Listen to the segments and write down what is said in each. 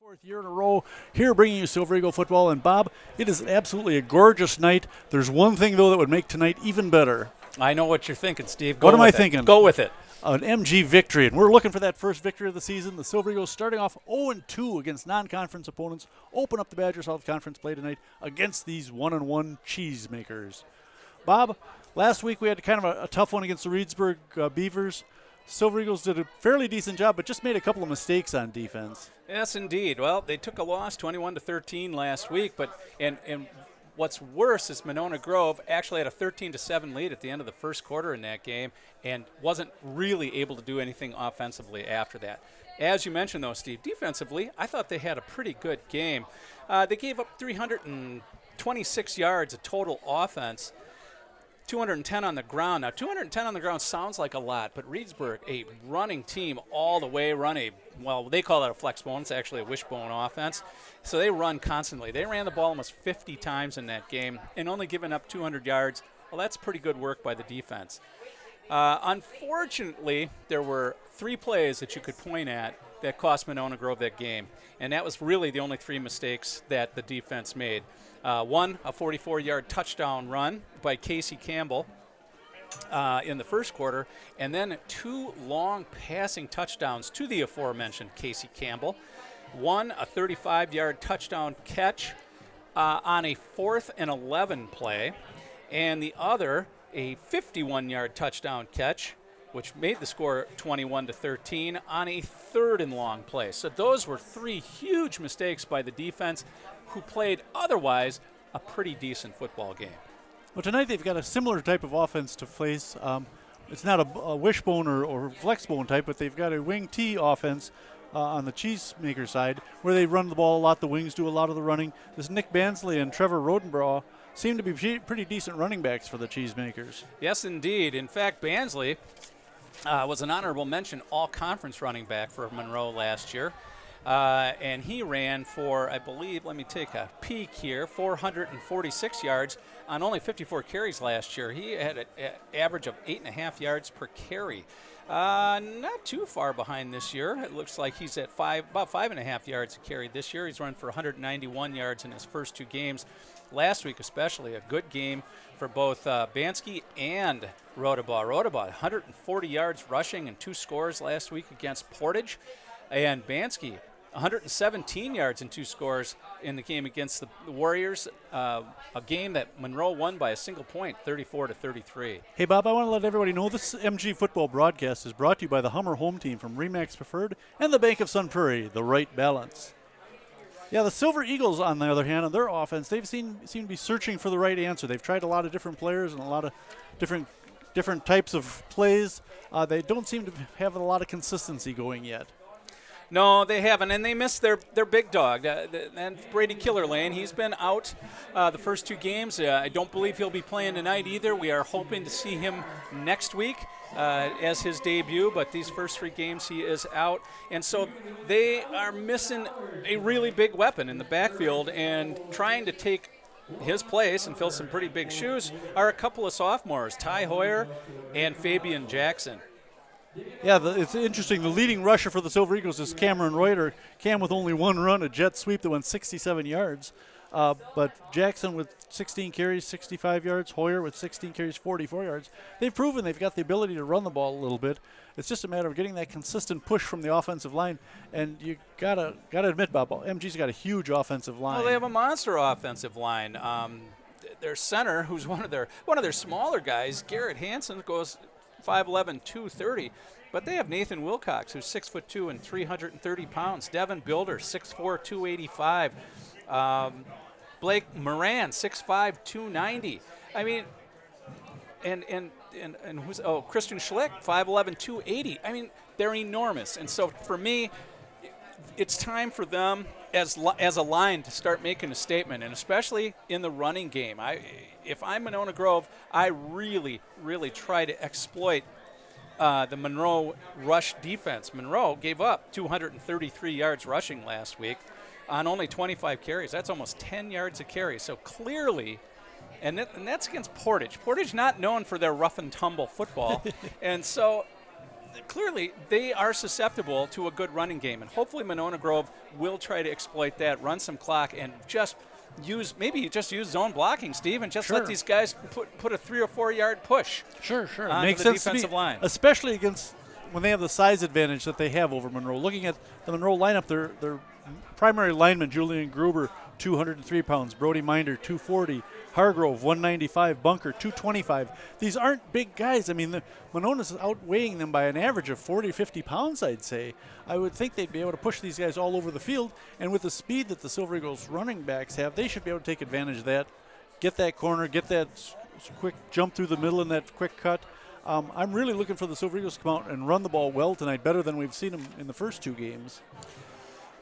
Fourth year in a row here bringing you Silver Eagle football. And Bob, it is absolutely a gorgeous night. There's one thing, though, that would make tonight even better. I know what you're thinking, Steve. What am I thinking? Go with it. An MG victory, and we're looking for that first victory of the season. The Silver Eagles starting off 0-2 against non-conference opponents, open up the Badger South Conference play tonight against these 1-1 cheesemakers. Bob, last week we had kind of a tough one against the Reedsburg Beavers. Silver Eagles did a fairly decent job, but just made a couple of mistakes on defense. Yes, indeed. Well, they took a loss, 21-13 last week, but and what's worse is Monona Grove actually had a 13-7 lead at the end of the first quarter in that game and wasn't really able to do anything offensively after that. As you mentioned, though, Steve, defensively, I thought they had a pretty good game. They gave up 326 yards of total offense. 210 on the ground. Now, 210 on the ground sounds like a lot, but Reedsburg, a running team all the way, well, they call that a flex bone. It's actually a wishbone offense. So they run constantly. They ran the ball almost 50 times in that game and only giving up 200 yards. Well, that's pretty good work by the defense. Unfortunately, there were 3 plays that you could point at that cost Monona Grove that game, and that was really the only 3 mistakes that the defense made. One, a 44-yard touchdown run by Casey Campbell in the first quarter, and then 2 long passing touchdowns to the aforementioned Casey Campbell. One, a 35-yard touchdown catch on a 4th and 11 play, and the other, a 51-yard touchdown catch, which made the score 21-13 on a 3rd and long play. So those were 3 huge mistakes by the defense, who played otherwise a pretty decent football game. Well, tonight they've got a similar type of offense to face. It's not a wishbone or flexbone type, but they've got a wing T offense on the cheesemaker side where they run the ball a lot. The wings do a lot of the running. This Nick Bansley and Trevor Rodenbrough seem to be pretty decent running backs for the cheesemakers. Yes, indeed. In fact, Bansley was an honorable mention all-conference running back for Monroe last year. And he ran for, I believe, let me take a peek here, 446 yards on only 54 carries last year. He had an average of 8.5 yards per carry. Not too far behind this year. It looks like he's at about 5.5 yards a carry this year. He's run for 191 yards in his first 2 games. Last week especially, a good game for both Bansky and Rodabaugh. Rodabaugh, 140 yards rushing and 2 scores last week against Portage. And Bansky, 117 yards and 2 scores in the game against the Warriors, a game that Monroe won by a single point, 34-33. Hey, Bob, I want to let everybody know this MG football broadcast is brought to you by the Hummer Home Team from Remax Preferred and the Bank of Sun Prairie, the right balance. Yeah, the Silver Eagles, on the other hand, on their offense, they've seem to be searching for the right answer. They've tried a lot of different players and a lot of different types of plays. They don't seem to have a lot of consistency going yet. No, they haven't, and they missed their big dog, and Brady Killerlane. He's been out the first 2 games. I don't believe he'll be playing tonight either. We are hoping to see him next week as his debut, but these first 3 games he is out. And so they are missing a really big weapon in the backfield, and trying to take his place and fill some pretty big shoes are a couple of sophomores, Ty Hoyer and Fabian Jackson. Yeah, it's interesting. The leading rusher for the Silver Eagles is Cameron Reuter. Cam with only 1 run, a jet sweep that went 67 yards. But Jackson with 16 carries, 65 yards. Hoyer with 16 carries, 44 yards. They've proven they've got the ability to run the ball a little bit. It's just a matter of getting that consistent push from the offensive line. And you gotta admit, Bob, MG's got a huge offensive line. Well, they have a monster offensive line. Their center, who's one of their smaller guys, Garrett Hansen, goes 5'11", 230. But they have Nathan Wilcox, who's 6'2" and 330 pounds. Devin Builder, 6'4", 285. Blake Moran, 6'5", 290. I mean, and who's Christian Schlick, 5'11", 280. I mean, they're enormous. And so for me, it's time for them as a line to start making a statement, and especially in the running game. If I'm Monona Grove, I really, really try to exploit the Monroe rush defense. Monroe gave up 233 yards rushing last week on only 25 carries. That's almost 10 yards a carry. So clearly, and that's against Portage. Portage not known for their rough and tumble football. And so clearly they are susceptible to a good running game, and hopefully Monona Grove will try to exploit that, run some clock, and just use zone blocking, Steve, and just let these guys put a 3 or 4 yard push. Sure. Onto Makes the sense defensive to me, line, especially against when they have the size advantage that they have over Monroe. Looking at the Monroe lineup, their primary lineman, Julian Gruber, 203 pounds, Brody Minder, 240, Hargrove, 195, Bunker, 225. These aren't big guys. I mean, Monona's outweighing them by an average of 40, 50 pounds, I'd say. I would think they'd be able to push these guys all over the field, and with the speed that the Silver Eagles running backs have, they should be able to take advantage of that, get that corner, get that quick jump through the middle and that quick cut. I'm really looking for the Silver Eagles to come out and run the ball well tonight, better than we've seen them in the first 2 games.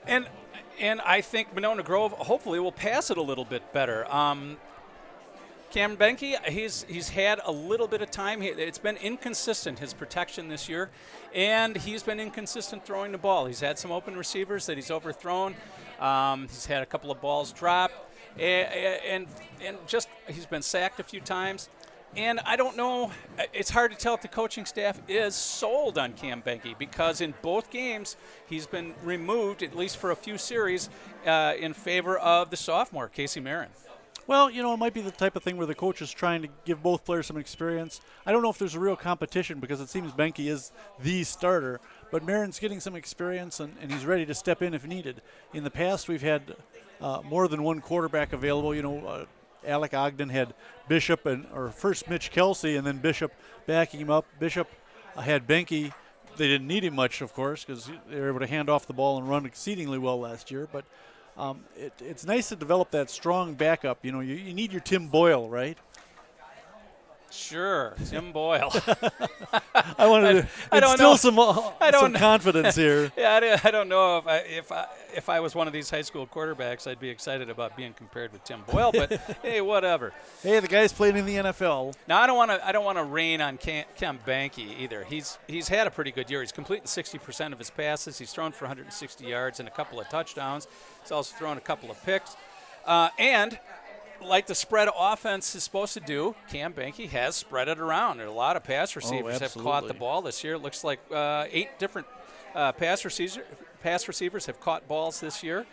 and I think Monona Grove hopefully will pass it a little bit better. Cameron Benke, he's had a little bit of time. It's been inconsistent, his protection this year, and he's been inconsistent throwing the ball. He's had some open receivers that he's overthrown. He's had a couple of balls dropped, and just he's been sacked a few times. And I don't know, it's hard to tell if the coaching staff is sold on Cam Benke, because in both games he's been removed, at least for a few series, in favor of the sophomore, Casey Marin. Well, it might be the type of thing where the coach is trying to give both players some experience. I don't know if there's a real competition, because it seems Benke is the starter, but Marin's getting some experience, and he's ready to step in if needed. In the past, we've had more than one quarterback available. Alec Ogden had Bishop or first Mitch Kelsey and then Bishop backing him up. Bishop had Benke. They didn't need him much, of course, because they were able to hand off the ball and run exceedingly well last year. But it's nice to develop that strong backup. You need your Tim Boyle, right? Sure, Tim Boyle. I wanted to instill some confidence here. Yeah, I don't know if I was one of these high school quarterbacks, I'd be excited about being compared with Tim Boyle. But hey, whatever. Hey, the guy's playing in the NFL. Now I don't want to rain on Cam Benke either. He's had a pretty good year. He's completing 60% of his passes. He's thrown for 160 yards and a couple of touchdowns. He's also thrown a couple of picks, and like the spread offense is supposed to do, Cam Benke has spread it around. There are a lot of pass receivers have caught the ball this year. It looks like 8 different pass receivers have caught balls this year.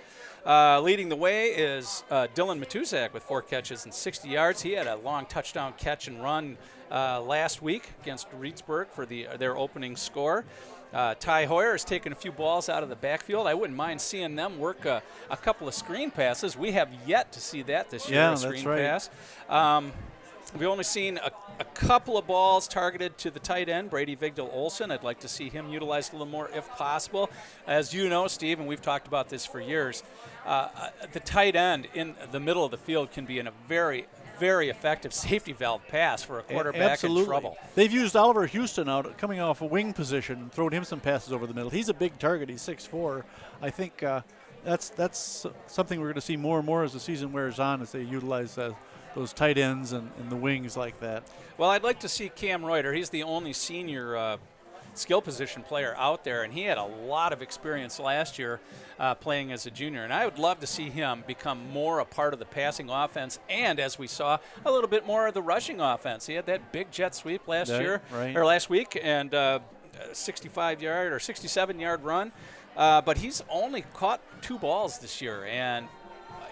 Leading the way is Dylan Matuzak with 4 catches and 60 yards. He had a long touchdown catch and run last week against Reedsburg for their opening score. Ty Hoyer has taken a few balls out of the backfield. I wouldn't mind seeing them work a couple of screen passes. We have yet to see that this year, a screen pass. We've only seen a couple of balls targeted to the tight end, Brady Vigdal Olson. I'd like to see him utilized a little more if possible. As you know, Steve, and we've talked about this for years, the tight end in the middle of the field can be in a very, very effective safety valve pass for a quarterback in trouble. They've used Oliver Houston out coming off a wing position and thrown him some passes over the middle. He's a big target. He's 6'4". I think that's something we're going to see more and more as the season wears on, as they utilize those tight ends and the wings like that. Well, I'd like to see Cam Reuter. He's the only senior skill position player out there, and he had a lot of experience last year playing as a junior. And I would love to see him become more a part of the passing offense, and as we saw, a little bit more of the rushing offense. He had that big jet sweep last week, and 65-yard or 67-yard run. But he's only caught 2 balls this year, and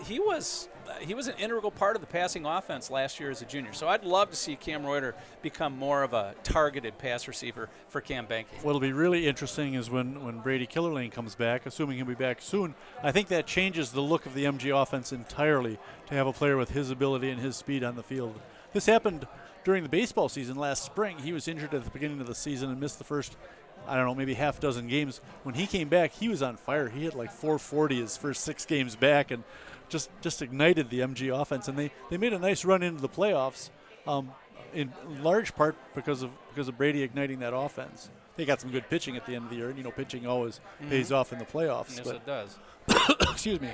he was an integral part of the passing offense last year as a junior. So I'd love to see Cam Reuter become more of a targeted pass receiver for Cam Benke. What'll be really interesting is when Brady Killerlane comes back, assuming he'll be back soon. I think that changes the look of the MG offense entirely, to have a player with his ability and his speed on the field. This happened during the baseball season last spring. He was injured at the beginning of the season and missed the first, maybe half dozen games. When he came back, he was on fire. He had like 440 his first 6 games back, and just ignited the MG offense, and they made a nice run into the playoffs, in large part because of Brady igniting that offense. They got some good pitching at the end of the year, and pitching always pays off in the playoffs. Yes, it does. Excuse me.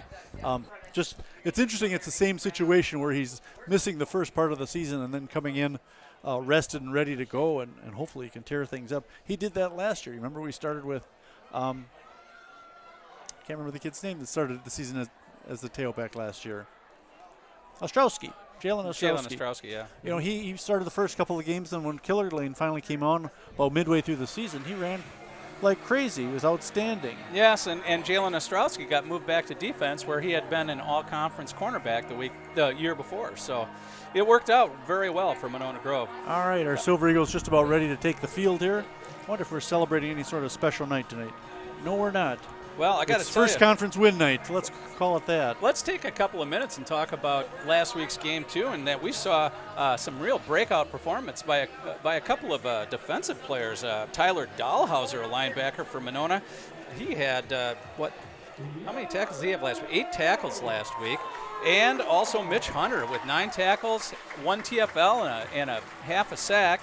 It's interesting. It's the same situation where he's missing the first part of the season and then coming in rested and ready to go, and hopefully he can tear things up. He did that last year. Remember, we started with can't remember the kid's name that started the season as the tailback last year. Ostrowski. Jalen Ostrowski. Ostrowski, yeah. You know, he started the first couple of games, and when Killer Lane finally came on about midway through the season, he ran like crazy. He was outstanding. Yes, and Jalen Ostrowski got moved back to defense where he had been an all-conference cornerback the year before. So it worked out very well for Monona Grove. All right, our Silver Eagles just about ready to take the field here. I wonder if we're celebrating any sort of special night tonight. No, we're not. Well, I got to tell first conference win night. Let's call it that. Let's take a couple of minutes and talk about last week's game too, and that we saw some real breakout performance by a couple of defensive players. Tyler Dahlhauser, a linebacker for Monona, he had how many tackles did he have last week? 8 tackles last week, and also Mitch Hunter with 9 tackles, 1 TFL, and a half a sack.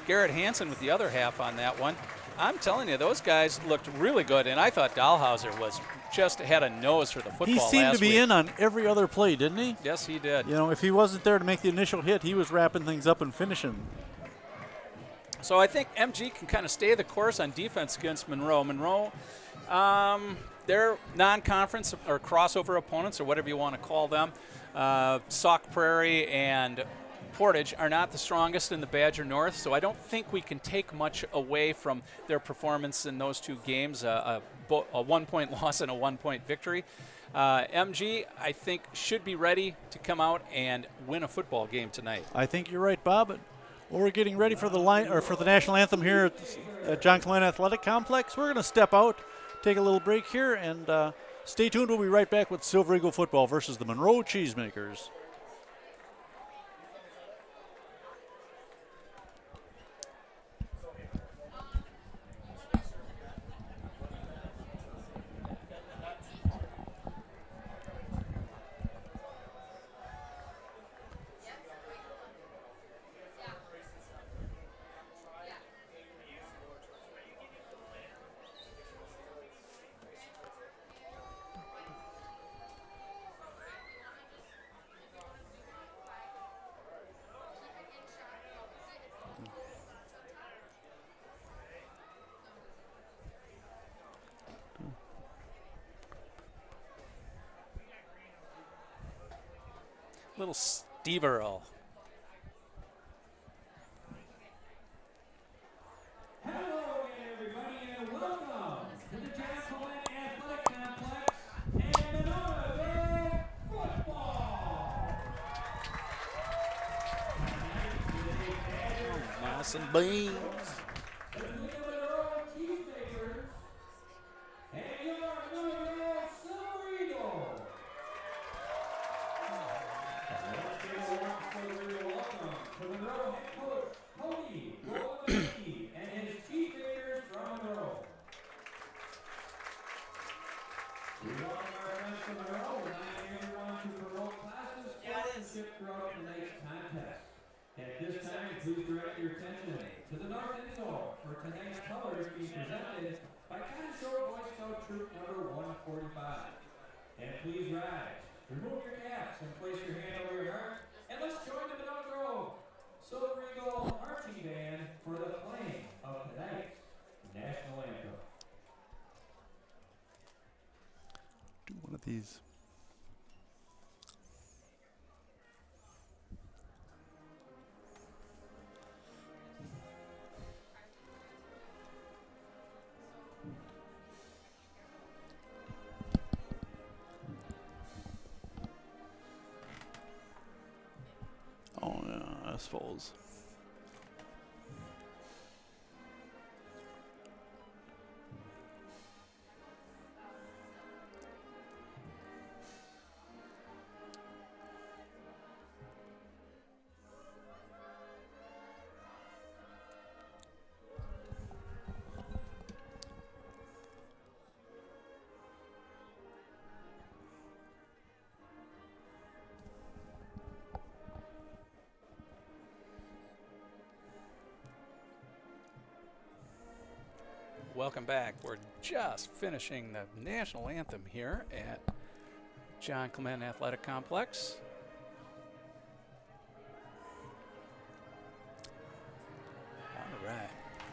Garrett Hansen with the other half on that one. I'm telling you, those guys looked really good, and I thought Dahlhauser had a nose for the football last week. He seemed to be in on every other play, didn't he? Yes, he did. You know, if he wasn't there to make the initial hit, he was wrapping things up and finishing. So I think MG can kind of stay the course on defense against Monroe. Monroe, they're non-conference or crossover opponents or whatever you want to call them. Sauk Prairie and Portage are not the strongest in the Badger North, so I don't think we can take much away from their performance in those 2 games, a 1-point loss and a 1-point victory. MG, I think, should be ready to come out and win a football game tonight. I think you're right, Bob. We're getting ready for the national anthem here at John Clement Athletic Complex. We're going to step out, take a little break here, and stay tuned. We'll be right back with Silver Eagle football versus the Monroe Cheesemakers. Little Steve Earl. Hello again, everybody, and welcome to the John Clement Athletic Complex and Monona football. Nice and beans. The Monroe Cheesemakers and your Monroe Silver Eagles. Let's give a warm Silver Eagle welcome to Monroe head coach Cody Golubowski and his Cheesemakers from Monroe. We welcome our friends from Monroe, reminding everyone to promote classes, sportsmanship throughout tonight's contest. At this time, please direct your attention to the north end zone for tonight's colors being presented by Conshore Boy Scout Troop number 145. And please rise, remove your caps, and place your hand over your heart, and let's join the Monona Grove Silver Eagle Marching Band for the playing of tonight's national anthem. Do one of these. Oh, yeah, I suppose. Welcome back. We're just finishing the national anthem here at John Clement Athletic Complex. All right.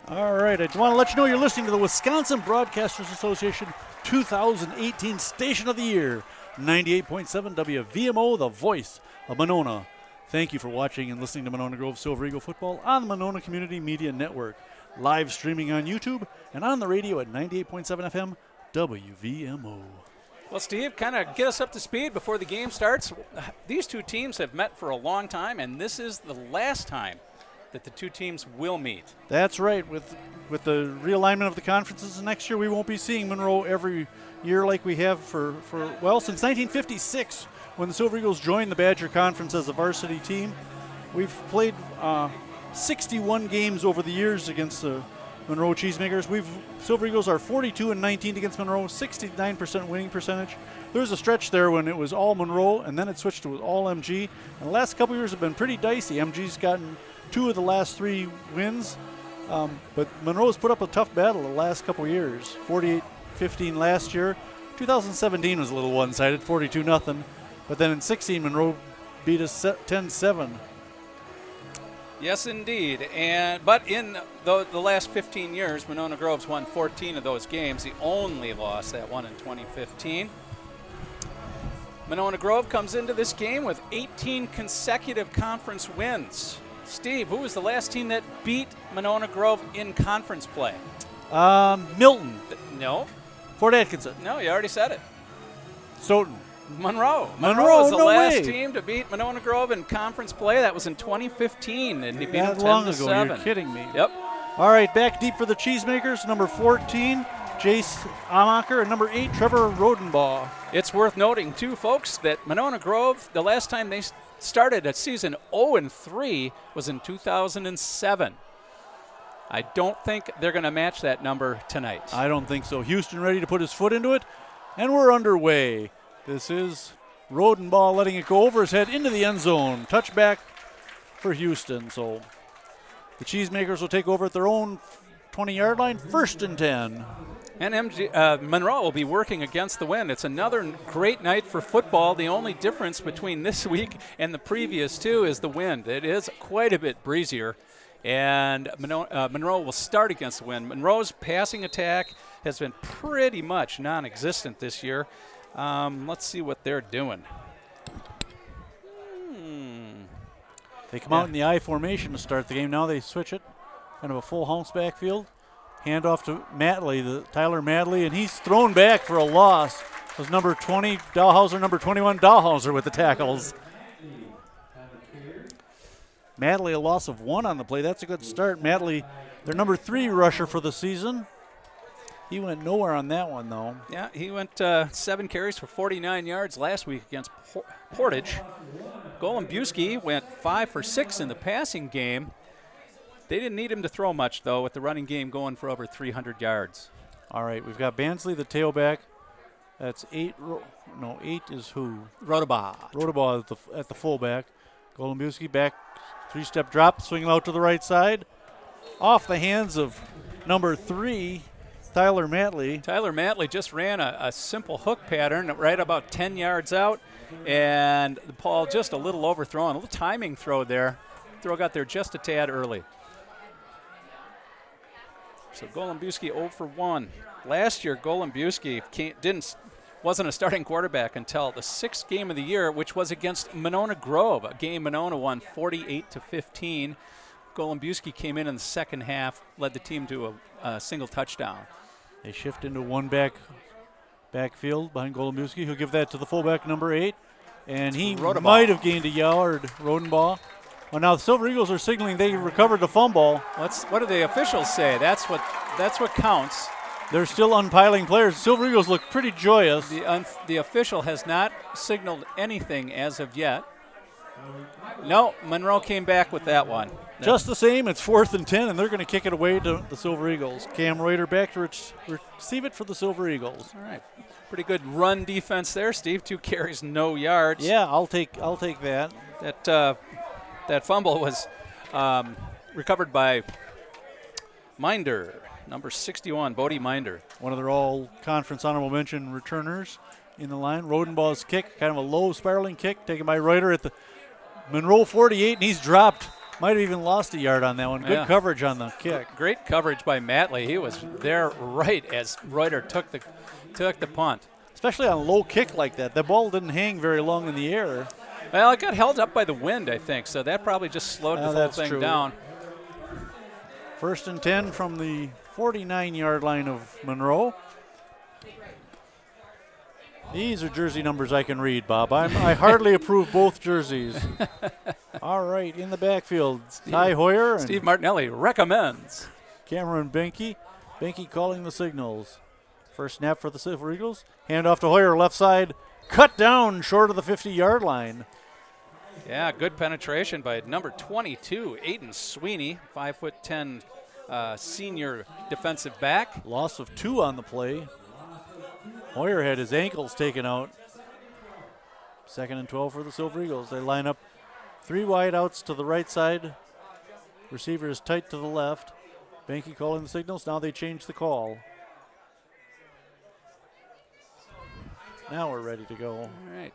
All right, I just want to let you know you're listening to the Wisconsin Broadcasters Association 2018 Station of the Year, 98.7 WVMO, the voice of Monona. Thank you for watching and listening to Monona Grove Silver Eagle football on the Monona Community Media Network. Live streaming on YouTube and on the radio at 98.7 FM WVMO. Well, Steve, kind of get us up to speed before the game starts. These two teams have met for a long time, and this is the last time that the two teams will meet. That's right. With the realignment of the conferences next year, we won't be seeing Monroe every year like we have for since 1956, when the Silver Eagles joined the Badger Conference as a varsity team. We've played 61 games over the years against the Monroe Cheesemakers. Silver Eagles are 42-19 against Monroe, 69% winning percentage. There was a stretch there when it was all Monroe, and then it switched to all MG. And the last couple years have been pretty dicey. MG's gotten 2 of the last 3 wins, but Monroe's put up a tough battle the last couple years. 48-15 last year. 2017 was a little one-sided, 42-0. But then in 16, Monroe beat us 10-7. Yes, indeed. But in the last 15 years, Monona Grove's won 14 of those games. The only loss, that one in 2015. Monona Grove comes into this game with 18 consecutive conference wins. Steve, who was the last team that beat Monona Grove in conference play? Milton. No. Fort Atkinson. No, you already said it. Stoughton. Monroe. Monroe was the no last way. team to beat Monona Grove in conference play. That was in 2015, and he beat them That long ago, 10-7. you're kidding me. Yep. All right, back deep for the Cheesemakers, number 14, Jace Amacher, and number 8, Trevor Rodenbaugh. It's worth noting, too, folks, that Monona Grove, the last time they started a season 0-3 was in 2007. I don't think they're going to match that number tonight. I don't think so. Houston ready to put his foot into it, and we're underway. This is Rodenbaugh letting it go over his head into the end zone. Touchback for Houston. So the Cheesemakers will take over at their own 20-yard line, 1st and 10. And Monroe will be working against the wind. It's another great night for football. The only difference between this week and the previous two is the wind. It is quite a bit breezier, and Monroe will start against the wind. Monroe's passing attack has been pretty much non-existent this year. Let's see what they're doing. They come out in the I formation to start the game. Now they switch it, kind of a full house backfield. Handoff to Matley, Tyler Matley, and he's thrown back for a loss. It was number 20, Dahlhauser, number 21, Dahlhauser with the tackles. Matley, a loss of 1 on the play. That's a good start. Matley, their number 3 rusher for the season. He went nowhere on that one, though. Yeah, he went 7 carries for 49 yards last week against Portage. Golombuski went 5 for 6 in the passing game. They didn't need him to throw much, though, with the running game going for over 300 yards. All right, we've got Bansley, the tailback. That's 8. 8 is who? Rodenbaugh at the fullback. Golombuski back, 3-step drop, swinging out to the right side. Off the hands of number 3, Tyler Matley. Tyler Matley just ran a simple hook pattern right about 10 yards out, and the ball just a little overthrown. A little timing throw there. Throw got there just a tad early. So Golombuski 0 for 1. Last year, Golombuski wasn't a starting quarterback until the 6th game of the year, which was against Monona Grove, a game Monona won 48-15. Golombuski came in the second half, led the team to a single touchdown. They shift into one backfield behind Golombuski. He'll give that to the fullback, number 8. And he might have gained a yard, Rodenbaugh. Well, now the Silver Eagles are signaling they recovered the fumble. What do the officials say? That's what counts. They're still unpiling players. Silver Eagles look pretty joyous. The official has not signaled anything as of yet. No, Monroe came back with that one. Just the same, it's 4th and 10, and they're going to kick it away to the Silver Eagles. Cam Reuter back to receive it for the Silver Eagles. All right. Pretty good run defense there, Steve. 2 carries, no yards. Yeah, I'll take that. That fumble was recovered by Minder, number 61, Bodie Minder. One of their all-conference honorable mention returners in the line. Rodenbaugh's kick, kind of a low spiraling kick, taken by Reuter at the Monroe 48, and he's dropped. Might have even lost a yard on that one. Good coverage on the kick. Great coverage by Matley. He was there right as Reuter took the punt. Especially on a low kick like that. The ball didn't hang very long in the air. Well, it got held up by the wind, I think, so that probably just slowed the whole That's thing true. down. 1st and 10 from the 49-yard line of Monroe. These are jersey numbers I can read, Bob. I hardly approve both jerseys. All right, in the backfield, Ty Hoyer and Steve Martinelli recommends. Cameron Benke. Benke calling the signals. First snap for the Silver Eagles. Hand off to Hoyer, left side. Cut down short of the 50-yard line. Yeah, good penetration by number 22, Aiden Sweeney, 5'10", senior defensive back. Loss of 2 on the play. Hoyer had his ankles taken out. 2nd and 12 for the Silver Eagles. They line up 3 wide outs to the right side. Receiver is tight to the left. Benke calling the signals. Now they change the call. Now we're ready to go. All right,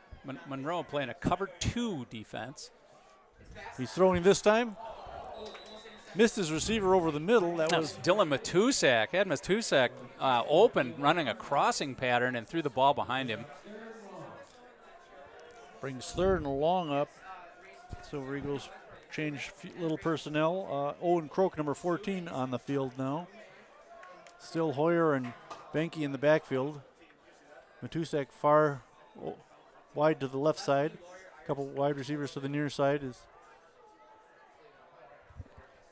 Monroe playing a cover 2 defense. He's throwing this time. Missed his receiver over the middle. That was Dylan Matusak. Had Matusak open, running a crossing pattern, and threw the ball behind him. brings 3rd and long up. Silver Eagles change little personnel. Owen Croak, number 14, on the field now. Still Hoyer and Benke in the backfield. Matusak far wide to the left side. A couple wide receivers to the near side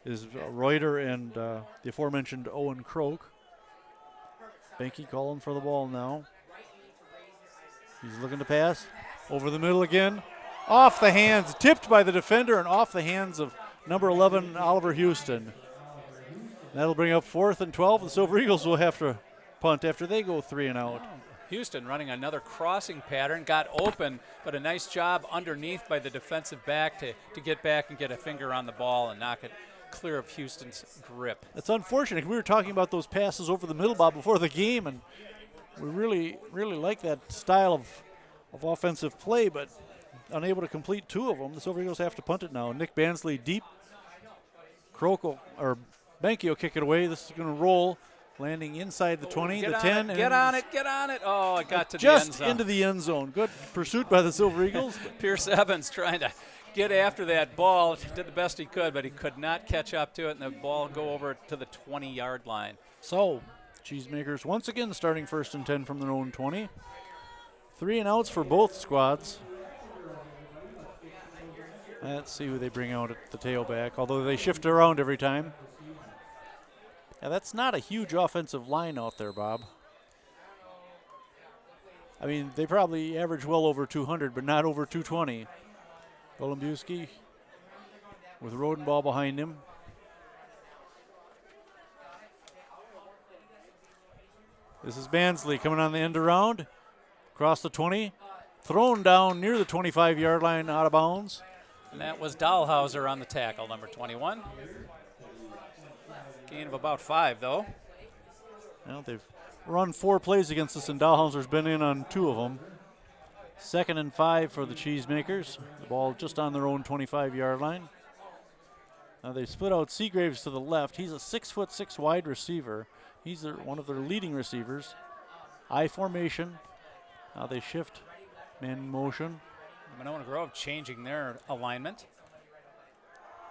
is Reuter and the aforementioned Owen Croak. Benke calling for the ball now. He's looking to pass. Over the middle again. Off the hands, tipped by the defender and off the hands of number 11, Oliver Houston. That'll bring up 4th and 12. The Silver Eagles will have to punt after they go 3 and out. Houston running another crossing pattern, got open, but a nice job underneath by the defensive back to get back and get a finger on the ball and knock it clear of Houston's grip. It's unfortunate. We were talking about those passes over the middle, Bob, before the game, and we really like that style of offensive play, but unable to complete 2 of them. The Silver Eagles have to punt it now. Nick Bansley deep. Benke will kick it away. This is going to roll, landing inside the 20, the 10. Get on it. Oh, it got to the end just zone. into the end zone. Good pursuit by the Silver Eagles. Pierce Evans trying to get after that ball. Did the best he could, but he could not catch up to it, and the ball go over to the 20-yard line. So, Cheesemakers once again starting 1st and 10 from their own 20. 3 and outs for both squads. Let's see who they bring out at the tailback, although they shift around every time. Yeah, that's not a huge offensive line out there, Bob. I mean, they probably average well over 200, but not over 220. Golombuski with Rodenball behind him. This is Bansley coming on the end around. Across the 20. Thrown down near the 25-yard line, out of bounds. And that was Dahlhauser on the tackle, number 21. Gain of about 5, though. Well, they've run 4 plays against us, and Dahlhauser's been in on 2 of them. 2nd and 5 for the Cheesemakers. The ball just on their own 25-yard line. Now they split out Seagraves to the left. He's a 6'6" wide receiver. He's one of their leading receivers. I formation. Now they shift man motion. Monona Grove changing their alignment.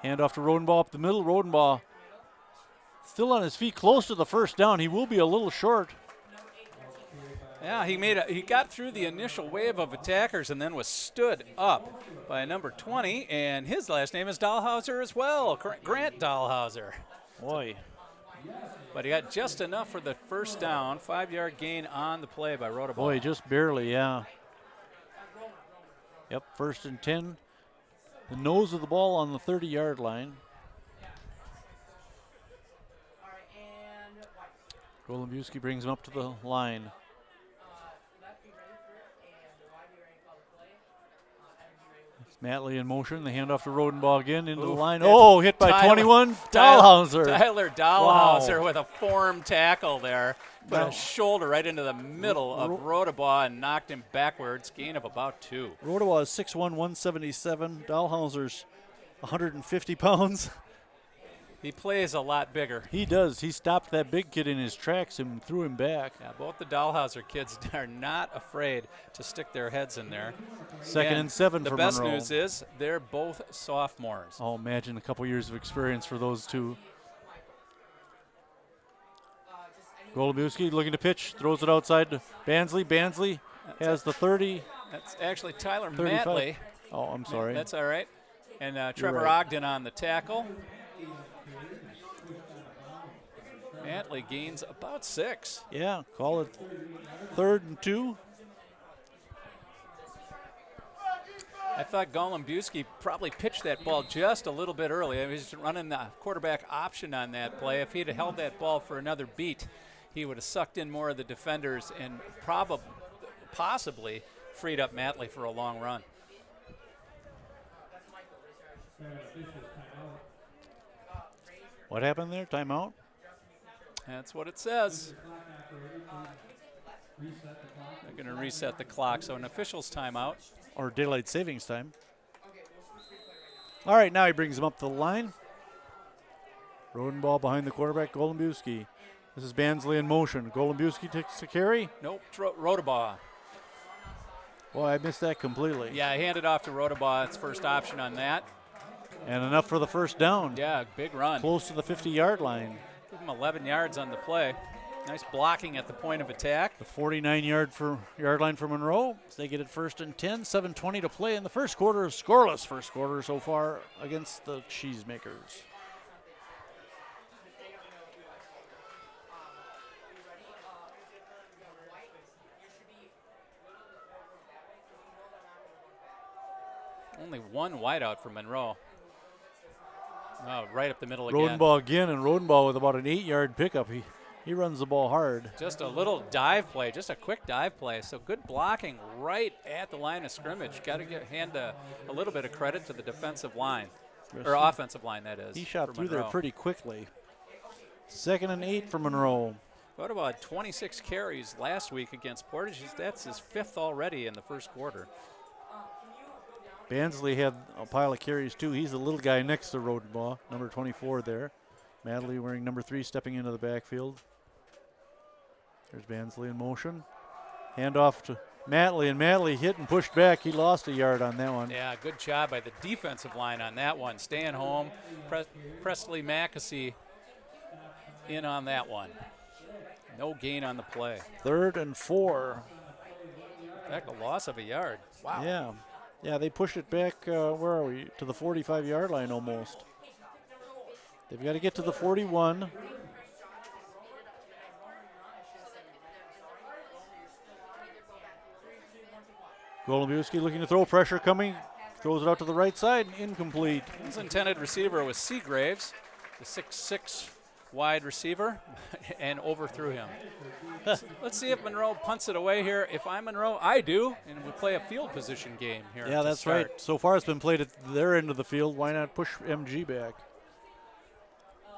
Hand off to Rodenball up the middle. Rodenball still on his feet, close to the first down. He will be a little short. Yeah, he got through the initial wave of attackers and then was stood up by number 20, and his last name is Dahlhauser as well, Grant Dahlhauser. Boy. But he got just enough for the first down, 5-yard gain on the play by Rodenball. Boy, just barely, yeah. Yep, 1st and 10. The nose of the ball on the 30-yard line. Golombuski brings him up to the line. It's Matley in motion. The handoff to Rodenball again into the line. Oh, hit by 21. Dahlhauser. Tyler Dahlhauser with a form tackle there. Put a shoulder right into the middle of Rodenball and knocked him backwards. Gain of about 2. Rodenball is 6'1", 177. Dahlhauser's 150 pounds. He plays a lot bigger. He does. He stopped that big kid in his tracks and threw him back. Yeah, both the Dahlhauser kids are not afraid to stick their heads in there. Second and 7 the for best Monroe. news is they're both sophomores. Oh, imagine a couple years of experience for those two. Golubiewski looking to pitch, throws it outside to Bansley. Bansley has the 30. That's actually Tyler 35. Matley. Oh, I'm sorry. That's all right. And Trevor right. Ogden on the tackle. Matley gains about 6. Yeah, call it 3rd and 2. I thought Golubiewski probably pitched that ball just a little bit early. He was running the quarterback option on that play. If he'd have held that ball for another beat, he would have sucked in more of the defenders and possibly freed up Matley for a long run. What happened there? Timeout? That's what it says. They're going to reset the clock, so an official's timeout. Or daylight savings time. All right, now he brings him up to the line. Rodenball behind the quarterback, Golubiewski. This is Bansley in motion. Golubiewski takes the carry. Nope, Rodabaugh. Boy, I missed that completely. Yeah, I handed off to Rodabaugh. It's first option on that. And enough for the first down. Yeah, big run. Close to the 50-yard line. Give him 11 yards on the play. Nice blocking at the point of attack. The 49-yard line for Monroe. So they get it first and 10, 7:20 to play in the first quarter. Scoreless first quarter so far against the Cheesemakers. Only one wideout for Monroe. Oh, right up the middle again. Rodenball again, and Rodenball with about an 8-yard pickup. He runs the ball hard. Just a little dive play, just a quick dive play. So good blocking right at the line of scrimmage. Got to hand a little bit of credit to the defensive line, or offensive line, that is. He shot through Monroe. there pretty quickly. 2nd and 8 for Monroe. What about 26 carries last week against Portage? That's his 5th already in the first quarter. Bansley had a pile of carries too. He's the little guy next to Rodenball, number 24 there. Matley wearing number 3, stepping into the backfield. There's Bansley in motion. Hand off to Matley, and Matley hit and pushed back. He lost a yard on that one. Yeah, good job by the defensive line on that one. Staying home. Presley Mackesy in on that one. No gain on the play. 3rd and 4. In fact, a loss of a yard. Wow. Yeah. Yeah, they pushed it back, where are we? To the 45-yard line almost. They've got to get to the 41. Golubiewski looking to throw, pressure coming. Throws it out to the right side, incomplete. His intended receiver was Seagraves, the 6'6" wide receiver, and overthrew him. Let's see if Monroe punts it away here. If I'm Monroe, I do, and we play a field position game here. Yeah, that's right. So far it's been played at their end of the field. Why not push MG back?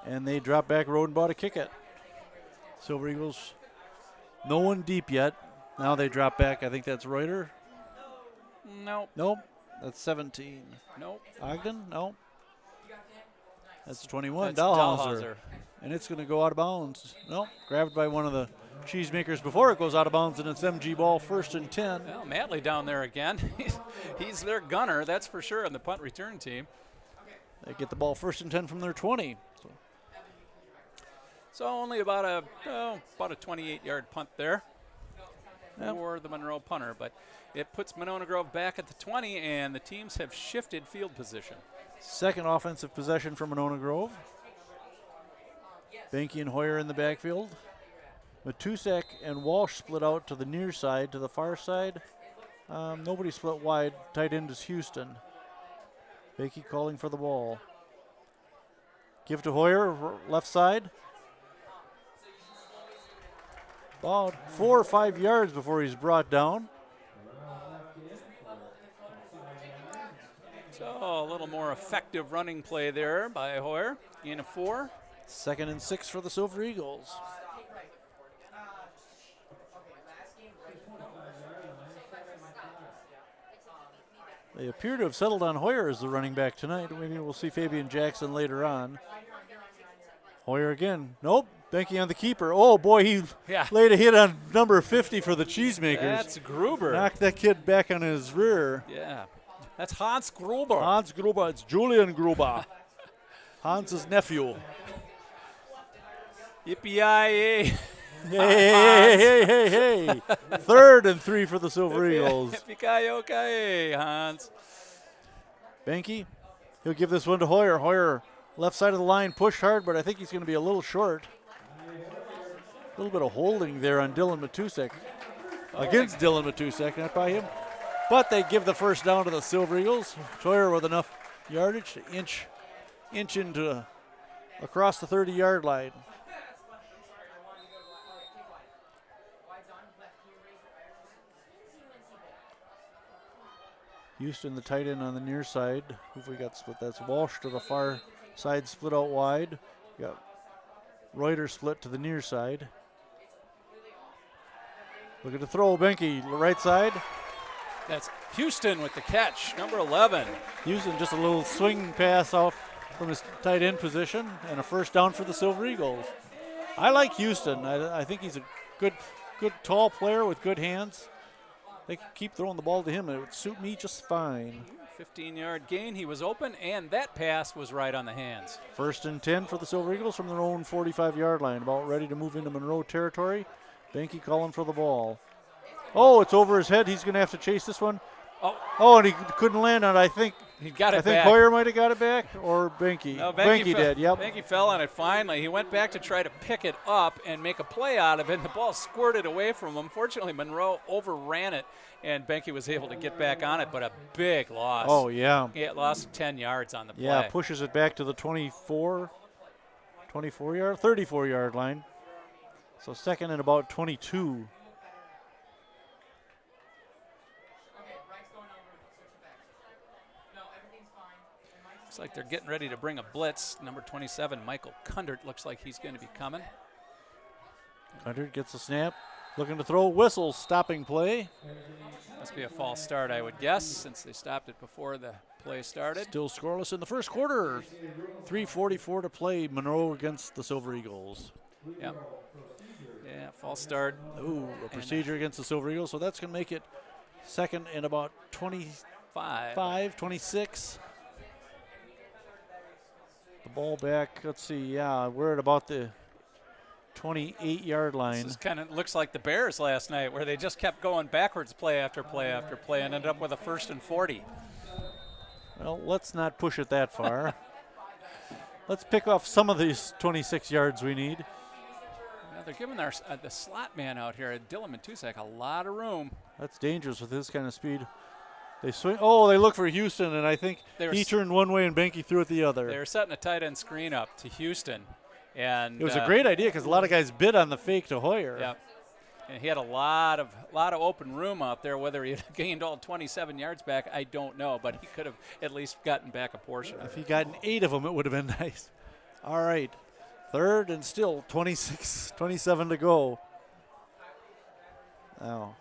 And they drop back Rodenbaugh to kick it. Silver Eagles, no one deep yet. Now they drop back. I think that's Reuter. Nope. Nope. That's 17. Nope. Ogden? Nope. That's 21. That's Dahlhauser. And it's going to go out of bounds. Nope. Grabbed by one of the Cheesemakers before it goes out of bounds, and it's MG ball, 1st and 10. Well, Matley down there again. He's their gunner, that's for sure, on the punt return team. They get the ball 1st and 10 from their 20. So only about a 28-yard punt there for the Monroe punter, but it puts Monona Grove back at the 20, and the teams have shifted field position. Second offensive possession for Monona Grove. Banky and Hoyer in the backfield. Matusek and Walsh split out to the near side, to the far side. Nobody split wide. Tight end is Houston. Banky calling for the ball. Give to Hoyer, left side. About 4 or 5 yards before he's brought down. So a little more effective running play there by Hoyer in a 4. 2nd and 6 for the Silver Eagles. They appear to have settled on Hoyer as the running back tonight. Maybe we'll see Fabian Jackson later on. Hoyer again. Nope. Banky on the keeper. Oh, boy, he Yeah. laid a hit on number 50 for the Cheesemakers. That's Gruber. Knocked that kid back on his rear. Yeah. That's Hans Gruber. Hans Gruber. It's Julian Gruber. Hans's nephew. Yippee-yi-yay. Hey. 3rd and 3 for the Silver Eagles. Yippee-ki-yo-ki, Hans. Banky, he'll give this one to Hoyer. Hoyer, left side of the line, pushed hard, but I think he's going to be a little short. A little bit of holding there on Dylan Matusek. Against Dylan Matusek, not by him. But they give the first down to the Silver Eagles. Hoyer with enough yardage to inch into across the 30-yard line. Houston, the tight end on the near side. Who have we got split? That's Walsh to the far side, split out wide. We got Reuter split to the near side. Look at the throw, Benke, right side. That's Houston with the catch, number 11. Houston just a little swing pass off from his tight end position, and a first down for the Silver Eagles. I like Houston. I think he's a good tall player with good hands. They could keep throwing the ball to him, and it would suit me just fine. 15-yard gain. He was open, and that pass was right on the hands. 1st and 10 for the Silver Eagles from their own 45-yard line. About ready to move into Monroe territory. Banky calling for the ball. Oh, it's over his head. He's going to have to chase this one. Oh, and he couldn't land on it. I think he got it I think back. Hoyer might have got it back, or Banky. No, Banky did, yep. Banky fell on it finally. He went back to try to pick it up and make a play out of it, and the ball squirted away from him. Fortunately, Monroe overran it, and Banky was able to get back on it, but a big loss. Oh, yeah. He had lost 10 yards on the play. Yeah, pushes it back to the 34-yard line. So 2nd and about 22. Looks like they're getting ready to bring a blitz. Number 27, Michael Kundert, looks like he's going to be coming. Kundert gets a snap, looking to throw, whistle, stopping play. Must be a false start, I would guess, since they stopped it before the play started. Still scoreless in the first quarter. 3:44 to play. Monroe against the Silver Eagles. Yeah. Yeah, false start. Ooh, a procedure against the Silver Eagles. So that's going to make it 2nd and about 25, 26. The ball back, let's see, yeah, we're at about the 28-yard line. This kind of looks like the Bears last night, where they just kept going backwards play after play after play and ended up with a 1st and 40. Well, let's not push it that far. Let's pick off some of these 26 yards we need. Yeah, they're giving the slot man out here, Dylan Matusek, a lot of room. That's dangerous with his kind of speed. They swing. Oh, they look for Houston, and I think he turned one way and Banky threw it the other. They were setting a tight end screen up to Houston. And it was a great idea because a lot of guys bid on the fake to Hoyer. Yeah, and he had a lot of open room out there. Whether he had gained all 27 yards back, I don't know, but he could have at least gotten back a portion. If he gotten 8 of them, it would have been nice. All right, 3rd and still 27 to go. Now,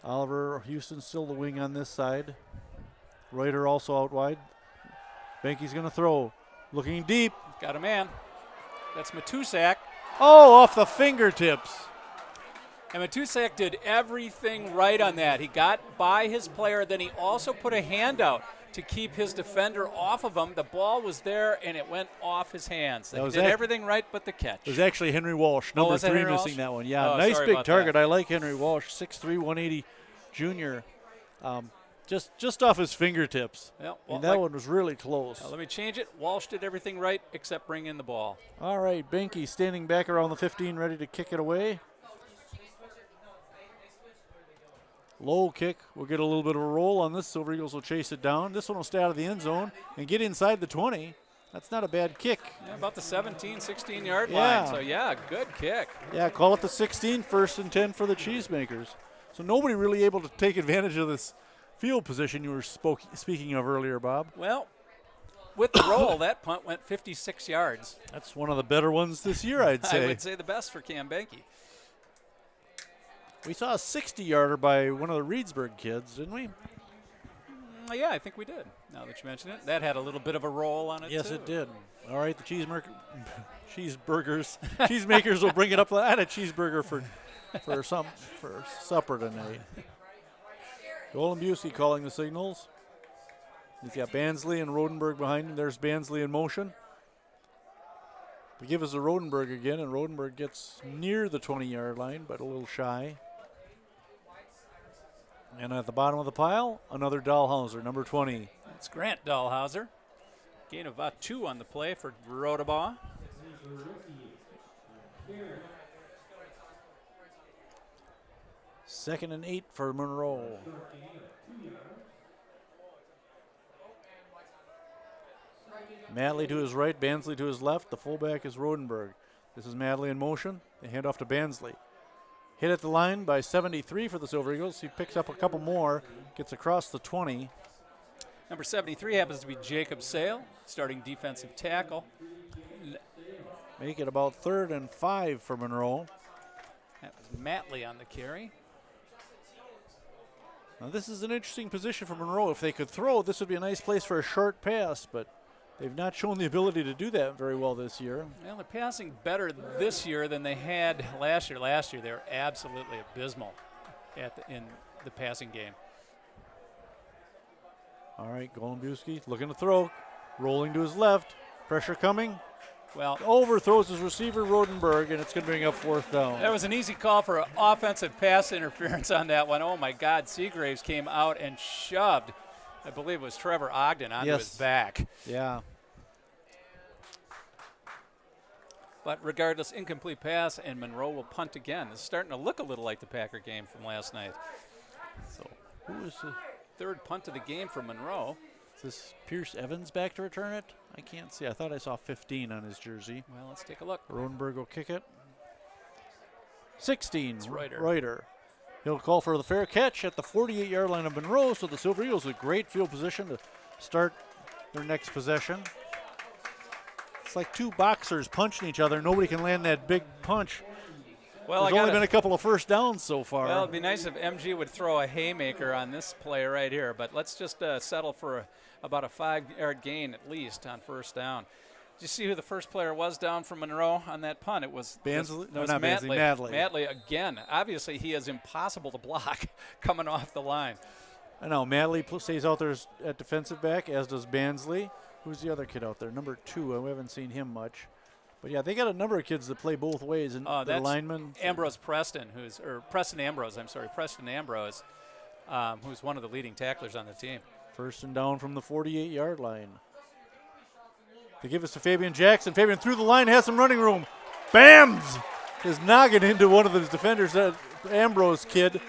Oliver Houston still the wing on this side. Reuter also out wide. Banky's going to throw, looking deep. Got a man. That's Matusek. Oh, off the fingertips. And Matusek did everything right on that. He got by his player, then he also put a hand out to keep his defender off of him. The ball was there, and it went off his hands. He did everything right but the catch. It was actually Henry Walsh, number 3, Henry missing Walsh? that one. Yeah, Oh, nice big target. That. I like Henry Walsh, 6'3", 180 junior. Just off his fingertips. Yeah, and that one was really close. Let me change it. Walsh did everything right except bring in the ball. All right, Banky standing back around the 15, ready to kick it away. Low kick. We'll get a little bit of a roll on this. Silver Eagles will chase it down. This one will stay out of the end zone and get inside the 20. That's not a bad kick. Yeah, about the 17, 16-yard line. So, yeah, good kick. Yeah, call it the 16, 1st and 10 for the Cheesemakers. So nobody really able to take advantage of this field position you were speaking of earlier, Bob. Well, with the roll, that punt went 56 yards. That's one of the better ones this year, I'd say. I would say the best for Cam Banky. We saw a 60-yarder by one of the Reedsburg kids, didn't we? Yeah, I think we did. Now that you mention it, that had a little bit of a roll on it. Yes, too. it did. All right, the cheesemakers will bring it up. I had a cheeseburger for supper tonight. Golden Busey calling the signals. He's got Bansley and Rodenberg behind him. There's Bansley in motion. They give us a Rodenberg again, and Rodenberg gets near the 20-yard line, but a little shy. And at the bottom of the pile, another Dahlhauser, number 20. It's Grant Dahlhauser. Gain of about 2 on the play for Rodabaugh. Second and 8 for Monroe. Madley to his right, Bansley to his left. The fullback is Rodenberg. This is Madley in motion. They hand off to Bansley. Hit at the line by 73 for the Silver Eagles. He picks up a couple more, gets across the 20. Number 73 happens to be Jacob Sale, starting defensive tackle. Make it about 3rd and 5 for Monroe. That was Matley on the carry. Now this is an interesting position for Monroe. If they could throw, this would be a nice place for a short pass, but they've not shown the ability to do that very well this year. Well, they're passing better this year than they had last year. Last year, they were absolutely abysmal in the passing game. All right, Golombuski looking to throw, rolling to his left, pressure coming. Well, Overthrows his receiver, Rodenberg, and it's going to bring up 4th down. that was an easy call for offensive pass interference on that one. Oh, my God, Seagraves came out and shoved, I believe it was Trevor Ogden, onto his back. Yeah. But regardless, incomplete pass, and Monroe will punt again. It's starting to look a little like the Packer game from last night. So, Who is this? 3rd punt of the game for Monroe. Is this Pierce Evans back to return it? I can't see. I thought I saw 15 on his jersey. Well, let's take a look. Rodenberg will kick it. 16, It's Reuter. Reuter. He'll call for the fair catch at the 48-yard line of Monroe, so the Silver Eagles with great field position to start their next possession. It's like 2 boxers punching each other. Nobody can land that big punch. Well, There's only been a couple of first downs so far. Well, it'd be nice if MG would throw a haymaker on this play right here, but let's just settle for about a 5-yard gain at least on 1st down. Did you see who the first player was down from Monroe on that punt? It was Bansley? No, was not Bansley, Madley. Madley again. Obviously, he is impossible to block coming off the line. I know. Madley stays out there at defensive back, as does Bansley. Who's the other kid out there? Number 2. We haven't seen him much. But, yeah, they got a number of kids that play both ways. And the linemen. Preston Ambrose, who's one of the leading tacklers on the team. 1st and down from the 48-yard line. They give us to Fabian Jackson. Fabian through the line, has some running room. Bams! His noggin into one of the defenders, that Ambrose kid,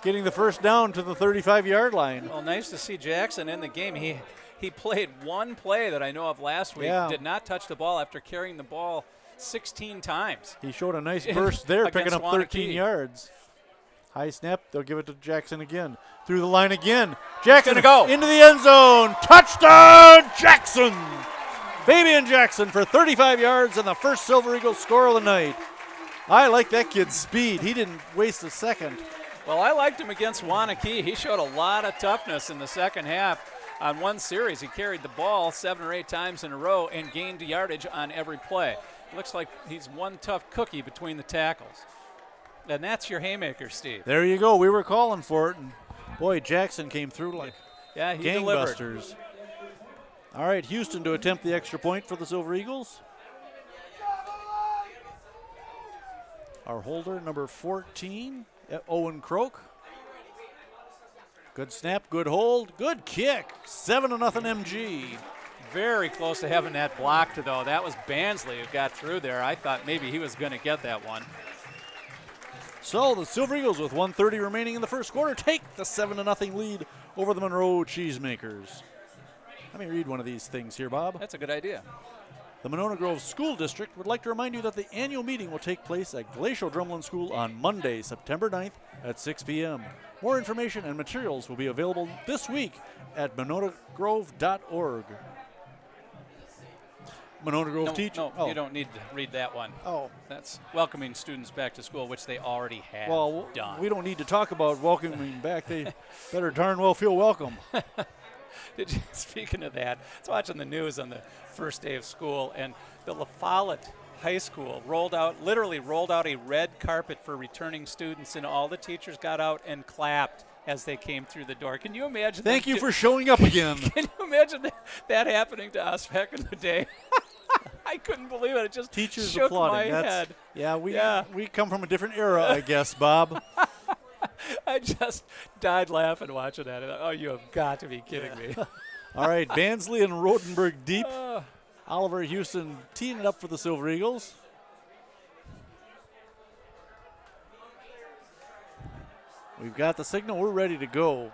getting the 1st down to the 35-yard line. Well, nice to see Jackson in the game. He played one play that I know of last week. Yeah. Did not touch the ball after carrying the ball 16 times. He showed a nice burst there, picking up 13 Wanakee. yards. High snap. They'll give it to Jackson again. Through the line again. Jackson Gonna go. into the end zone. Touchdown, Jackson! Fabian Jackson for 35 yards and the first Silver Eagles score of the night. I like that kid's speed. He didn't waste a second. Well, I liked him against Wanakee. He showed a lot of toughness in the second half. On one series, he carried the ball 7 or 8 times in a row and gained yardage on every play. Looks like he's one tough cookie between the tackles. And that's your haymaker, Steve. There you go. We were calling for it. And boy, Jackson came through like Yeah, he delivered. gangbusters. All right, Houston to attempt the extra point for the Silver Eagles. Our holder, number 14, Owen Croak. Good snap, good hold, good kick. 7-0 MG. Very close to having that blocked, though. That was Bansley who got through there. I thought maybe he was going to get that one. So the Silver Eagles, with 1:30 remaining in the first quarter, take the 7-0 lead over the Monroe Cheesemakers. Let me read one of these things here, Bob. That's a good idea. The Monona Grove School District would like to remind you that the annual meeting will take place at Glacial Drumlin School on Monday, September 9th at 6 p.m. More information and materials will be available this week at mononagrove.org. Monona Grove No, teacher. no, you don't need to read that one. Oh. That's welcoming students back to school, which they already have Well, done. we don't need to talk about welcoming back. They better darn well feel welcome. Speaking of that, I was watching the news on the first day of school, and the La Follette High School literally rolled out a red carpet for returning students, and all the teachers got out and clapped as they came through the door. Can you imagine? Thank you for showing up again. Can you imagine that happening to us back in the day? I couldn't believe it. It just Teachers shook applauding. my head. Yeah, we come from a different era, I guess, Bob. I just died laughing watching that. Oh, you have got to be kidding me. All right, Bansley and Rotenberg deep. Oliver Houston teeing it up for the Silver Eagles. We've got the signal. We're ready to go.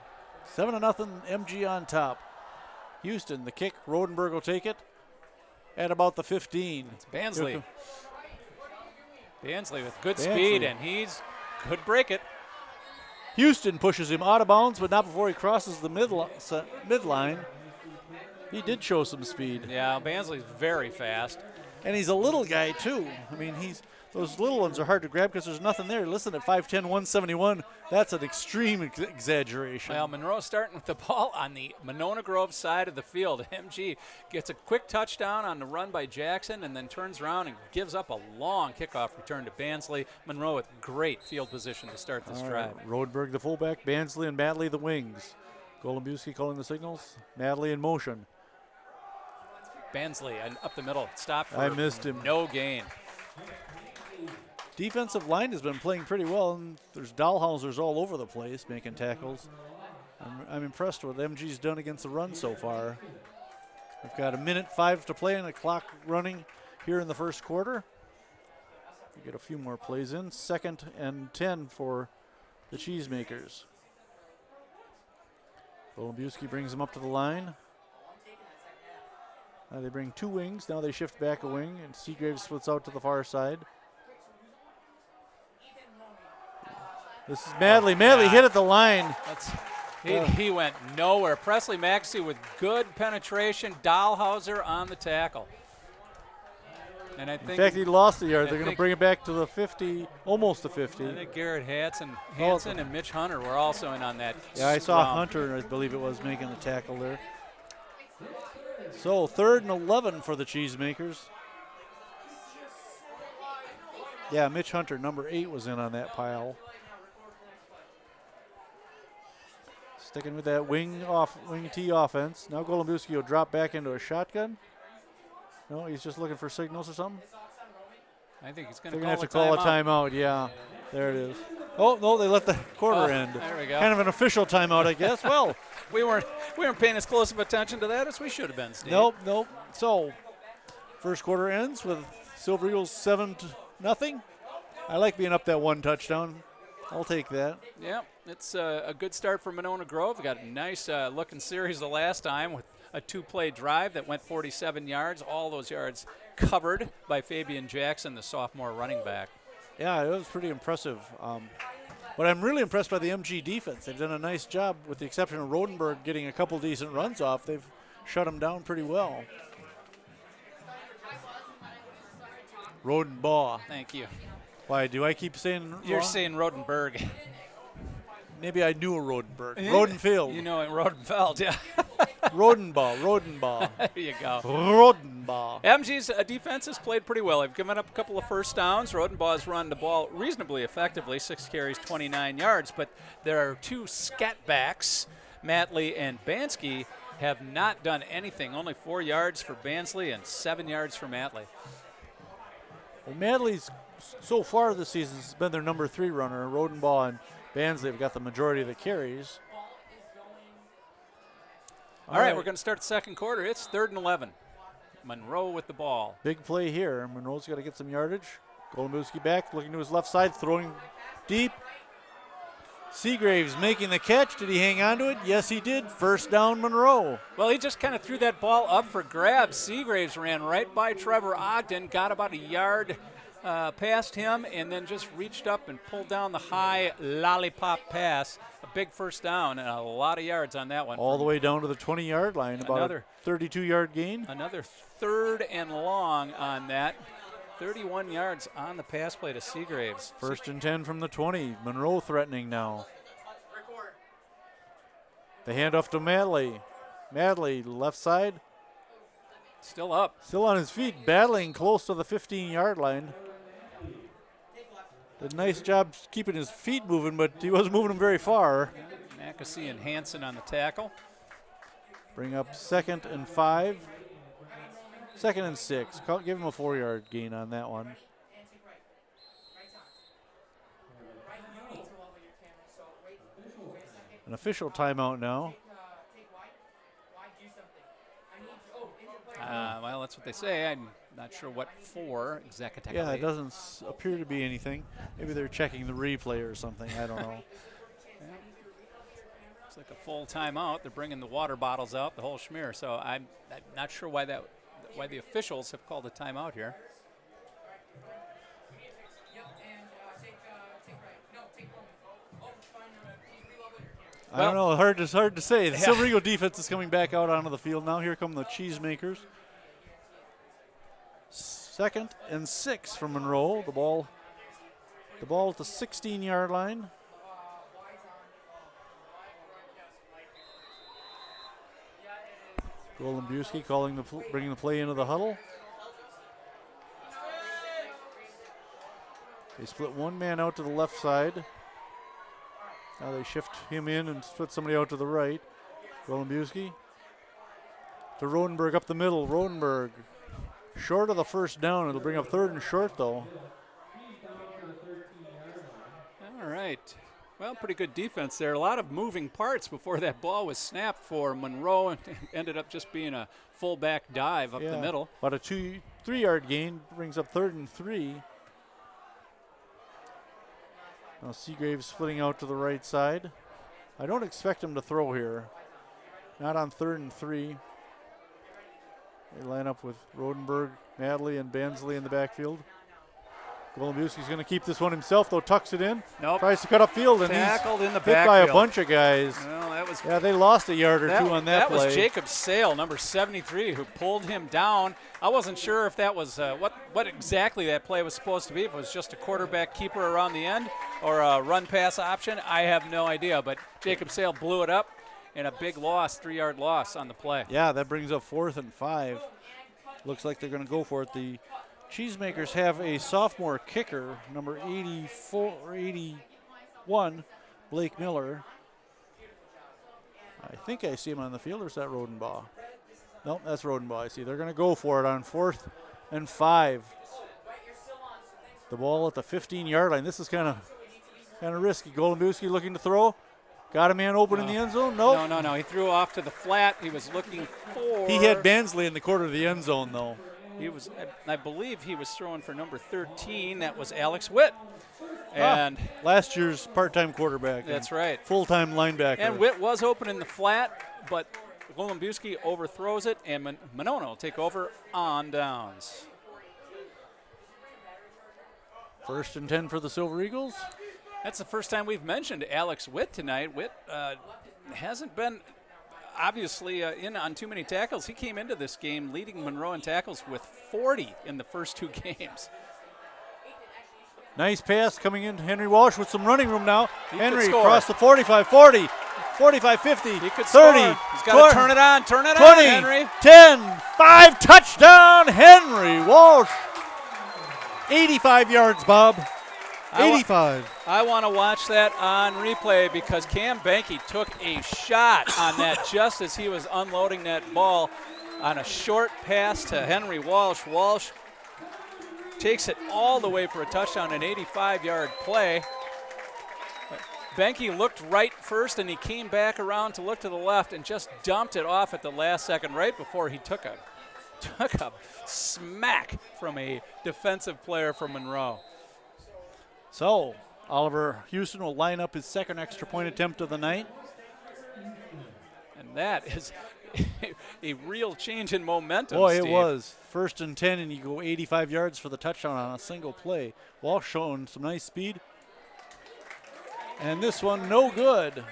7-0 MG on top. Houston, the kick. Rodenberg will take it at about the 15. It's Bansley. Bansley with good Bansley. speed, and could break it. Houston pushes him out of bounds, but not before he crosses the midline. He did show some speed. Yeah, Bansley's very fast. And he's a little guy, too. I mean, those little ones are hard to grab because there's nothing there. Listen, at 5'10", 171, that's an extreme exaggeration. Well, Monroe starting with the ball on the Monona Grove side of the field. MG gets a quick touchdown on the run by Jackson and then turns around and gives up a long kickoff return to Bansley. Monroe with great field position to start this drive. Rodberg, the fullback, Bansley and Madley, the wings. Golumbowski calling the signals. Madley in motion. Bansley up the middle. Stop for I missed him. No gain. Defensive line has been playing pretty well, and there's Dahlhausers all over the place making tackles. I'm impressed with what MG's done against the run so far. We've got 1:05 to play and the clock running here in the first quarter. We get a few more plays in. 2nd and 10 for the Cheesemakers. Golumbowski brings them up to the line. Now they bring two wings. Now they shift back a wing, and Seagraves splits out to the far side. This is Madley. Madley hit at the line. He went nowhere. Presley Maxey with good penetration. Dahlhauser on the tackle. And I think, in fact, he lost the yard. They're going to bring it back to the 50, almost the 50. I think Garrett Hansen and Mitch Hunter were also in on that. Yeah, I saw Hunter, I believe it was, making the tackle there. So 3rd and 11 for the Cheesemakers. Yeah, Mitch Hunter, number 8, was in on that pile. Sticking with that wing T offense. Now Golumbowski will drop back into a shotgun. No, he's just looking for signals or something. I think he's going to have to call a timeout. Yeah, there it is. Oh no, they let the quarter end. There we go. Kind of an official timeout, I guess. Well, we weren't paying as close of attention to that as we should have been, Steve. Nope. So, first quarter ends with Silver Eagles 7-0. I like being up that one touchdown. I'll take that. Yeah, it's a good start for Monona Grove. We got a nice looking series the last time with a 2-play drive that went 47 yards. All those yards covered by Fabian Jackson, the sophomore running back. Yeah, it was pretty impressive. But I'm really impressed by the MG defense. They've done a nice job, with the exception of Rodenberg getting a couple decent runs off. They've shut them down pretty well. Rodenbaugh. Thank you. Why, do I keep saying You're wrong? saying Rodenberg. Maybe I knew a Rodenberg. Rodenfield. You know it, Rodenfeld, yeah. Rodenbaugh. There you go. Rodenbaugh. MG's defense has played pretty well. They've given up a couple of first downs. Rodenbaugh's run the ball reasonably effectively, 6 carries, 29 yards. But there are 2 scat backs, Matley and Bansky, have not done anything. Only 4 yards for Bansley and 7 yards for Matley. Well, Madley's so far this season has been their number 3 runner. Rodenbaugh and Bansley have got the majority of the carries. All right, we're going to start the second quarter. It's 3rd and 11. Monroe with the ball. Big play here. Monroe's got to get some yardage. Golumbowski back, looking to his left side, throwing deep. Seagraves making the catch. Did he hang on to it? Yes, he did. First down, Monroe. Well, he just kind of threw that ball up for grabs. Seagraves ran right by Trevor Ogden, got about a yard past him and then just reached up and pulled down the high lollipop pass. A big first down and a lot of yards on that one. All the way down to the 20-yard line, about Another- a 32-yard gain. Another 3rd and long on that. 31 yards on the pass play to Seagraves. 1st and 10 from the 20. Monroe threatening now. The handoff to Madley. Madley, left side. Still up. Still on his feet, battling close to the 15-yard line. Did a nice job keeping his feet moving, but he wasn't moving them very far. Mackesy and Hansen on the tackle. Bring up 2nd and 5. 2nd and 6. Give him a 4-yard gain on that one. An official timeout now. Well, that's what they say. I'm not sure what for exactly. Yeah, it doesn't appear to be anything. Maybe they're checking the replay or something. I don't know. It's like a full timeout. They're bringing the water bottles out, the whole schmear. So I'm not sure why the officials have called a timeout here. I don't know. It's hard to say. The Silver Eagle defense is coming back out onto the field now. Here come the Cheesemakers. 2nd and 6 from Monroe. The ball at the 16-yard line. Golombuski bringing the play into the huddle. They split one man out to the left side. Now they shift him in and split somebody out to the right. Golombuski to Rodenberg up the middle. Rodenberg short of the first down. It'll bring up 3rd and short, though. All right. Well, pretty good defense there. A lot of moving parts before that ball was snapped for Monroe, and ended up just being a fullback dive up the middle. About a 3-yard gain brings up 3rd and 3. Now Seagraves splitting out to the right side. I don't expect him to throw here. Not on 3rd and 3. They line up with Rodenberg, Madley, and Bansley in the backfield. Golombuski's going to keep this one himself, though. Tucks it in. Nope. Tries to cut upfield, and Tackled in the he's hit by a backfield. bunch of guys. Well, that was Yeah, they lost a yard or two on that play. That was Jacob Sale, number 73, who pulled him down. I wasn't sure if that was what exactly that play was supposed to be, if it was just a quarterback keeper around the end or a run-pass option. I have no idea, but Jacob Sale blew it up, and a big loss, 3-yard loss on the play. Yeah, that brings up 4th and 5. Looks like they're going to go for it. The Cheesemakers have a sophomore kicker, number 84 or 81, Blake Miller. I think I see him on the field, or is that Rodenbaugh? Nope, that's Rodenbaugh. I see. They're going to go for it on 4th and 5. The ball at the 15-yard line. This is kind of risky. Golombuski looking to throw. Got a man open in the end zone? Nope. No. He threw off to the flat. He was looking for. He had Bansley in the corner of the end zone, though. He was, I believe he was throwing for number 13. That was Alex Witt. And last year's part-time quarterback. That's right. Full-time linebacker. And Witt was open in the flat, but Golombuski overthrows it, and Monona will take over on downs. 1st and 10 for the Silver Eagles. That's the first time we've mentioned Alex Witt tonight. Witt hasn't been obviously in on too many tackles. He came into this game leading Monroe in tackles with 40 in the first 2 games. Nice pass coming in. Henry Walsh with some running room now. He Henry could score. across the 45, 40, 45, 50, He could 30. score. He's got to turn it on. Turn it 20, on, Henry. 10, 5, touchdown, Henry Walsh. 85 yards, Bob. 85. I want to watch that on replay because Cam Banky took a shot on that just as he was unloading that ball on a short pass to Henry Walsh. Walsh takes it all the way for a touchdown, an 85-yard play. Banky looked right first, and he came back around to look to the left and just dumped it off at the last second right before he took a smack from a defensive player from Monroe. So Oliver Houston will line up his 2nd extra point attempt of the night. And that is, a real change in momentum. Boy, Steve. it was. 1st and 10, and you go 85 yards for the touchdown on a single play. Walsh showing some nice speed. And this one, no good.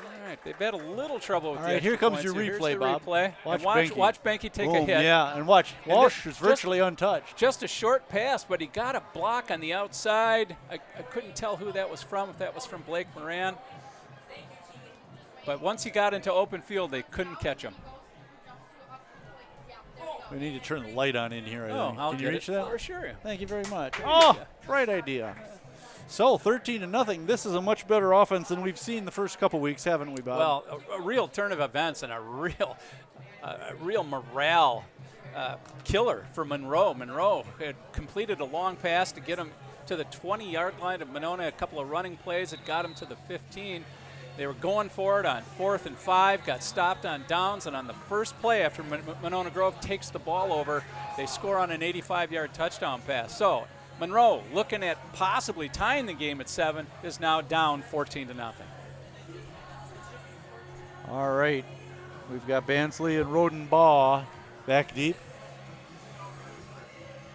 All right, they've had a little trouble with All the right, extra here comes points. your Here's replay, the Bob. replay. Watch And Benke. watch Benke take a Boom, hit. yeah, and watch. And Walsh is just- virtually untouched. Just a short pass, but he got a block on the outside. I couldn't tell who that was from, if that was from Blake Moran. But once he got into open field, they couldn't catch him. We need to turn the light on in here, I think. I'll Can you get reach it that? for sure. Thank you very much. Oh, right idea. So 13-0. This is a much better offense than we've seen the first couple weeks, haven't we, Bob? Well, a real turn of events and a real morale killer for Monroe. Monroe had completed a long pass to get him to the 20-yard line of Monona. A couple of running plays that got him to the 15. They were going for it on 4th and 5, got stopped on downs, and on the first play after Monona Grove takes the ball over, they score on an 85-yard touchdown pass. So Monroe, looking at possibly tying the game at 7, is now down 14-0. All right. We've got Bansley and Rodenbaugh back deep.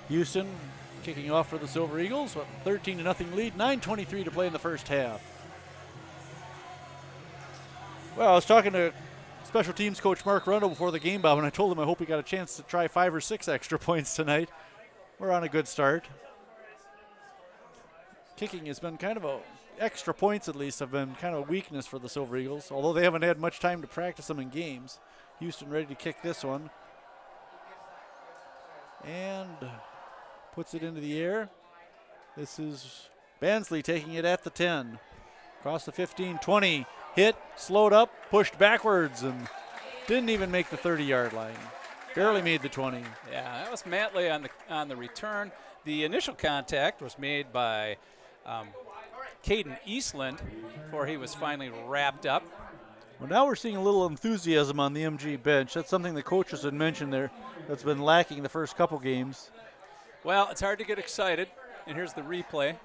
Houston kicking off for the Silver Eagles with a 13-0 lead, 9:23 to play in the first half. Well, I was talking to special teams coach Mark Rundle before the game, Bob, and I told him I hope we got a chance to try 5 or 6 extra points tonight. We're on a good start. Kicking has been kind of extra points at least have been kind of a weakness for the Silver Eagles, although they haven't had much time to practice them in games. Houston ready to kick this one. And puts it into the air. This is Bansley taking it at the 10. Across the 15, 20. Hit, slowed up, pushed backwards, and didn't even make the 30-yard line. Barely made the 20. Yeah, that was Matley on the return. The initial contact was made by Caden Eastland before he was finally wrapped up. Well, now we're seeing a little enthusiasm on the MG bench. That's something the coaches had mentioned there that's been lacking the first couple games. Well, it's hard to get excited. And here's the replay.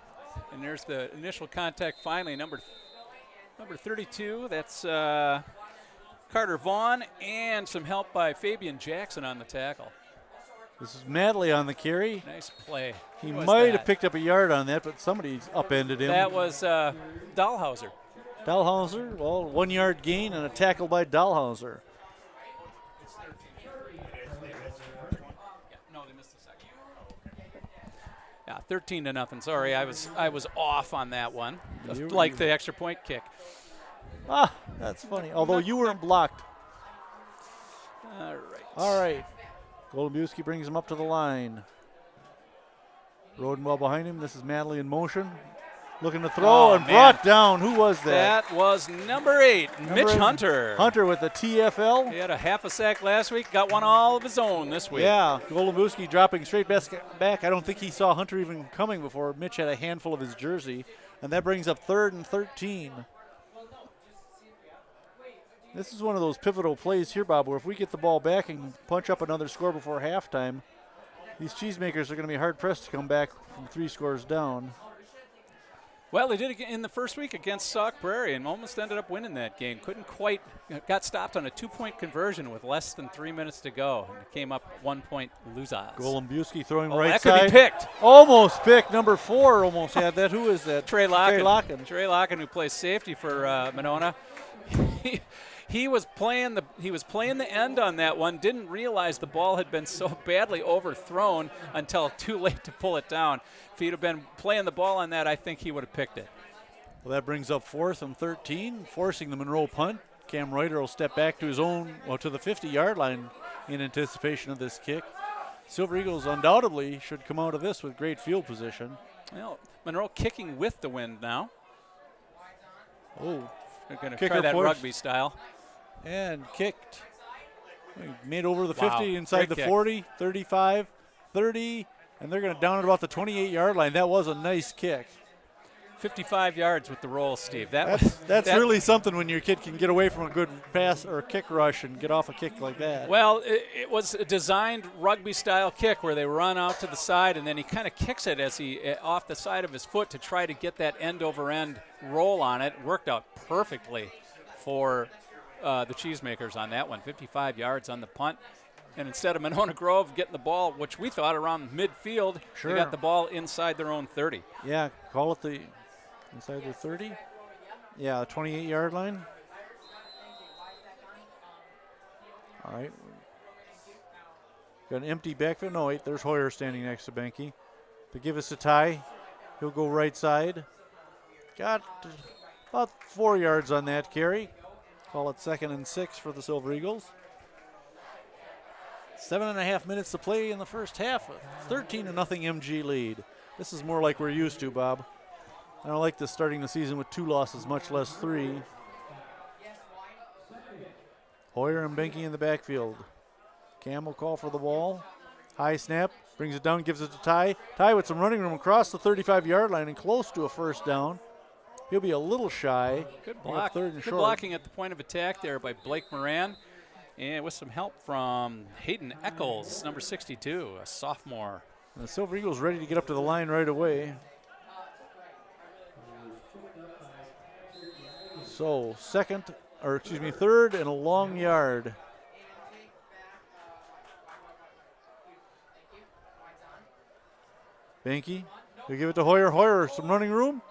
And there's the initial contact finally, number 32. That's Carter Vaughn, and some help by Fabian Jackson on the tackle. This is Madley on the carry. Nice play. He Who was might that? have picked up a yard on that, but somebody's upended him. That was Dahlhauser. Dahlhauser, well, 1 yard gain and a tackle by Dahlhauser. No, they missed the second. Yeah, 13-0. Sorry, I was off on that one. You- Like the extra point kick. Ah, that's funny. Although you weren't blocked. All right. All right. Golubowski brings him up to the line. Rodenwell behind him. This is Madley in motion. Looking to throw and man. brought down. Who was that? That was number 8, Mitch 8, Hunter. Hunter with the TFL. He had a half a sack last week, got one all of his own this week. Yeah, Golubowski dropping straight back. I don't think he saw Hunter even coming before Mitch had a handful of his jersey. And that brings up 3rd and 13. This is one of those pivotal plays here, Bob, where if we get the ball back and punch up another score before halftime, these cheesemakers are going to be hard-pressed to come back from 3 scores down. Well, they did it in the first week against Sauk Prairie and almost ended up winning that game. Couldn't quite, got stopped on a 2-point conversion with less than 3 minutes to go. And it came up 1-point losers. Golubowski throwing Oh, right that side. could be picked. Almost picked. Number 4 almost had that. Who is that? Trey Locken. Trey Locken. Trey Locken, who plays safety for Monona. He was playing the end on that one. Didn't realize the ball had been so badly overthrown until too late to pull it down. If he'd have been playing the ball on that, I think he would have picked it. Well, that brings up 4th and 13, forcing the Monroe punt. Cam Reuter will step back to his own, to the 50-yard line in anticipation of this kick. Silver Eagles undoubtedly should come out of this with great field position. Well, Monroe kicking with the wind now. Oh, They're going to Kicker try that push. rugby style. and kicked. Made over the Wow, 50, inside great the kick. 40, 35, 30, and they're going to down at about the 28-yard line. That was a nice kick. 55 yards with the roll, Steve. That's that- really something when your kid can get away from a good pass or a kick rush and get off a kick like that. Well, it was a designed rugby-style kick where they run out to the side, and then he kind of kicks it as he off the side of his foot to try to get that end-over-end roll on it. Worked out perfectly for the Cheesemakers on that one. 55 yards on the punt. And instead of Monona Grove getting the ball, which we thought around midfield, Sure. they got the ball inside their own 30. Yeah, call it the inside the 30. Yeah, 28-yard line. All right. Got an empty backfield. No, wait, there's Hoyer standing next to Benke. To give us a tie, he'll go right side. Got about 4 yards on that carry. Call it 2nd and 6 for the Silver Eagles. 7.5 minutes to play in the first half. 13-0 MG lead. This is more like we're used to, Bob. I don't like this starting the season with 2 losses, much less 3. Hoyer and Benke in the backfield. Cam will call for the ball. High snap, brings it down, gives it to Ty. Ty with some running room across the 35-yard line and close to a first down. He'll be a little shy. Good block. Third and Good short. blocking at the point of attack there by Blake Moran. And with some help from Hayden Eccles, number 62, a sophomore. And the Silver Eagles ready to get up to the line right away. So 3rd and a long yard. Benke, he'll give it to Hoyer. Hoyer, some running room.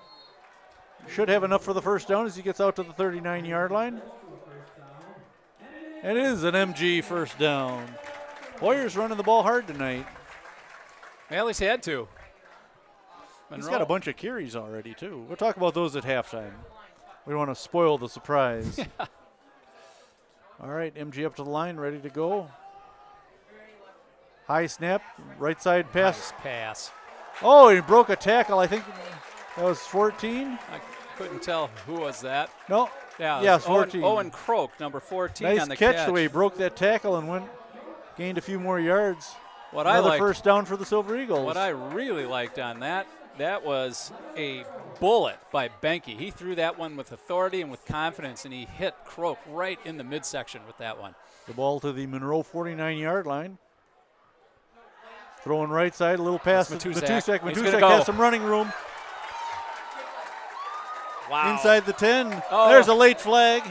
Should have enough for the first down as he gets out to the 39-yard line. And it is an MG first down. Hoyer's running the ball hard tonight. Well, he's had to. He's got a bunch of carries already, too. We'll talk about those at halftime. We don't want to spoil the surprise. Yeah. All right, MG up to the line, ready to go. High snap, right side pass. Nice pass. Oh, he broke a tackle. I think that was 14. I couldn't tell who was that. No. Yeah, Yes, 14. Owen Croak, number 14 Nice on the catch the way he broke that tackle and gained a few more yards. What Another first down for the Silver Eagles. What I really liked on that was a bullet by Benke. He threw that one with authority and with confidence, and he hit Croak right in the midsection with that one. The ball to the Monroe 49-yard line. Throwing right side, a little pass to Matusek. Matusek has some running room. Wow. Inside the 10. Oh. There's a late flag.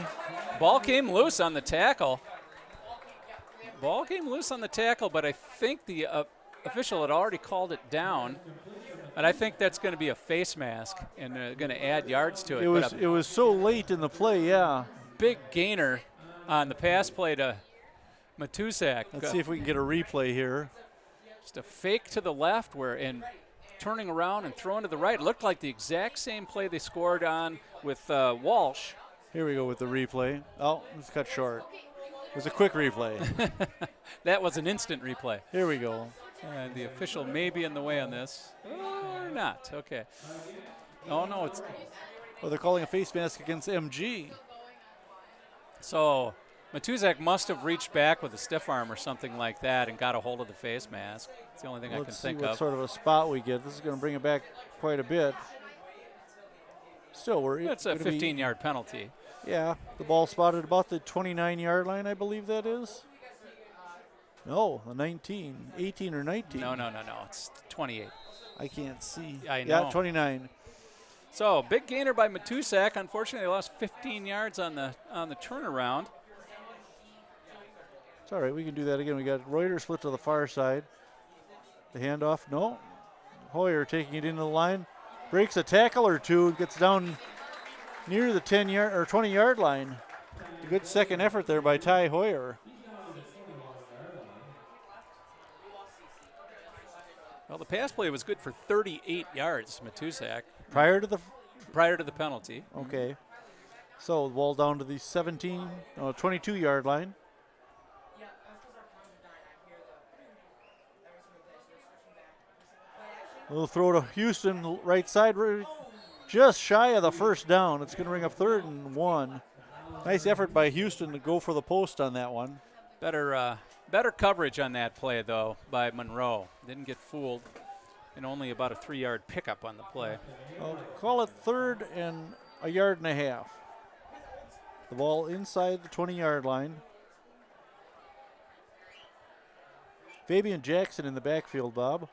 Ball came loose on the tackle. But I think the official had already called it down. And I think that's going to be a face mask and going to add yards to it. It was so late in the play, yeah. Big gainer on the pass play to Matusek. Let's see if we can get a replay here. Just a fake to the left and turning around and throwing to the right. It looked like the exact same play they scored on with Walsh. Here we go with the replay. Oh, it's cut short. It was a quick replay. That was an instant replay. Here we go. And the official may be in the way on this. Or not. Okay. Oh, no. Well, they're calling a face mask against MG. So Matusek must have reached back with a stiff arm or something like that and got a hold of the face mask. It's the only thing I can think Let's see what of. sort of a spot we get. This is going to bring it back quite a bit. Still, It's a 15-yard penalty. Yeah, the ball spotted about the 29-yard line, I believe that is. No, the 19, 18 or 19. No. It's 28. I can't see. I know. Yeah, 29. So big gainer by Matusek. Unfortunately, they lost 15 yards on the turnaround. It's all right. We can do that again. We got Reuter split to the far side. The handoff. No. Hoyer taking it into the line. Breaks a tackle or two. Gets down near the 10-yard or 20-yard line. A good second effort there by Ty Hoyer. Well, the pass play was good for 38 yards, Matusek. Prior to the penalty. Okay. So the ball down to the 22-yard line. We'll throw to Houston, right side, just shy of the first down. It's going to bring up 3rd and 1. Nice effort by Houston to go for the post on that one. Better coverage on that play, though, by Monroe. Didn't get fooled, and only about a 3-yard pickup on the play. I'll call it 3rd and a yard and a half. The ball inside the 20-yard line. Fabian Jackson in the backfield, Bob.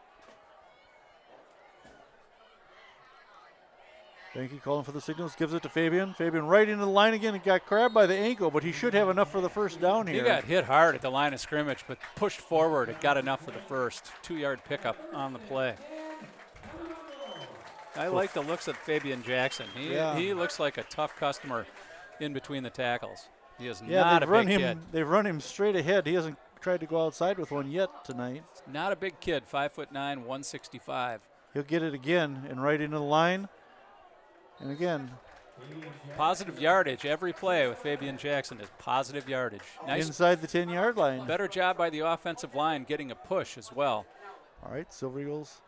Benke calling for the signals, gives it to Fabian. Fabian right into the line again and got grabbed by the ankle, but he should have enough for the first down here. He got hit hard at the line of scrimmage, but pushed forward. It got enough for the first 2-yard pickup on the play. I like the looks of Fabian Jackson. He looks like a tough customer in between the tackles. He is not a big kid. They've run him straight ahead. He hasn't tried to go outside with one yet tonight. Not a big kid, 5'9", 165. He'll get it again and right into the line. And again, positive yardage every play with Fabian Jackson is positive yardage. Nice inside the 10-yard line. Better job by the offensive line getting a push as well. All right, Silver Eagles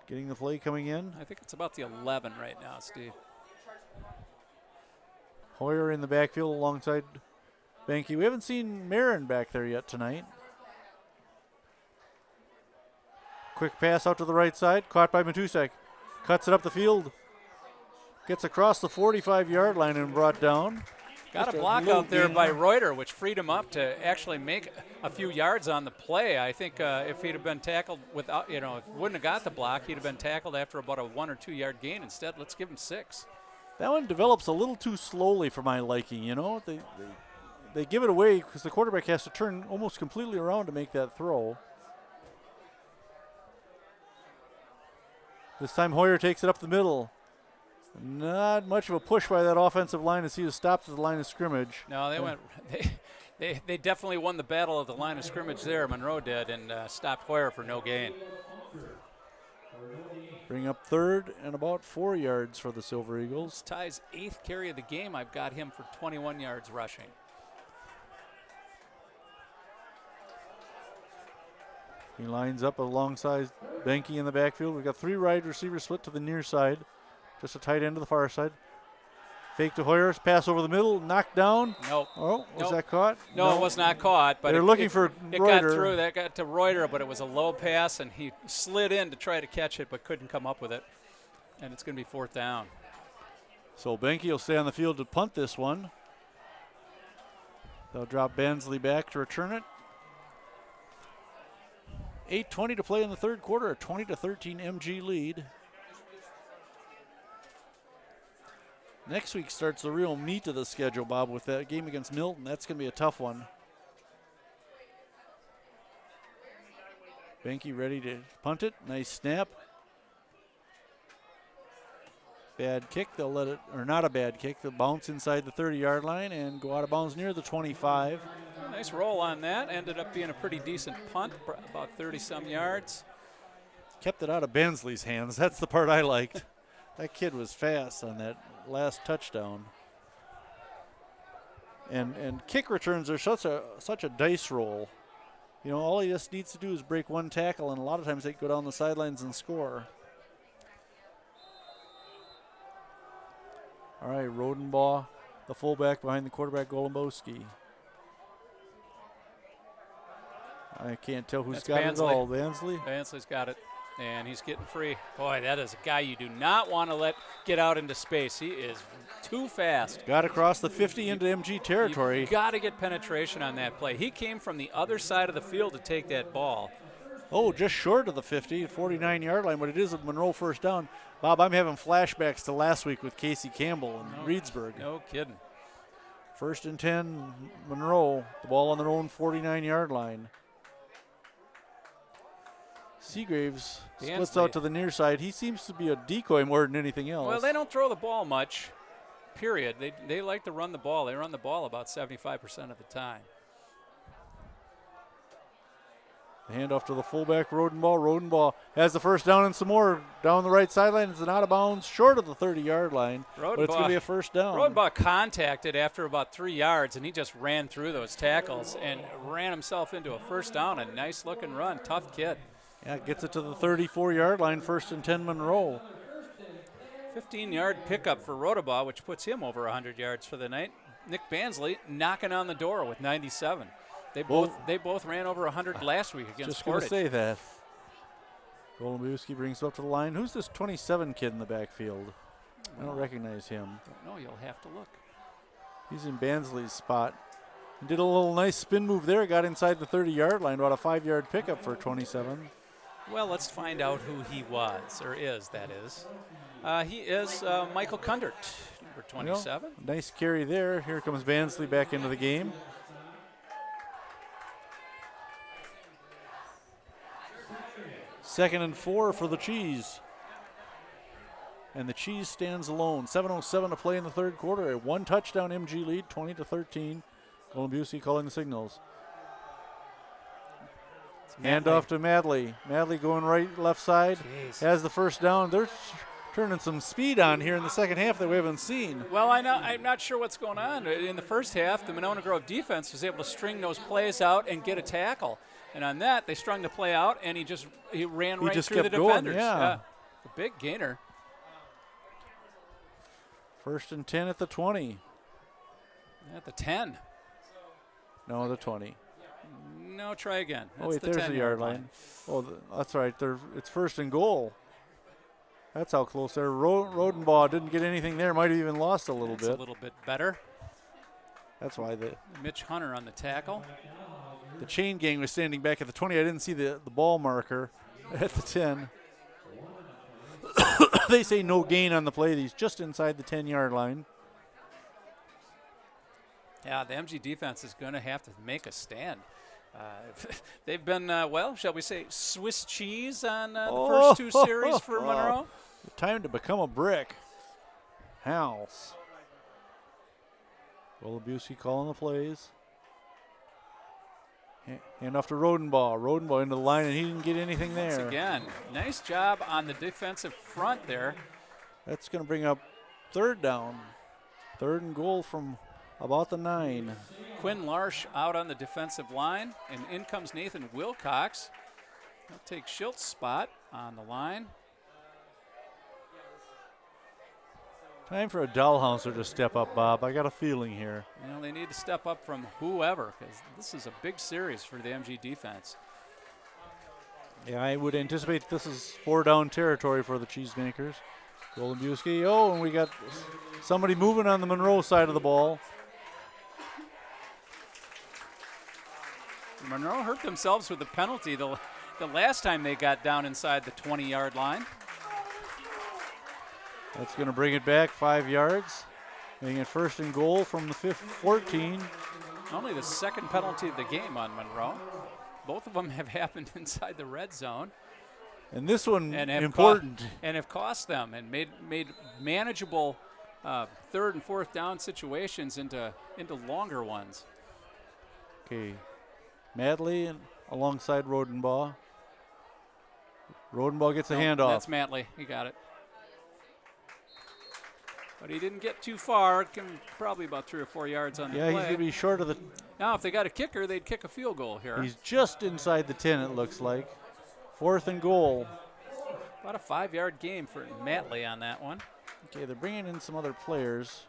getting the play coming in. I think it's about the 11 right now, Steve. Hoyer in the backfield alongside Benke. We haven't seen Marin back there yet tonight. Quick pass out to the right side, caught by Matusek. Cuts it up the field. Gets across the 45-yard line and brought down. Got a block out there by Reuter, which freed him up to actually make a few yards on the play. I think if he'd have been tackled without, wouldn't have got the block, he'd have been tackled after about a 1 or 2 yard gain. Instead, let's give him 6. That one develops a little too slowly for my liking, They give it away because the quarterback has to turn almost completely around to make that throw. This time Hoyer takes it up the middle. Not much of a push by that offensive line as he was stopped at the line of scrimmage. No, they definitely won the battle of the line of scrimmage there. Monroe did, and stopped Hoyer for no gain. Bring up third and about 4 yards for the Silver Eagles. Ty's 8th carry of the game. I've got him for 21 yards rushing. He lines up alongside Benke in the backfield. We've got 3 wide receivers split to the near side. Just a tight end to the far side. Fake to Hoyer, pass over the middle, knocked down. Nope. Oh, was that caught? No, it was not caught. But they're looking for it Reuter. got through. That got to Reuter, but it was a low pass, and he slid in to try to catch it, but couldn't come up with it. And it's going to be 4th down. So Benke will stay on the field to punt this one. They'll drop Bansley back to return it. 8:20 to play in the third quarter, a 20-13 MG lead. Next week starts the real meat of the schedule, Bob, with that game against Milton. That's going to be a tough one. Benke ready to punt it. Nice snap. Bad kick. They'll let it, or not a bad kick. They'll bounce inside the 30-yard line and go out of bounds near the 25. Nice roll on that. Ended up being a pretty decent punt, about 30-some yards. Kept it out of Bensley's hands. That's the part I liked. That kid was fast on that last touchdown. And kick returns are such a dice roll. All he just needs to do is break one tackle, and a lot of times they go down the sidelines and score. All right, Rodenbaugh, the fullback behind the quarterback, Golombowski. I can't tell who's got it all. Bansley? Bansley's got it, and he's getting free. Boy, that is a guy you do not want to let get out into space. He is too fast. Got across the 50 into MG territory. You've got to get penetration on that play. He came from the other side of the field to take that ball. Oh, just short of the 50, 49-yard line, but it is a Monroe first down. Bob, I'm having flashbacks to last week with Casey Campbell and Reedsburg. No kidding. 1st and 10, Monroe, the ball on their own 49-yard line. Seagraves splits out to the near side. He seems to be a decoy more than anything else. Well, they don't throw the ball much, period. They like to run the ball. They run the ball about 75% of the time. The handoff to the fullback, Rodenbaugh. Rodenbaugh has the first down and some more. Down the right sideline. It's an out of bounds, short of the 30-yard line. But it's going to be a first down. Rodenbaugh contacted after about 3 yards, and he just ran through those tackles and ran himself into a first down. A nice-looking run. Tough kid. Yeah, gets it to the 34-yard line, 1st and 10 Monroe. 15-yard pickup for Rodenbaugh, which puts him over 100 yards for the night. Nick Bansley knocking on the door with 97. They both ran over 100 last week against Portage. Just going to say that. Golombowski brings it up to the line. Who's this 27 kid in the backfield? I don't recognize him. Don't know. You'll have to look. He's in Bansley's spot. He did a little nice spin move there. Got inside the 30-yard line. About a 5-yard pickup for 27. Well, let's find out who he was, or is, that is. He is Michael Kundert, number 27. Nice carry there. Here comes Bansley back into the game. Second and 4 for the Cheese. And the Cheese stands alone. 7:07 to play in the third quarter. A 1-touchdown MG lead, 20-13. Golden Busey calling the signals. Hand off to Madley. Madley going right, left side. Jeez. Has the first down. They're turning some speed on here in the second half that we haven't seen. Well, I'm not sure what's going on. In the first half, the Monona Grove defense was able to string those plays out and get a tackle. And on that, they strung the play out, and he ran right through the defenders. Yeah. A big gainer. First and 10 at the 20. At the 10. No, the 20. No, try again. That's Wait, there's the yard line. Oh, that's right. It's first and goal. That's how close there. Rodenbaugh didn't get anything there. Might have even lost a little bit. A little bit better. That's why Mitch Hunter on the tackle. The chain gang was standing back at the 20. I didn't see the ball marker at the 10. They say no gain on the play. He's just inside the 10-yard line. Yeah, the MG defense is going to have to make a stand. They've been, shall we say, Swiss cheese on the first two series for Monroe. Time to become a brick. House. Golden Busey calling the plays. Hand off to Rodenbaugh. Rodenbaugh into the line, and he didn't get anything there. Once again, nice job on the defensive front there. That's going to bring up third down. Third and goal from about the 9. Quinn Larsh out on the defensive line, and in comes Nathan Wilcox. He'll take Schilt's spot on the line. Time for a Dahlhauser to step up, Bob. I got a feeling here. You know, they need to step up from whoever, because this is a big series for the MG defense. Yeah, I would anticipate this is 4-down territory for the Cheesemakers. Golden Busey. Oh, and we got somebody moving on the Monroe side of the ball. Monroe hurt themselves with the penalty the last time they got down inside the 20-yard line. That's going to bring it back 5 yards, making it first and goal from the 14. Only the second penalty of the game on Monroe. Both of them have happened inside the red zone. And this one and important. And have cost them and made manageable third and fourth down situations into longer ones. Okay, Madley and alongside Rodenbaugh. Rodenbaugh gets a handoff. That's Matley. He got it. But he didn't get too far. Probably about 3 or 4 yards on the play. Yeah, he's going to be short of the. Now, if they got a kicker, they'd kick a field goal here. He's just inside the 10, it looks like. Fourth and goal. About a 5-yard game for Matley on that one. Okay, they're bringing in some other players.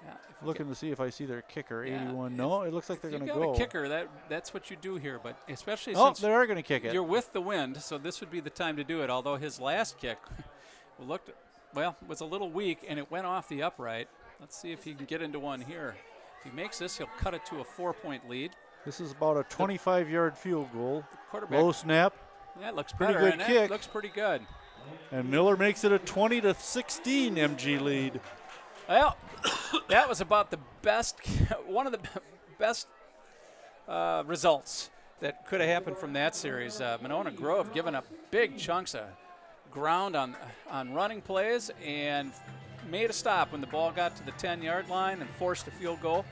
Yeah, looking to see if I see their kicker, 81. No, it looks like they're going to go. You got a kicker, that's what you do here. But especially since they are going to kick it. You're with the wind, so this would be the time to do it. Although his last kick was a little weak, and it went off the upright. Let's see if he can get into one here. If he makes this, he'll cut it to a 4-point lead. This is about a 25-yard field goal. Quarterback. Low snap. That looks pretty better. good kick. That looks pretty good. And Miller makes it a 20-16 MG lead. Well, that was about the best, one of the best results that could have happened from that series. Monona Grove giving up big chunks of ground on running plays and made a stop when the ball got to the 10-yard line and forced a field goal.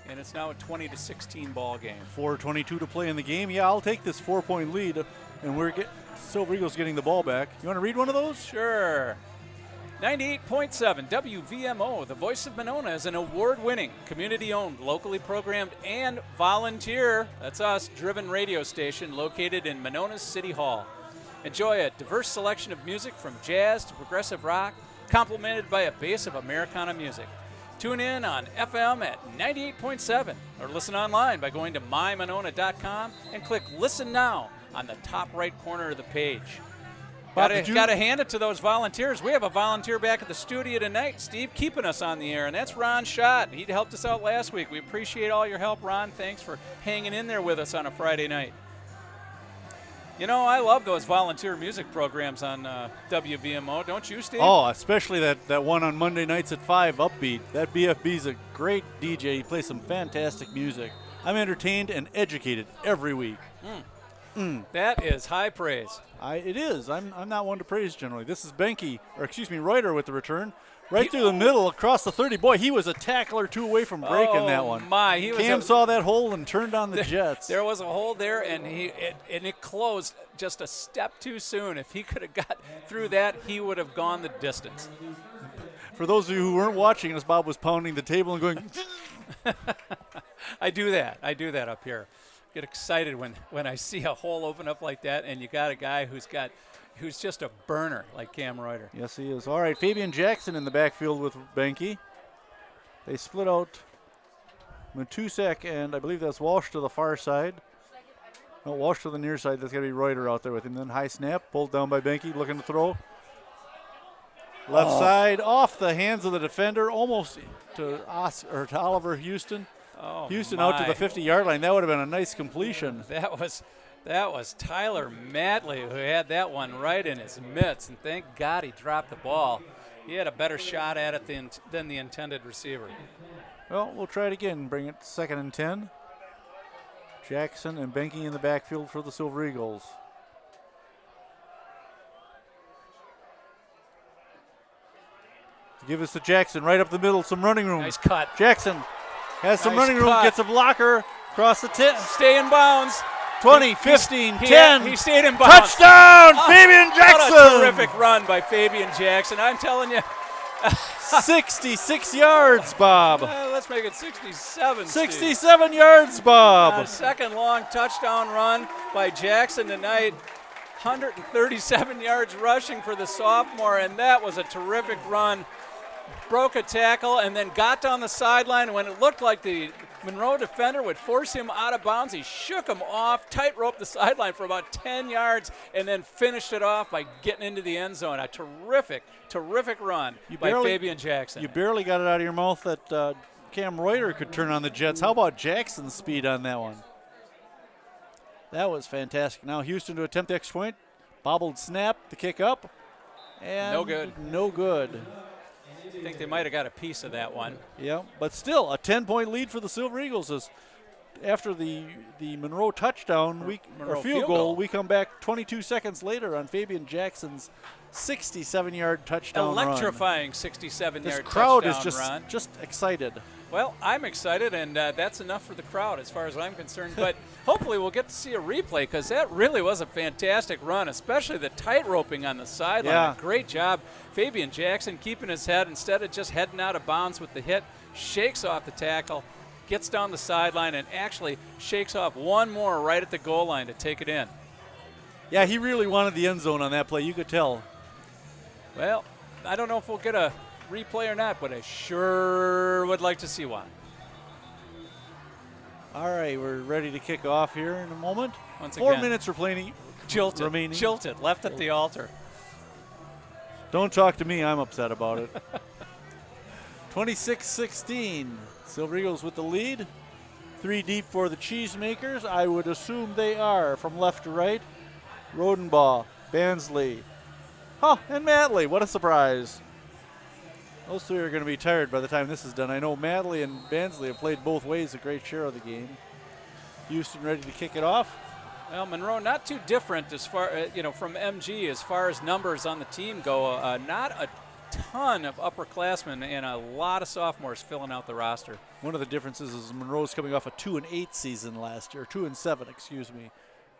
And it's now a 20-16 ball game. 4:22 to play in the game. Yeah, I'll take this 4-point lead, and Silver Eagles getting the ball back. You want to read one of those? Sure. 98.7 WVMO, the voice of Monona, is an award-winning, community-owned, locally programmed, and volunteer, that's us, driven radio station located in Monona's City Hall. Enjoy a diverse selection of music from jazz to progressive rock, complemented by a base of Americana music. Tune in on FM at 98.7 or listen online by going to mymonona.com and click Listen Now on the top right corner of the page. Got to hand it to those volunteers. We have a volunteer back at the studio tonight, Steve, keeping us on the air, and that's Ron Schott. He helped us out last week. We appreciate all your help, Ron. Thanks for hanging in there with us on a Friday night. You know, I love those volunteer music programs on WVMO. Don't you, Steve? Oh, especially that one on Monday nights at 5, Upbeat. That BFB's a great DJ. He plays some fantastic music. I'm entertained and educated every week. That is high praise. It is. I'm not one to praise generally. This is Reuter with the return. Right through the middle, across the 30. Boy, he was a tackle or two away from breaking that one. Cam saw that hole and turned on the Jets. There was a hole there, and it closed just a step too soon. If he could have got through that, he would have gone the distance. For those of you who weren't watching us, Bob was pounding the table and going. I do that up here. Get excited when I see a hole open up like that, and you got a guy who's just a burner like Cam Reuter. Yes, he is. All right, Fabian Jackson in the backfield with Benke. They split out Matusek, and I believe that's Walsh to the far side. No, Walsh to the near side. That's going to be Reuter out there with him. Then high snap, pulled down by Benke, looking to throw. Left side, off the hands of the defender, almost to Oliver Houston. Houston out to the 50-yard line. That would have been a nice completion. That was Tyler Matley who had that one right in his mitts, and thank God he dropped the ball. He had a better shot at it than the intended receiver. Well, we'll try it again. Bring it 2nd and 10. Jackson and Benke in the backfield for the Silver Eagles. Give us to Jackson right up the middle, some running room. Nice cut. Jackson has some Nice running room, cut. gets a blocker across the 10. Stay in bounds. 20, 15, 10. He stayed in bounds. Touchdown, Fabian Jackson. What a terrific run by Fabian Jackson. I'm telling you. 66 yards, Bob. Let's make it 67. 67 yards, Bob. A second long touchdown run by Jackson tonight. 137 yards rushing for the sophomore, and that was a terrific run. Broke a tackle and then got down the sideline. When it looked like the Monroe defender would force him out of bounds, he shook him off, tightrope the sideline for about 10 yards, and then finished it off by getting into the end zone. A terrific, terrific run by Fabian Jackson. You barely got it out of your mouth that Cam Reuter could turn on the Jets. How about Jackson's speed on that one? That was fantastic. Now Houston to attempt the extra point. Bobbled snap, the kick up. And no good. No good. I think they might have got a piece of that one. Yeah, but still a 10-point lead for the Silver Eagles. As after the Monroe touchdown, Monroe field goal, we come back 22 seconds later on Fabian Jackson's 67-yard touchdown Electrifying run. 67-yard touchdown run. This crowd is just excited. Well, I'm excited, and that's enough for the crowd as far as I'm concerned. But hopefully we'll get to see a replay because that really was a fantastic run, especially the tight-roping on the sideline. Yeah. Great job. Fabian Jackson keeping his head instead of just heading out of bounds with the hit, shakes off the tackle, gets down the sideline, and actually shakes off one more right at the goal line to take it in. Yeah, he really wanted the end zone on that play. You could tell. Well, I don't know if we'll get a replay or not, but I sure would like to see one. All right, we're ready to kick off here in a moment. Once 4 again, minutes remaining. Jilted, left at the altar. Don't talk to me. I'm upset about it. 26-16. Silver Eagles with the lead. 3 deep for the Cheesemakers. I would assume they are from left to right. Rodenbaugh, Bansley, and Matley. What a surprise. Those 3 are going to be tired by the time this is done. I know Matley and Bansley have played both ways a great share of the game. Houston ready to kick it off. Well, Monroe not too different as far from MG as far as numbers on the team go. Not a ton of upperclassmen and a lot of sophomores filling out the roster. One of the differences is Monroe's coming off a 2-8 season last year, 2-7, excuse me.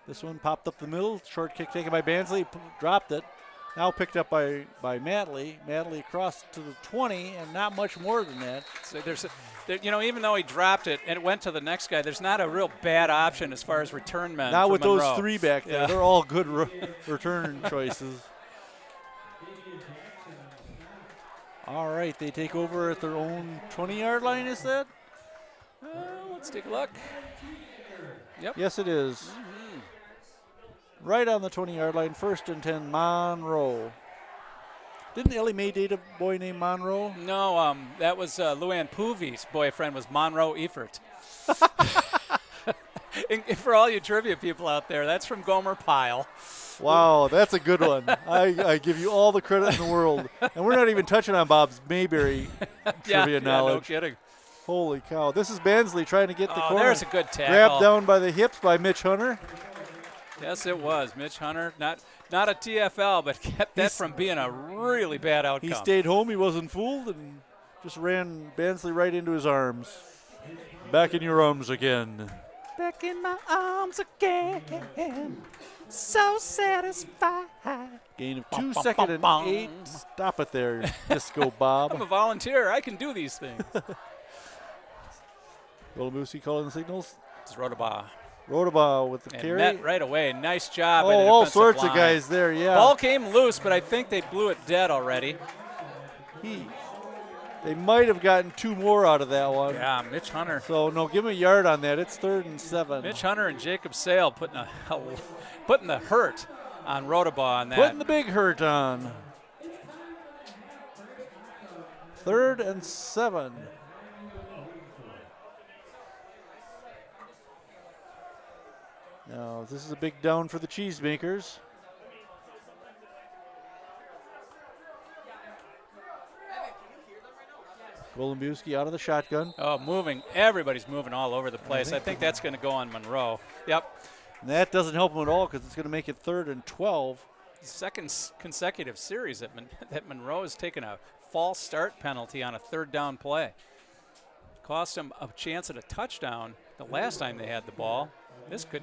This one popped up the middle, short kick taken by Bansley, dropped it. Now picked up by Matley. Matley across to the 20, and not much more than that. So even though he dropped it and it went to the next guy, there's not a real bad option as far as return men. Not with Monroe. those 3 back there. Yeah. They're all good return choices. All right, they take over at their own 20-yard line, is that? Let's take a look. Yep. Yes, it is. Mm-hmm. Right on the 20-yard line, 1st and 10, Monroe. Didn't Ellie Mae date a boy named Monroe? No, that was Luann Poovey's boyfriend was Monroe Efert. And for all you trivia people out there, that's from Gomer Pyle. Wow, that's a good one. I give you all the credit in the world. And we're not even touching on Bob's Mayberry trivia knowledge. No kidding. Holy cow. This is Bansley trying to get the Oh, corner. there's a good tackle. Grabbed down by the hips by Mitch Hunter. Yes, it was. Mitch Hunter, not a TFL, but kept that from being a really bad outcome. He stayed home. He wasn't fooled and just ran Bansley right into his arms. Back in your arms again. Back in my arms again. So satisfied. Gain of 2 seconds and 8. Stop it there, Disco Bob. I'm a volunteer. I can do these things. Golubuski calling the signals. It's Rodabaugh. Rodabaugh with the And carry. met right away. Nice job. by the all defensive sorts line. of guys there, yeah. Ball came loose, but I think they blew it dead already. They might have gotten 2 more out of that one. Yeah, Mitch Hunter. So, no, give him a yard on that. It's 3rd and 7. Mitch Hunter and Jacob Sale putting the hurt on Rodabaugh on that. Putting the big hurt on. 3rd and 7. Now, this is a big down for the Cheesemakers. Golubuski out of the shotgun. Oh, moving. Everybody's moving all over the place. I think that's going to go on Monroe. Yep. And that doesn't help him at all because it's going to make it 3rd and 12. Second consecutive series that Monroe has taken a false start penalty on a 3rd down play. Cost him a chance at a touchdown the last time they had the ball. This could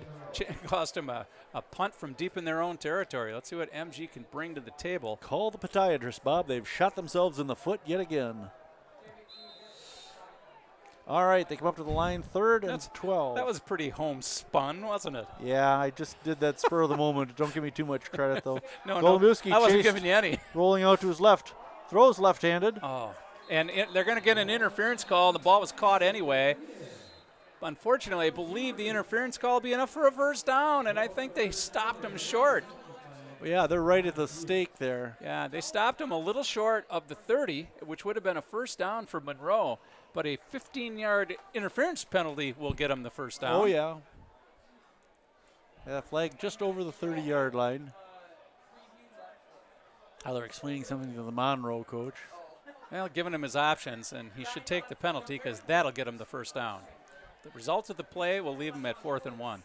cost him a punt from deep in their own territory. Let's see what MG can bring to the table. Call the podiatrist, Bob. They've shot themselves in the foot yet again. All right, they come up to the line, 3rd and 12. That was pretty homespun, wasn't it? Yeah, I just did that spur of the moment. Don't give me too much credit, though. No, Golubuski I wasn't chased, giving you any. rolling out to his left. Throws left-handed. Oh, and they're going to get an interference call. The ball was caught anyway. Unfortunately, I believe the interference call will be enough for a first down, and I think they stopped him short. Yeah, they're right at the stake there. Yeah, they stopped him a little short of the 30, which would have been a first down for Monroe, but a 15-yard interference penalty will get him the first down. Oh, yeah. Yeah, flag just over the 30-yard line. They're explaining something to the Monroe coach. Well, giving him his options, and he should take the penalty because that'll get him the first down. The results of the play will leave him at 4th and 1.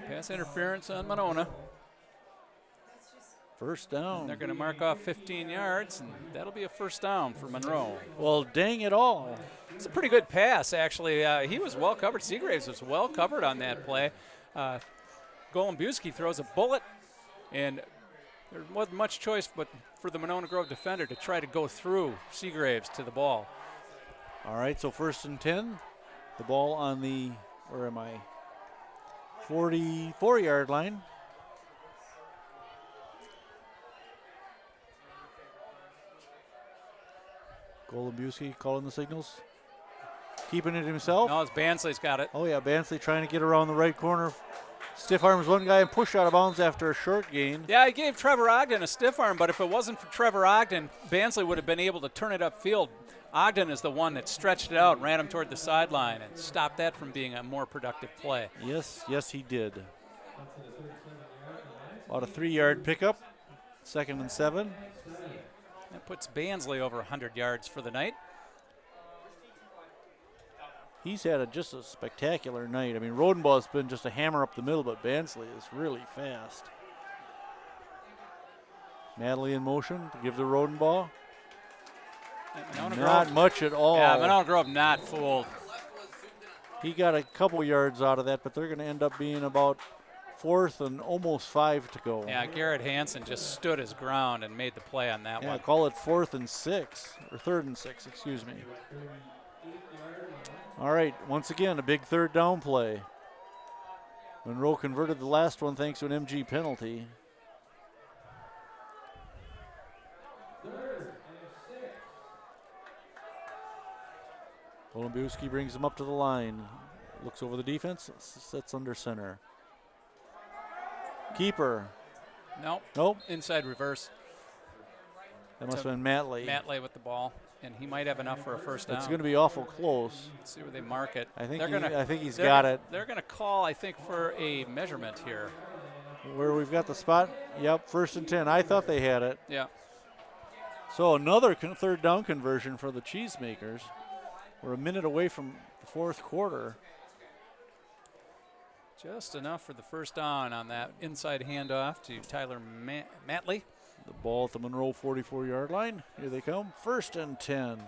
Pass interference on Monona. First down. They're going to mark off 15 yards, and that'll be a first down for Monroe. Well, dang it all. It's a pretty good pass, actually. He was well covered. Seagraves was well covered on that play. Golubuski throws a bullet, and there wasn't much choice but for the Monona Grove defender to try to go through Seagraves to the ball. All right, so 1st and 10. The ball on the, 44-yard line. Golubuski calling the signals. Keeping it himself. No, it's Bansley's got it. Oh, yeah, Bansley trying to get around the right corner. Stiff arms one guy and pushed out of bounds after a short gain. Yeah, he gave Trevor Ogden a stiff arm, but if it wasn't for Trevor Ogden, Bansley would have been able to turn it upfield. Ogden is the one that stretched it out, ran him toward the sideline, and stopped that from being a more productive play. Yes, he did. About a 3-yard pickup. 2nd and 7. That puts Bansley over 100 yards for the night. He's had just a spectacular night. I mean, Rodenbaugh's been just a hammer up the middle, but Bansley is really fast. Natalie in motion to give to Rodenbaugh. Not much at all. Yeah, Monona Grove not fooled. He got a couple yards out of that, but they're going to end up being about 4th and almost 5 to go. Yeah, Garrett Hansen just stood his ground and made the play on that one. Call it 4th and 6, or 3rd and 6, excuse me. All right, once again, a big 3rd down play. Monroe converted the last one thanks to an MG penalty. Golubuski brings him up to the line. Looks over the defense, sets under center. Keeper. Nope. Nope. Inside reverse. That must have been Matley. Matley with the ball, and he might have enough for a first down. It's going to be awful close. Let's see where they mark it. I think he's got it. They're going to call, I think, for a measurement here. Where we've got the spot? Yep, 1st and 10. I thought they had it. Yeah. So another third down conversion for the Cheesemakers. We're a minute away from the 4th quarter. Just enough for the first down on that inside handoff to Tyler Matley. The ball at the Monroe 44-yard line. Here they come. 1st and 10.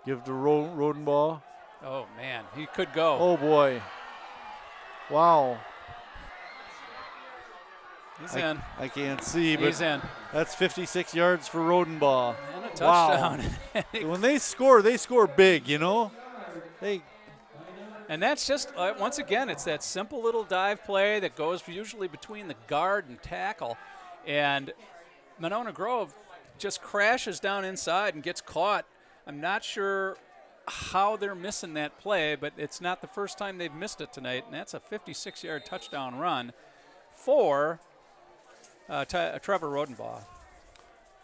Give to Rodenbaugh. Oh, man, he could go. Oh, boy. Wow. He's in. I can't see, but He's in. that's 56 yards for Rodenbaugh. And a touchdown. Wow. When they score big, you know? And that's just, once again, it's that simple little dive play that goes usually between the guard and tackle. And Monona Grove just crashes down inside and gets caught. I'm not sure how they're missing that play, but it's not the first time they've missed it tonight. And that's a 56-yard touchdown run for Trevor Rodenbaugh.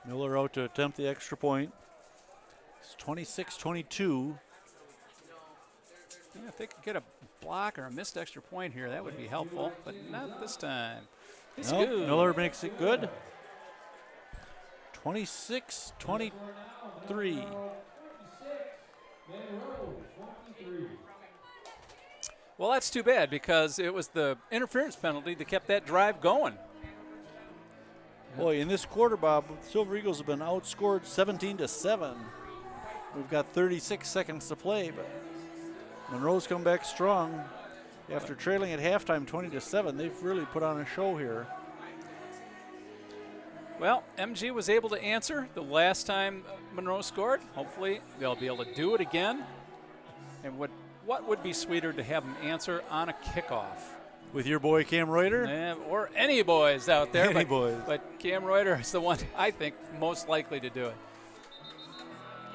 Miller out to attempt the extra point. It's 26-22. Yeah, if they could get a block or a missed extra point here, that would be helpful, but not this time. It's Nope, good. Miller makes it good. 26-23. Well, that's too bad because it was the interference penalty that kept that drive going. Boy, in this quarter, Bob, Silver Eagles have been outscored 17-7. We've got 36 seconds to play, but Monroe's come back strong. After trailing at halftime 20-7, they've really put on a show here. Well, MG was able to answer the last time Monroe scored. Hopefully they'll be able to do it again. And what would be sweeter to have them answer on a kickoff? With your boy Cam Reuter? Or any boys out there. Any boys. But Cam Reuter is the one I think most likely to do it.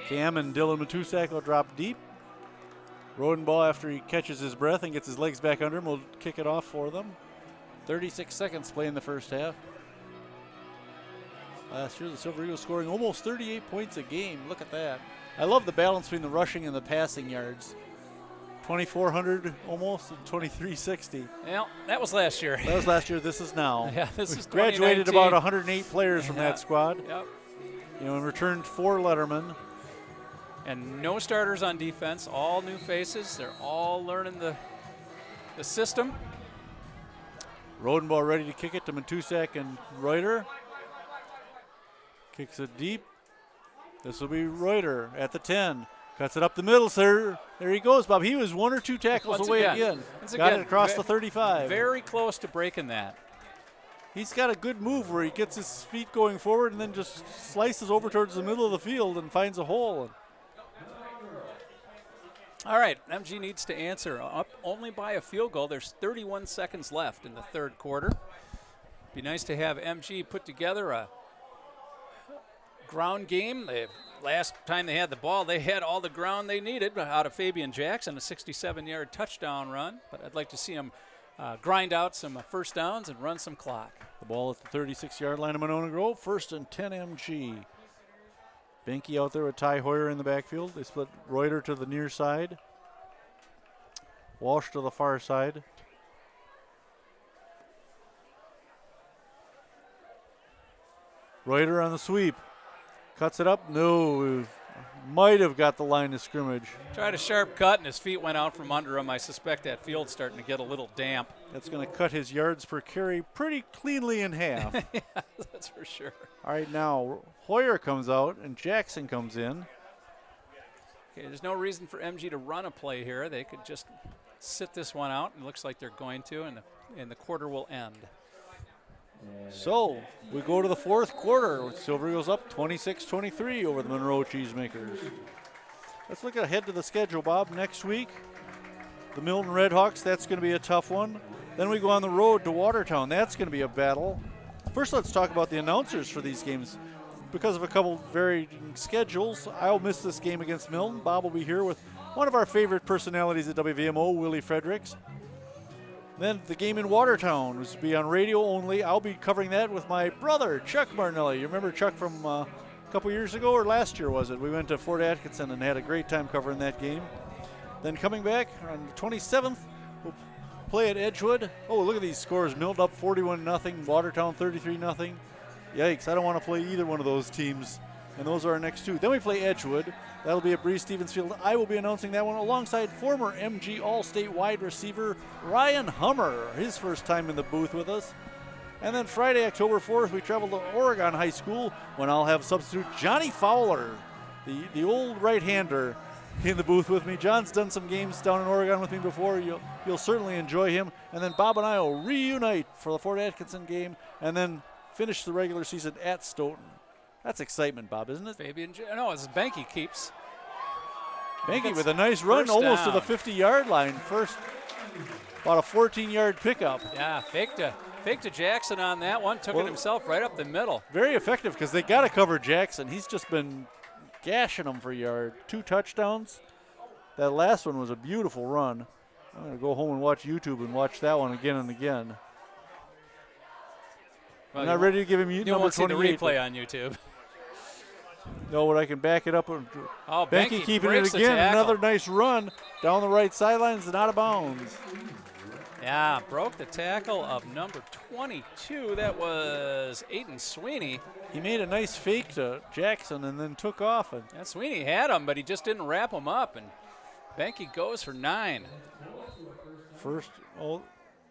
Cam and Dylan Matusak will drop deep. Rodenbaugh, after he catches his breath and gets his legs back under him, will kick it off for them. 36 seconds play in the first half. Last year, the Silver Eagles scoring almost 38 points a game. Look at that. I love the balance between the rushing and the passing yards. 2,400 almost and 2,360. Well, that was last year. That was last year. This is now. Yeah, this is graduated 2019. about 108 players from that squad. Yep. You know, and returned 4 lettermen. And no starters on defense. All new faces. They're all learning the system. Rodenbaugh ready to kick it to Matusak and Reuter. Kicks it deep. This will be Reuter at the 10. Cuts it up the middle, sir. There he goes, Bob. He was 1 or 2 tackles Once away again. Got it across the 35. Very close to breaking that. He's got a good move where he gets his feet going forward and then just slices over towards the middle of the field and finds a hole. All right, MG needs to answer up only by a field goal. There's 31 seconds left in the third quarter. Be nice to have MG put together a ground game. Last time they had the ball, they had all the ground they needed out of Fabian Jackson, a 67-yard touchdown run. But I'd like to see them grind out some first downs and run some clock. The ball at the 36-yard line of Monona Grove. 1st and 10 MG. Benke out there with Ty Hoyer in the backfield. They split Reuter to the near side. Walsh to the far side. Reuter on the sweep. Cuts it up. No. Might have got the line of scrimmage. Tried a sharp cut, and his feet went out from under him. I suspect that field's starting to get a little damp. That's going to cut his yards per carry pretty cleanly in half. Yeah, that's for sure. All right, now Hoyer comes out, and Jackson comes in. Okay, there's no reason for MG to run a play here. They could just sit this one out, and it looks like they're going to, and the quarter will end. So we go to the fourth quarter with Silver Eagles up 26-23 over the Monroe Cheesemakers. Let's look ahead to the schedule, Bob. Next week, the Milton Redhawks, that's going to be a tough one. Then we go on the road to Watertown. That's going to be a battle. First, let's talk about the announcers for these games. Because of a couple varying schedules, I'll miss this game against Milton. Bob will be here with one of our favorite personalities at WVMO, Willie Fredericks. Then the game in Watertown was to be on radio only. I'll be covering that with my brother, Chuck Martinelli. You remember Chuck from a couple years ago, or last year was it? We went to Fort Atkinson and had a great time covering that game. Then coming back on the 27th, we'll play at Edgewood. Oh, look at these scores. Milled up 41-0, Watertown 33-0. Yikes, I don't want to play either one of those teams. And those are our next two. Then we play Edgewood. That'll be at Bree Stevens Field. I will be announcing that one alongside former MG All-State wide receiver Ryan Hummer, his first time in the booth with us. And then Friday, October 4th, we travel to Oregon High School when I'll have substitute Johnny Fowler, the old right-hander, in the booth with me. John's done some games down in Oregon with me before. You'll certainly enjoy him. And then Bob and I will reunite for the Fort Atkinson game and then finish the regular season at Stoughton. That's excitement, Bob, isn't it? Fabian, no, it's Benke keeps. Benke with a nice run, almost to the 50-yard line. First, about a 14-yard pickup. Yeah, fake to Jackson on that one. Took it himself right up the middle. Very effective because they got to cover Jackson. He's just been gashing them for a yard. 2 touchdowns. That last one was a beautiful run. I'm going to go home and watch YouTube and watch that one again and again. Well, I'm not ready to give him number 28. You won't see the replay on YouTube. No, but I can back it up. Oh, Benke keeping it again. Another nice run down the right sidelines and out of bounds. Yeah, broke the tackle of number 22. That was Aiden Sweeney. He made a nice fake to Jackson and then took off. And Sweeney had him, but he just didn't wrap him up. And Benke goes for 9. First,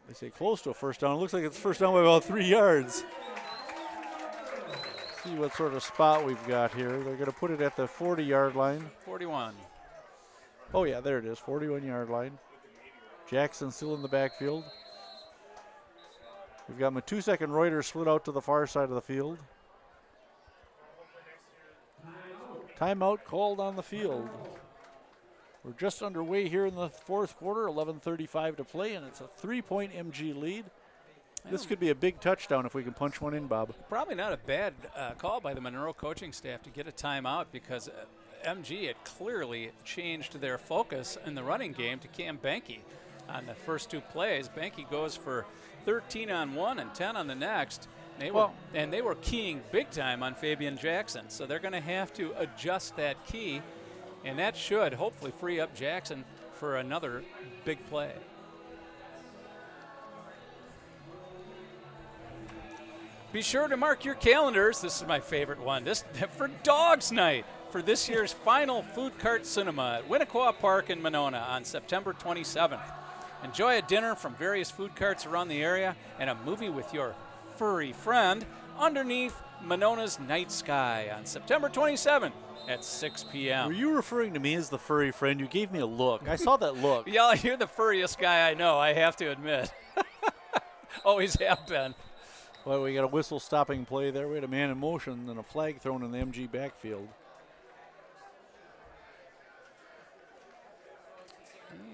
they say close to a first down. It looks like it's first down by about 3 yards. See what sort of spot we've got here. They're going to put it at the 40-yard line. 41. Oh, yeah, there it is, 41-yard line. Jackson still in the backfield. We've got Matusek and Reuter split out to the far side of the field. Timeout called on the field. We're just underway here in the fourth quarter, 11:35 to play, and it's a 3-point MG lead. This could be a big touchdown if we can punch one in, Bob. Probably not a bad call by the Monroe coaching staff to get a timeout because MG had clearly changed their focus in the running game to Cam Benke on the first 2 plays. Benke goes for 13 on one and 10 on the next. They were keying big time on Fabian Jackson, so they're going to have to adjust that key, and that should hopefully free up Jackson for another big play. Be sure to mark your calendars. This is my favorite one. This for Dogs Night for this year's final food cart cinema at Winnequa Park in Monona on September 27th. Enjoy a dinner from various food carts around the area and a movie with your furry friend underneath Monona's night sky on September 27th at 6 p.m. Were you referring to me as the furry friend? You gave me a look. I saw that look. Yeah, you're the furriest guy I know, I have to admit. Always have been. Well, we got a whistle stopping play there. We had a man in motion and a flag thrown in the MG backfield.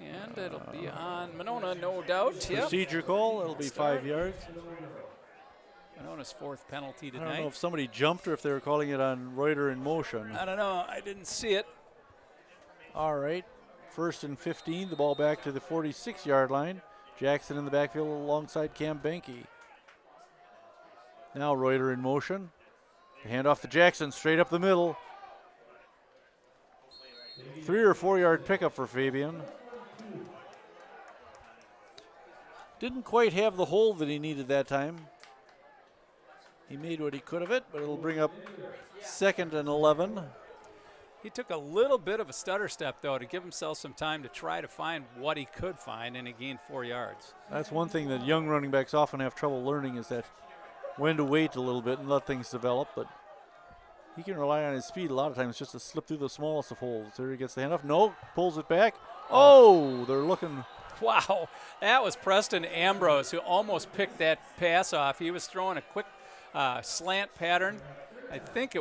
And it'll be on Monona, no doubt. Yep. Procedure call. It'll be 5 yards. Monona's 4th penalty tonight. I don't know if somebody jumped or if they were calling it on Reuter in motion. I don't know. I didn't see it. All right. 1st and 15. The ball back to the 46-yard line. Jackson in the backfield alongside Cam Benke. Now Reuter in motion. Hand off to Jackson, straight up the middle. 3 or 4 yard pickup for Fabian. Didn't quite have the hold that he needed that time. He made what he could of it, but it'll bring up 2nd and 11. He took a little bit of a stutter step, though, to give himself some time to try to find what he could find, and he gained 4 yards. That's one thing that young running backs often have trouble learning, is that when to wait a little bit and let things develop, but he can rely on his speed a lot of times just to slip through the smallest of holes. There he gets the handoff. No, pulls it back. Oh, they're looking. Wow, that was Preston Ambrose who almost picked that pass off. He was throwing a quick slant pattern. I think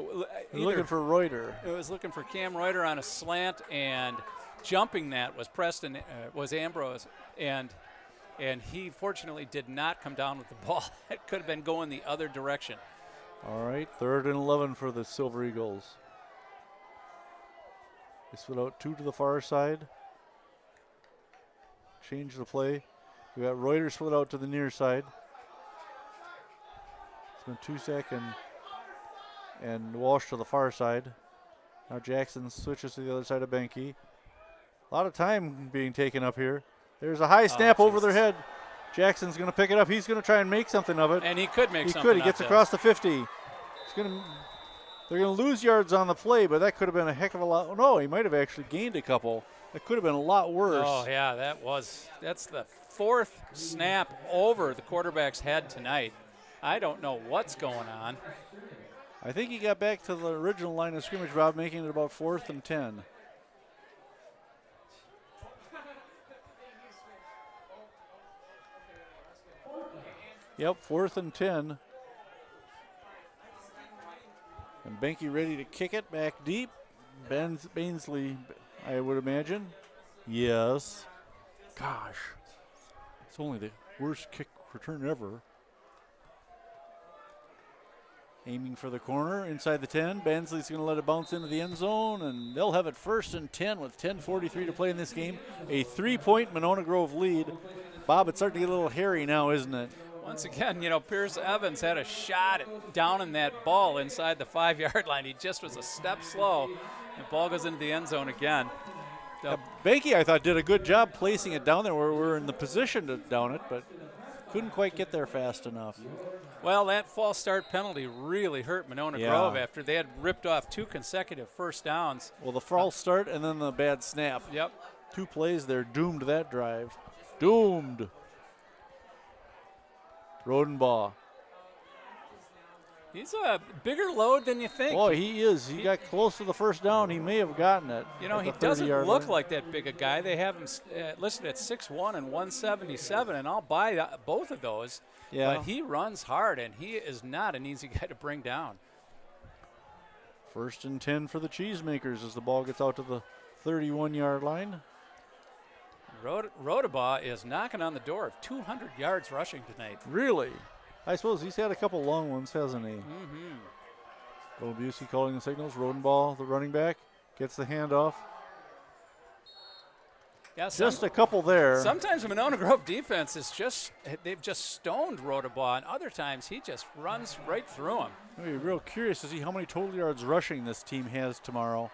looking for Reuter. It was looking for Cam Reuter on a slant, and jumping that was Ambrose, and he fortunately did not come down with the ball. It could have been going the other direction. All right, 3rd and 11 for the Silver Eagles. They split out 2 to the far side. change the play. We got Reuter split out to the near side. It's been Tusak and Walsh to the far side. Now Jackson switches to the other side of Benke. A lot of time being taken up here. There's a high snap over their head. Jackson's going to pick it up. He's going to try and make something of it. And he could make something. He could. He gets across the 50. They're going to lose yards on the play, but that could have been a heck of a lot. No, he might have actually gained a couple. That could have been a lot worse. Oh, yeah, that's the fourth snap over the quarterback's head tonight. I don't know what's going on. I think he got back to the original line of scrimmage, Rob, making it about 4th and 10. Yep, 4th and 10. And Benke ready to kick it back deep. Bainsley, I would imagine. Yes. Gosh. It's only the worst kick return ever. Aiming for the corner inside the 10. Bansley's going to let it bounce into the end zone, and they'll have it 1st and 10 with 10:43 to play in this game. A 3-point Monona Grove lead. Bob, it's starting to get a little hairy now, isn't it? Once again, Pierce Evans had a shot down in that ball inside the 5-yard line. He just was a step slow. The ball goes into the end zone again. Benke, I thought, did a good job placing it down there where we're in the position to down it, but couldn't quite get there fast enough. Well, that false start penalty really hurt Monona Grove after they had ripped off 2 consecutive first downs. Well, the false start and then the bad snap. Yep. 2 plays there doomed that drive. Doomed. Rodenbaugh. He's a bigger load than you think. Boy, he is. He got close to the first down. He may have gotten it. He doesn't look like that big a guy. They have him listed at 6'1" and 177, and I'll buy both of those. Yeah. But he runs hard, and he is not an easy guy to bring down. 1st and 10 for the Cheesemakers as the ball gets out to the 31-yard line. Rodenbaugh is knocking on the door of 200 yards rushing tonight. Really? I suppose he's had a couple long ones, hasn't he? Mm-hmm. Busey calling the signals. Rodenbaugh, the running back, gets the handoff. Yeah, just a couple there. Sometimes the Monona Grove defense is they've just stoned Rodenbaugh, and other times he just runs right through him. I'll be real curious to see how many total yards rushing this team has tomorrow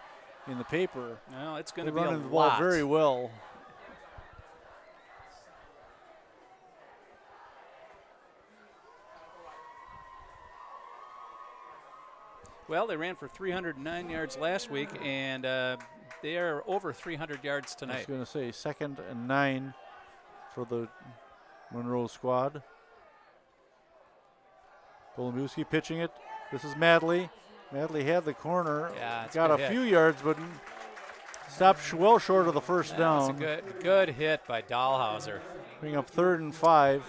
in the paper. Well, it's going to be a running the lot. ball very well. Well, they ran for 309 yards last week, and they are over 300 yards tonight. I was going to say 2nd and 9 for the Monroe squad. Golumbowski pitching it. This is Madley. Madley had the corner. Yeah, got a few yards, but stopped well short of the first down. That's a good hit by Dahlhauser. Bring up 3rd and 5.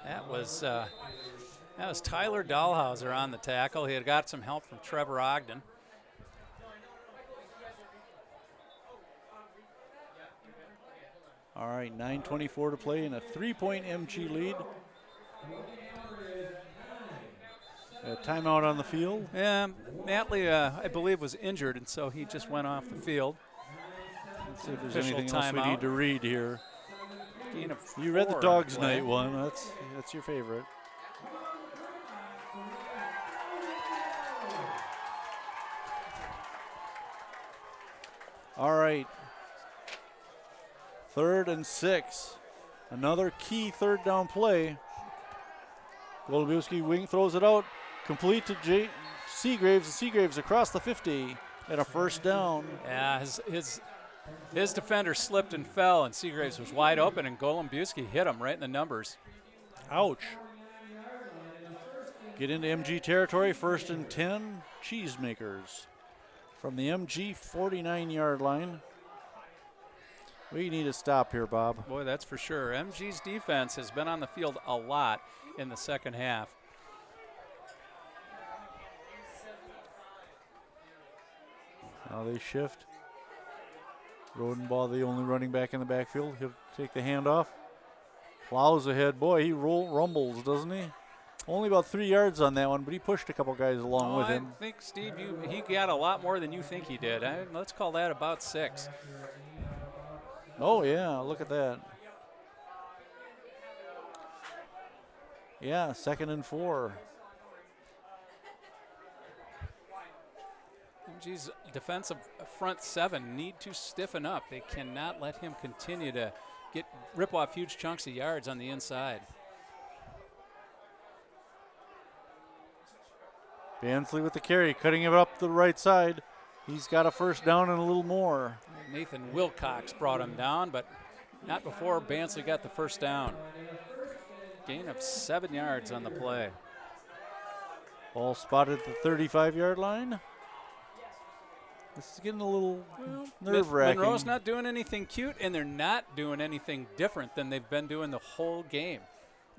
That was Tyler Dahlhauser on the tackle. He had got some help from Trevor Ogden. All right, 9:24 to play in a 3-point MG lead. A timeout on the field. Yeah, Matley, I believe, was injured, and so he just went off the field. Let's see if there's anything else we need to read here. You read the Dogs Night one. That's your favorite. All right. 3rd and 6. Another key 3rd down play. Golumbowski wing throws it out. Complete to Seagraves. Seagraves across the 50 and a 1st down. Yeah, his defender slipped and fell, and Seagraves was wide open, and Golumbowski hit him right in the numbers. Ouch. Get into MG territory. 1st and 10. Cheesemakers from the MG 49-yard line. We need a stop here, Bob. Boy, that's for sure. MG's defense has been on the field a lot in the second half. Now they shift. Rodenbaugh, the only running back in the backfield. He'll take the handoff. Plows ahead. Boy, he rumbles, doesn't he? Only about 3 yards on that one, but he pushed a couple guys along with him. I think, Steve, he got a lot more than you think he did. Let's call that about 6. Oh, yeah, look at that. Yeah, 2nd and 4. MG's defensive front 7 need to stiffen up. They cannot let him continue to rip off huge chunks of yards on the inside. Bansley with the carry, cutting it up the right side. He's got a first down and a little more. Nathan Wilcox brought him down, but not before Bansley got the first down. Gain of 7 yards on the play. Ball spotted at the 35-yard line. This is getting a little nerve-wracking. Monroe's not doing anything cute, and they're not doing anything different than they've been doing the whole game.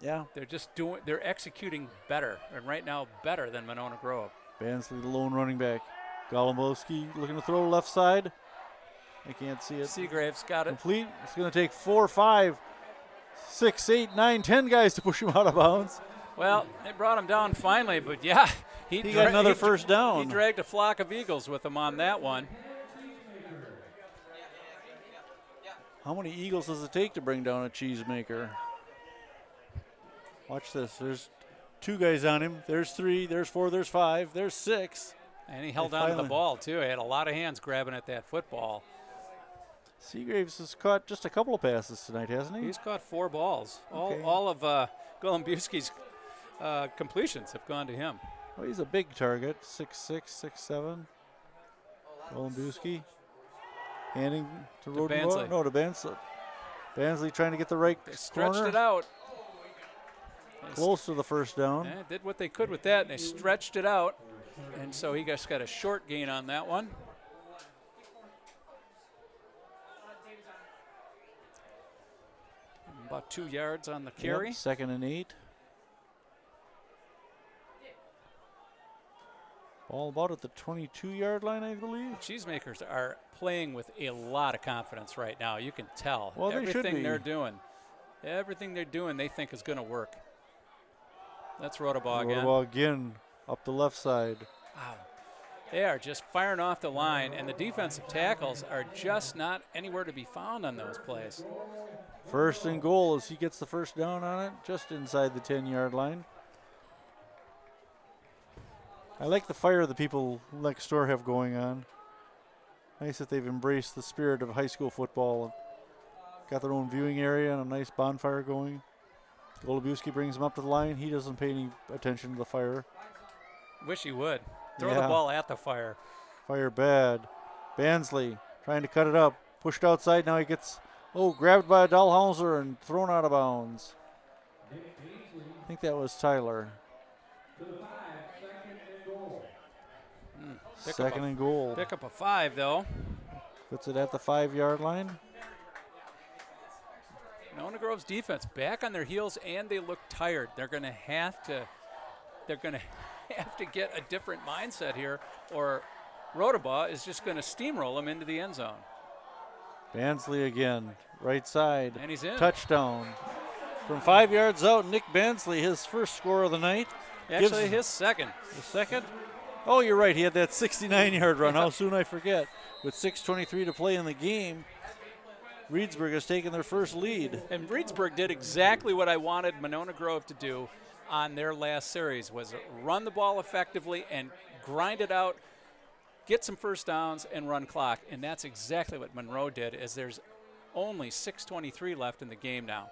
Yeah. They're executing better, and right now better than Monona Grove. Bansley, the lone running back. Golombowski looking to throw left side. I can't see it. Seagrave's got it. Complete. It's going to take 4, 5, 6, 8, 9, 10 guys to push him out of bounds. Well, they brought him down finally, but yeah. He got another first down. He dragged a flock of eagles with him on that one. How many eagles does it take to bring down a cheesemaker? Watch this. There's 2 guys on him. There's 3, there's 4, there's 5, there's 6. And he held on to the ball, too. He had a lot of hands grabbing at that football. Seagraves has caught just a couple of passes tonight, hasn't he? He's caught 4 balls. Okay. All of Golombowski's completions have gone to him. Well, he's a big target, 6'6", 6'7". Golombowski handing to Bansley. No, to Bansley. Bansley trying to get the right They stretched corner. it out. Close to the first down. Yeah, did what they could with that, and they stretched it out. And so he just got a short gain on that one. About 2 yards on the carry. Yep, 2nd and 8. Ball about at the 22-yard line, I believe. Cheesemakers are playing with a lot of confidence right now. You can tell. Well, they should be. Everything they're doing, they think is going to work. That's Rodabaugh again. Rodabaugh again up the left side. Wow. They are just firing off the line, and the defensive tackles are just not anywhere to be found on those plays. 1st and goal as he gets the first down on it, just inside the 10-yard line. I like the fire the people next door have going on. Nice that they've embraced the spirit of high school football. Got their own viewing area and a nice bonfire going. Golombowski brings him up to the line. He doesn't pay any attention to the fire. Wish he would. Throw the ball at the fire. Fire bad. Bansley trying to cut it up. Pushed outside. Now he gets, grabbed by a Dahlhauser and thrown out of bounds. I think that was Tyler. 2nd and goal. Pick up a 5, though. Puts it at the 5-yard line. Monona Grove's defense back on their heels, and they look tired. They're going to have to get a different mindset here, or Rodabaugh is just going to steamroll them into the end zone. Bansley again, right side. And he's in. Touchdown. From 5 yards out, Nick Bansley, his first score of the night. Actually, his second. The second? Oh, you're right. He had that 69-yard run. How soon I forget. With 6:23 to play in the game, Reedsburg has taken their first lead. And Reedsburg did exactly what I wanted Monona Grove to do on their last series, was run the ball effectively and grind it out, get some first downs, and run clock. And that's exactly what Monroe did, as there's only 6:23 left in the game now.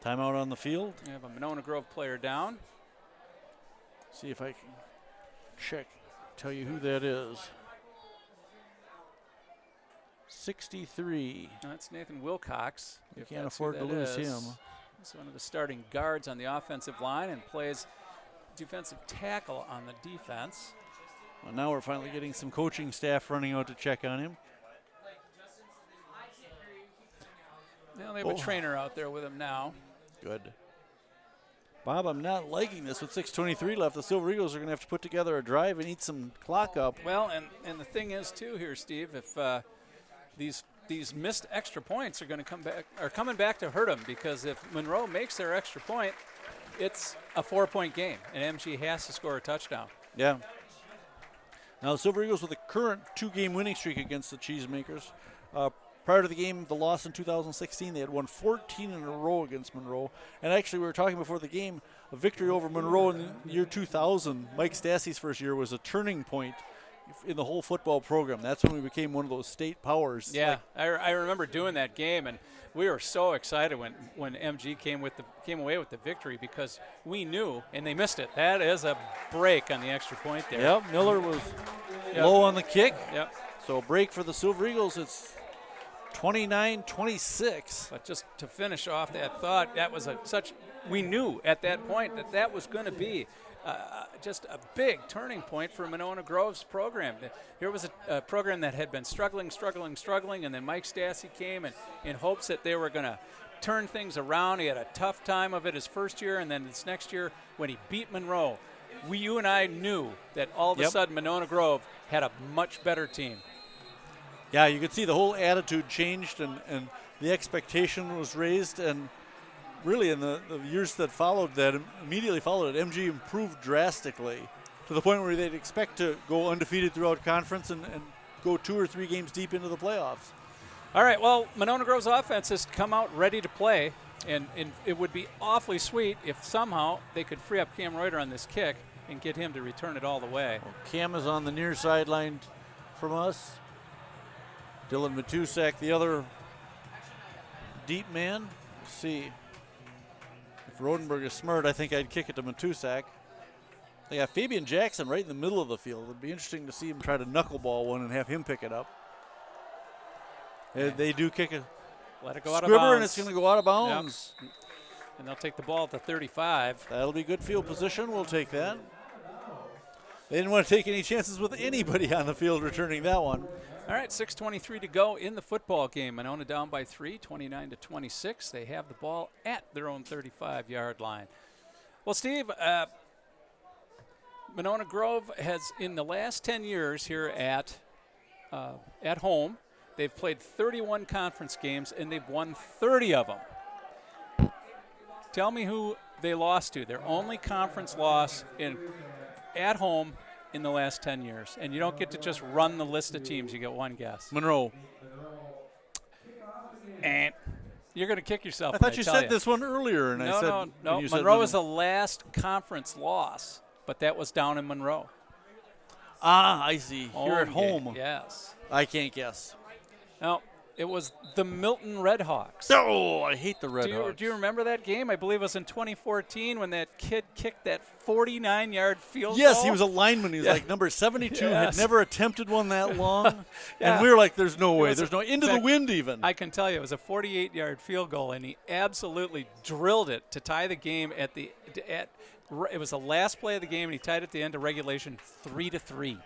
Timeout on the field. We have a Monona Grove player down. See if I can tell you who that is. 63. That's Nathan Wilcox. You can't afford to lose him. He's one of the starting guards on the offensive line and plays defensive tackle on the defense. Well, now we're finally getting some coaching staff running out to check on him. Now they have a trainer out there with him now. Good. Bob, I'm not liking this. With 6:23 left, the Silver Eagles are going to have to put together a drive and eat some clock up. Well, and the thing is, too, here, Steve, if these missed extra points are coming back to hurt them, because if Monroe makes their extra point, it's a 4-point game, and MG has to score a touchdown. Yeah. Now the Silver Eagles with a current 2-game winning streak against the Cheesemakers. Prior to the game, the loss in 2016, they had won 14 in a row against Monroe. And actually, we were talking before the game, a victory over Monroe in the year 2000, Mike Stassi's first year, was a turning point in the whole football program. That's when we became one of those state powers. Yeah, I remember doing that game, and we were so excited when MG came away with the victory because we knew, and they missed it. That is a break on the extra point there. Yep, Miller was low on the kick. Yep. So a break for the Silver Eagles. It's 29-26. But just to finish off that thought, that was we knew at that point that was going to be just a big turning point for Monona Grove's program. Here was a program that had been struggling, and then Mike Stassi came in hopes that they were going to turn things around. He had a tough time of it his first year, and then this next year when he beat Monroe, you and I knew that all of a sudden Monona Grove had a much better team. Yeah, you could see the whole attitude changed, and the expectation was raised, and really in the years that followed that, immediately followed it, MG improved drastically to the point where they'd expect to go undefeated throughout conference and go 2 or 3 games deep into the playoffs. All right, well, Monona Grove's offense has come out ready to play, and it would be awfully sweet if somehow they could free up Cam Reuter on this kick and get him to return it all the way. Well, Cam is on the near sideline from us. Dylan Matusak, the other deep man. Let's see. If Rodenberg is smart, I think I'd kick it to Matusak. They got Fabian Jackson right in the middle of the field. It'd be interesting to see him try to knuckleball one and have him pick it up. They do kick it. Let it go out of Scribber, bounds. and it's going to go out of bounds. Yep. And they'll take the ball at the 35. That'll be good field position. We'll take that. They didn't want to take any chances with anybody on the field returning that one. All right, 6:23 to go in the football game. Monona down by 3, 29-26. They have the ball at their own 35-yard line. Well, Steve, Monona Grove has, in the last 10 years here at home, they've played 31 conference games, and they've won 30 of them. Tell me who they lost to. Their only conference loss at home in the last 10 years. And you don't get to just run the list of teams. You get one guess. Monroe. And you're going to kick yourself. I thought you said this one earlier, and I said no. Monroe was the last conference loss, but that was down in Monroe. Ah, I see. Here at home. Yes. I can't guess. No, it was the Milton Redhawks. Oh, I hate the Redhawks. Do you remember that game? I believe it was in 2014 when that kid kicked that 49-yard field goal. Yes, he was a lineman. He was like number 72, had never attempted one that long. And we were like, the's no way. There's no into the wind even. I can tell you, it was a 48-yard field goal, and he absolutely drilled it to tie the game it was the last play of the game, and he tied it at the end of regulation 3-3.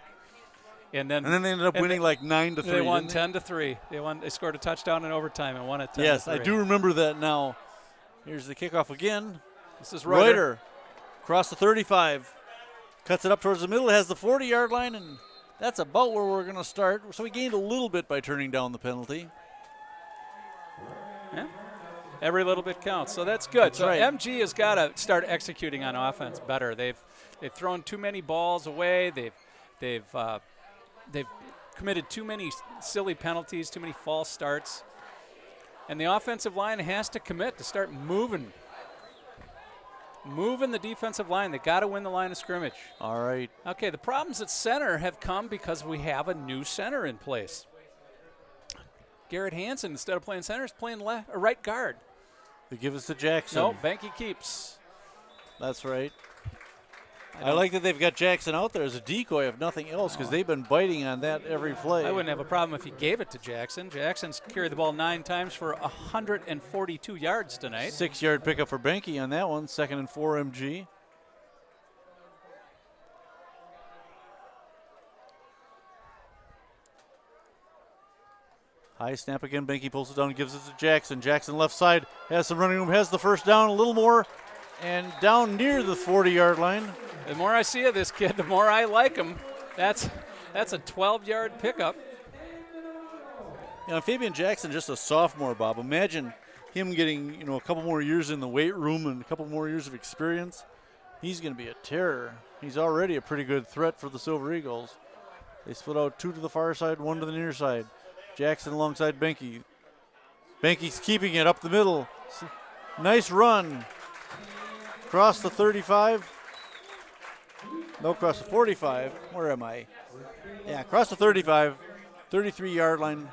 And then they ended up winning like 9-3. They won 10-3. They scored a touchdown in overtime and won it 10-3. Yes, I do remember that now. Here's the kickoff again. This is Reuter. Across the 35. Cuts it up towards the middle. It has the 40-yard line, and that's about where we're going to start. So we gained a little bit by turning down the penalty. Yeah. Every little bit counts. So that's good. That's so right. MG has got to start executing on offense better. They've thrown too many balls away. They've committed too many silly penalties, too many false starts. And the offensive line has to commit to start moving the defensive line. They got to win the line of scrimmage. All right. Okay, the problems at center have come because we have a new center in place. Garrett Hansen, instead of playing center, is playing right guard. They give us to Jackson. No, Banky keeps. That's right. I like that they've got Jackson out there as a decoy, if nothing else, because they've been biting on that every play. I wouldn't have a problem if he gave it to Jackson. Jackson's carried the ball 9 times for 142 yards tonight. 6-yard pickup for Benke on that one. 2nd and 4 MG. High snap again. Benke pulls it down and gives it to Jackson. Jackson left side has some running room, has the first down, a little more, and down near the 40-yard line. The more I see of this kid, the more I like him. That's a 12-yard pickup. You know, Fabian Jackson, just a sophomore, Bob. Imagine him getting, a couple more years in the weight room and a couple more years of experience. He's going to be a terror. He's already a pretty good threat for the Silver Eagles. They split out 2 to the far side, 1 to the near side. Jackson alongside Benke. Benke's keeping it up the middle. Nice run. Across the 35. No, across the 45. Where am I? Yeah, across the 35. 33-yard line.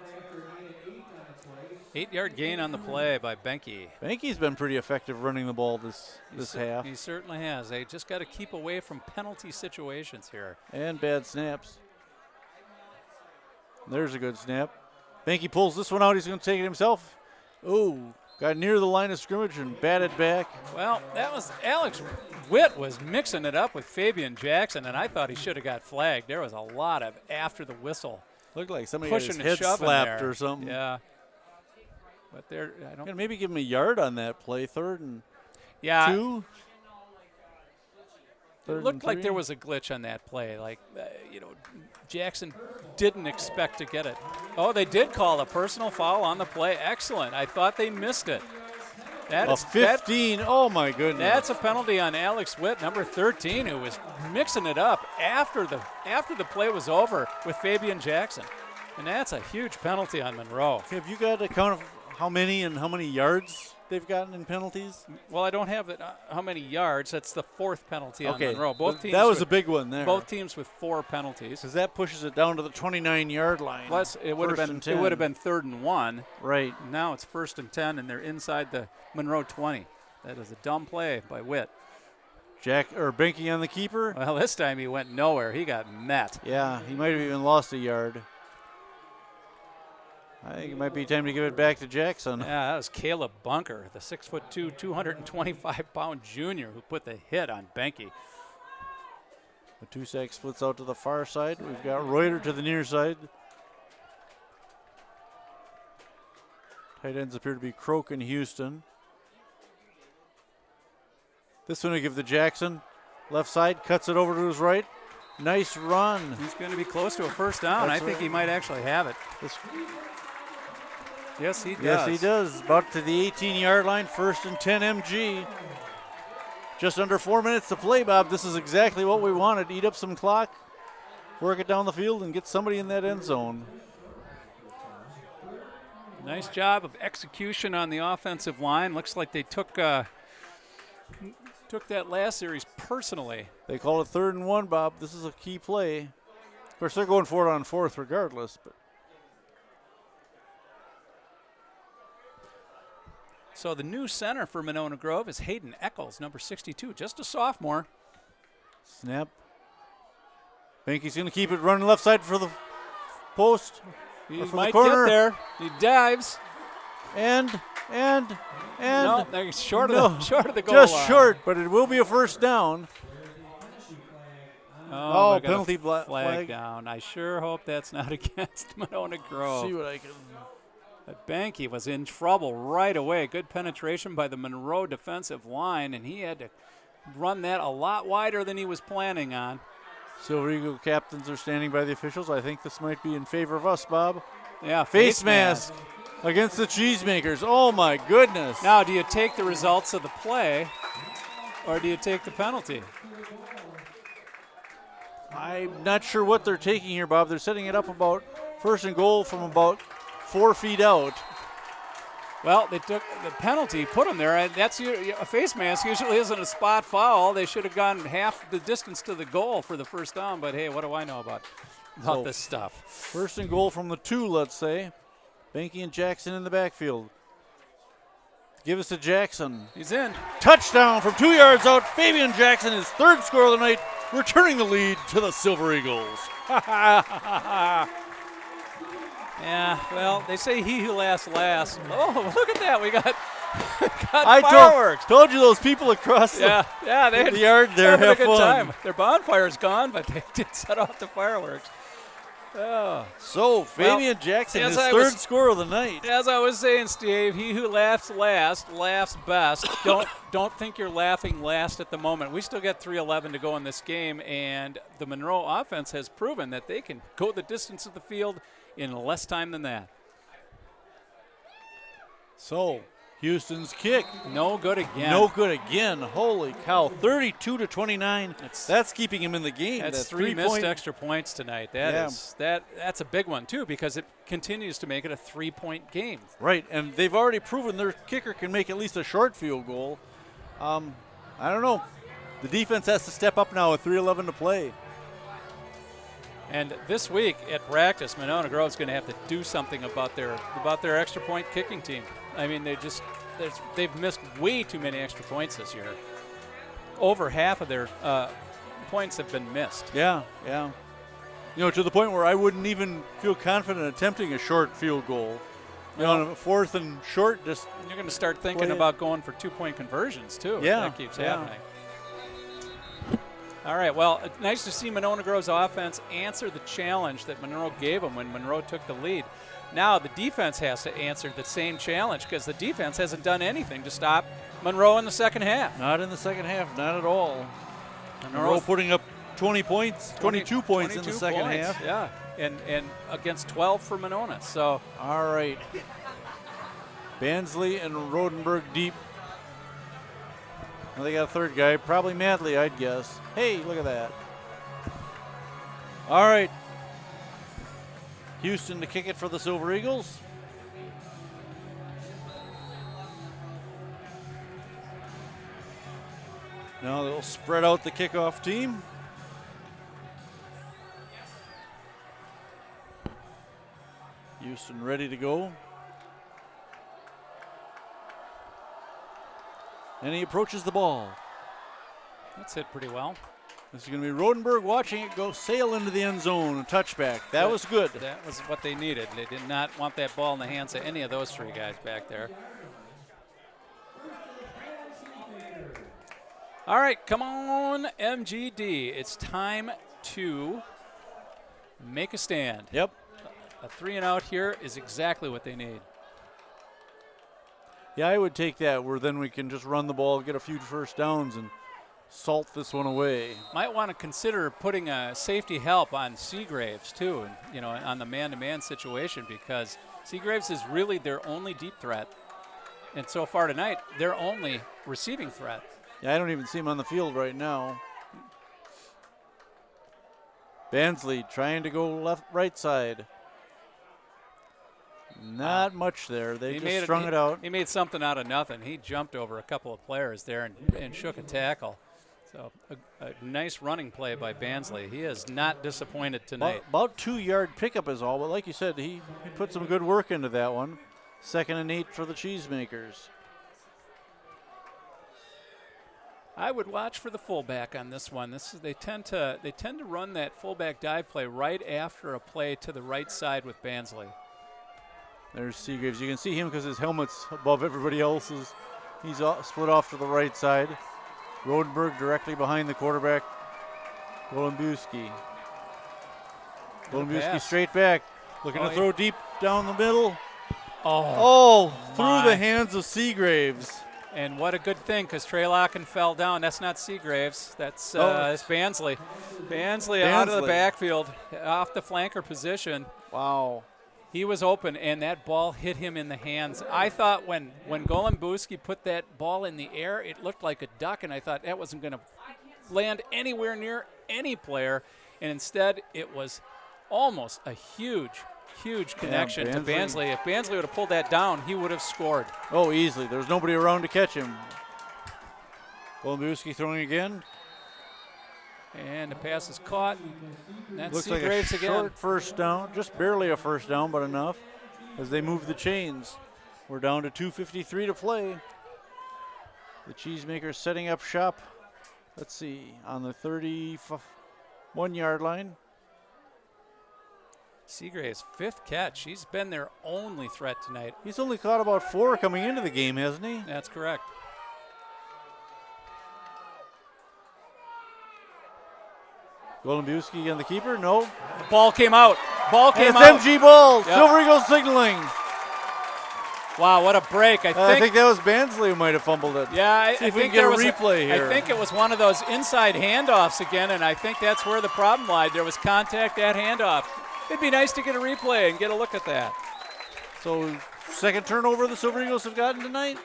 8-yard gain on the play by Benke. Benke's been pretty effective running the ball this half. He certainly has. They just got to keep away from penalty situations here. And bad snaps. There's a good snap. Benke pulls this one out. He's going to take it himself. Oh, got near the line of scrimmage and batted back. Well, that was Alex Witt was mixing it up with Fabian Jackson, and I thought he should have got flagged. There was a lot of after the whistle. Looked like somebody got his Pushing and head shoving slapped there. or something. Yeah. But there, I don't. Gonna maybe give him a yard on that play. 3rd and Yeah. 2. It looked like there was a glitch on that play. Like, Jackson didn't expect to get it. Oh, they did call a personal foul on the play. Excellent. I thought they missed it. A 15. Oh, my goodness. That's a penalty on Alex Witt, number 13, who was mixing it up after the play was over with Fabian Jackson. And that's a huge penalty on Monroe. Okay, have you got a count of how many and how many yards they've gotten in penalties? Well, I don't have it. How many yards? That's the 4th penalty on Monroe. Both teams. That was a big one there. Both teams with 4 penalties. Because that pushes it down to the 29-yard line. Plus, it would have been 3rd and 1. Right. Now it's 1st and 10, and they're inside the Monroe 20. That is a dumb play by Witt. Benke on the keeper. Well, this time he went nowhere. He got met. Yeah, he might have even lost a yard. I think it might be time to give it back to Jackson. Yeah, that was Caleb Bunker, the 6'2", 225-pound junior who put the hit on Benke. The 2-sack splits out to the far side. We've got Reuter to the near side. Tight ends appear to be Croak and Houston. This one will give to Jackson. Left side, cuts it over to his right. Nice run. He's going to be close to a first down. That's I think right. he might actually have it. Yes, he does. Yes, he does. About to the 18-yard line, 1st and 10 MG. Just under 4 minutes to play, Bob. This is exactly what we wanted. Eat up some clock, work it down the field, and get somebody in that end zone. Nice job of execution on the offensive line. Looks like they took that last series personally. They call it 3rd and 1, Bob. This is a key play. Of course, they're going for it on 4th regardless. But so the new center for Monona Grove is Hayden Eccles, number 62, just a sophomore. snap. Benke's going to keep it running left side for the post. He for might the corner. get there. He dives. And No, they're short of the goal just line. short, but it will be a first down. Oh, they got a penalty flag flag. down. I sure hope that's not against Monona Grove. See what I can. But Benke was in trouble right away. Good penetration by the Monroe defensive line, and he had to run that a lot wider than he was planning on. Silver Eagle captains are standing by the officials. I think this might be in favor of us, Bob. Yeah, Face mask against the Cheesemakers. Oh, my goodness. Now, do you take the results of the play, or do you take the penalty? I'm not sure what they're taking here, Bob. They're setting it up about 1st and goal from about 4 feet out. Well, they took the penalty, put him there. And that's a face mask usually isn't a spot foul. They should have gone half the distance to the goal for the first down. But hey, what do I know about this stuff? 1st and goal from the 2, let's say. Benke and Jackson in the backfield. Give us to Jackson. He's in. Touchdown from 2 yards out. Fabian Jackson, his 3rd score of the night, returning the lead to the Silver Eagles. Yeah, well, they say he who laughs last. Oh, look at that. We got I fireworks. told you those people across Yeah, they the yard there having have a good fun. time. Their bonfire's gone, but they did set off the fireworks. Oh. So, Fabian Jackson, as his I 3rd was- score of the night. As I was saying, Steve, he who laughs last laughs best. Don't think you're laughing last at the moment. We still got 3:11 to go in this game, and the Monroe offense has proven that they can go the distance of the field in less time than that. So, Houston's kick. No good again. No good again. Holy cow. 32-29. That's keeping him in the game. That's That three missed three-point. extra points tonight. Yeah. That's a big one too, because it continues to make it a 3-point game. Right, and they've already proven their kicker can make at least a short field goal. I don't know. The defense has to step up now with 3:11 to play. And this week at practice, Monona Grove's going to have to do something about their extra point kicking team. I mean, they've missed way too many extra points this year. Over half of their points have been missed. Yeah. You know, to the point where I wouldn't even feel confident attempting a short field goal. You know, on a 4th and short, just you're going to start thinking about going for 2-point conversions too. Yeah, If that keeps happening. All right, well, nice to see Monona Grove's offense answer the challenge that Monroe gave them when Monroe took the lead. Now the defense has to answer the same challenge, because the defense hasn't done anything to stop Monroe in the second half. not in the second half, not at all. Monroe putting up 20 points, 22 points in the second half. Yeah, and against 12 for Monona. So all right. Bansley and Rodenberg deep. Now they got a third guy, probably Madley, I'd guess. Hey, look at that. All right. Houston to kick it for the Silver Eagles. Now they'll spread out the kickoff team. Houston ready to go. And he approaches the ball. that's hit pretty well. This is going to be Rodenberg watching it go sail into the end zone. A touchback. That was good. That was what they needed. They did not want that ball in the hands of any of those three guys back there. All right, come on, MGD. It's time to make a stand. Yep. A 3-and-out here is exactly what they need. Yeah, I would take that, where then we can just run the ball, get a few first downs, and salt this one away. Might want to consider putting a safety help on Seagraves too, and, you know, on the man-to-man situation, because Seagraves is really their only deep threat, and so far tonight, their only receiving threat. Yeah, I don't even see him on the field right now. Bansley trying to go right side. Not much there. They just strung it out. He made something out of nothing. He jumped over a couple of players there and shook a tackle. So a nice running play by Bansley. He is not disappointed tonight. About 2-yard pickup is all, but like you said, he put some good work into that one. 2nd and 8 for the Cheesemakers. I would watch for the fullback on this one. They tend to run that fullback dive play right after a play to the right side with Bansley. There's Seagraves. You can see him because his helmet's above everybody else's. He's split off to the right side. Rodenberg directly behind the quarterback, Golombuski. Golombuski straight back, looking to throw deep down the middle. Through the hands of Seagraves. And what a good thing, because Trey Locken fell down. That's not Seagraves. That's Bansley. Bansley out of the backfield, off the flanker position. Wow. He was open, and that ball hit him in the hands. I thought when Golombuski put that ball in the air, it looked like a duck, and I thought that wasn't going to land anywhere near any player. And instead, it was almost a huge connection to Bansley. If Bansley would have pulled that down, he would have scored. Oh, easily. There's nobody around to catch him. Golombuski throwing again. And the pass is caught. That's Looks like Seagraves a again. short first down, just barely a first down, but enough as they move the chains. We're down to 2:53 to play. The Cheesemakers setting up shop. Let's see, on the 31-yard line. Seagraves' 5th catch. He's been their only threat tonight. He's only caught about 4 coming into the game, hasn't he? That's correct. Golombuski on the keeper? No. The ball came out. Ball came it's out. MG ball. Yep. Silver Eagles signaling. Wow, what a break. I think that was Bansley who might have fumbled it. Yeah, I See if we think can there get was a replay here. I think it was one of those inside handoffs again, and I think that's where the problem lied. There was contact at handoff. It'd be nice to get a replay and get a look at that. So Second turnover the Silver Eagles have gotten tonight.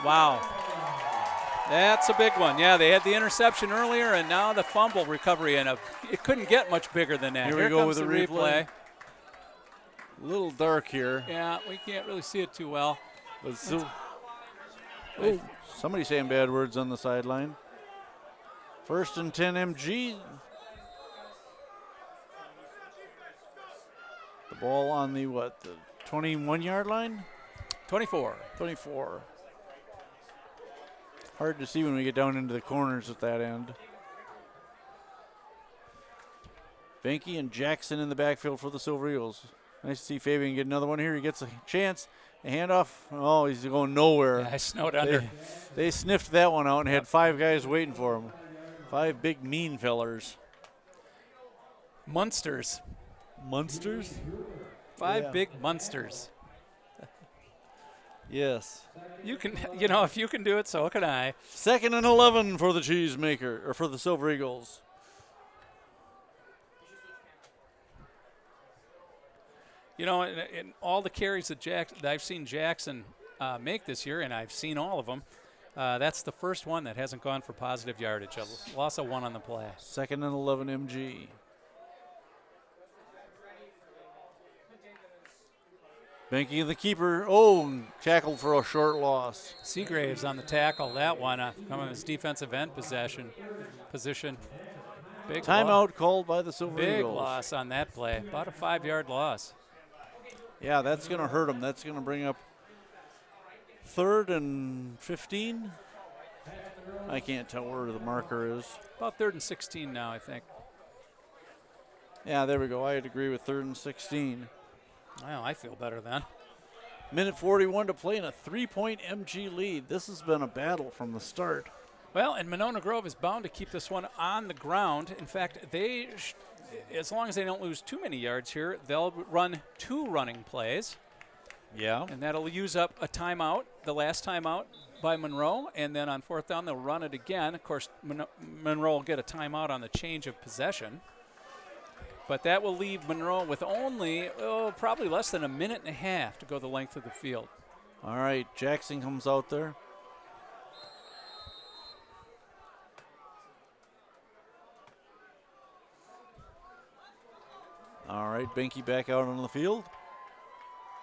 Wow. That's a big one. Yeah, they had the interception earlier, and now the fumble recovery. And it couldn't get much bigger than that. Here we go comes with the the replay. A little dark here. Yeah, we can't really see it too well. But somebody's saying bad words on the sideline. 1st and 10 MG. The ball on the 21-yard line? 24. 24. Hard to see when we get down into the corners at that end. Banky and Jackson in the backfield for the Silver Eagles. Nice to see Fabian get another one here. He gets a chance. A handoff. Oh, he's going nowhere. Yeah, I snowed under. They sniffed that one out and had 5 guys waiting for him. 5 big mean fellers. Munsters. Munsters? 5 big Munsters. Yes. You can, if you can do it, so can I. 2nd and 11 for the Cheesemaker, or for the Silver Eagles. In all the carries that I've seen Jackson make this year, and I've seen all of them, that's the first one that hasn't gone for positive yardage. A loss of 1 on the play. 2nd and 11 MG. Banky the keeper. Oh, tackled for a short loss. Seagraves on the tackle. That one from his defensive end position. Big timeout called by the Silver Big Eagles. loss on that play. About a 5-yard loss. Yeah, that's going to hurt them. That's going to bring up 3rd and 15. I can't tell where the marker is. About 3rd and 16 now, I think. Yeah, there we go. I'd agree with 3rd and 16. Well, I feel better then. Minute 41 to play in a 3-point MG lead. This has been a battle from the start. Well, and Monona Grove is bound to keep this one on the ground. In fact, as long as they don't lose too many yards here, they'll run 2 running plays. Yeah. And that'll use up a timeout, the last timeout by Monroe. And then on 4th down, they'll run it again. Of course, Monroe will get a timeout on the change of possession. But that will leave Monroe with only, probably less than a minute and a half to go the length of the field. All right, Jackson comes out there. All right, Banky back out on the field.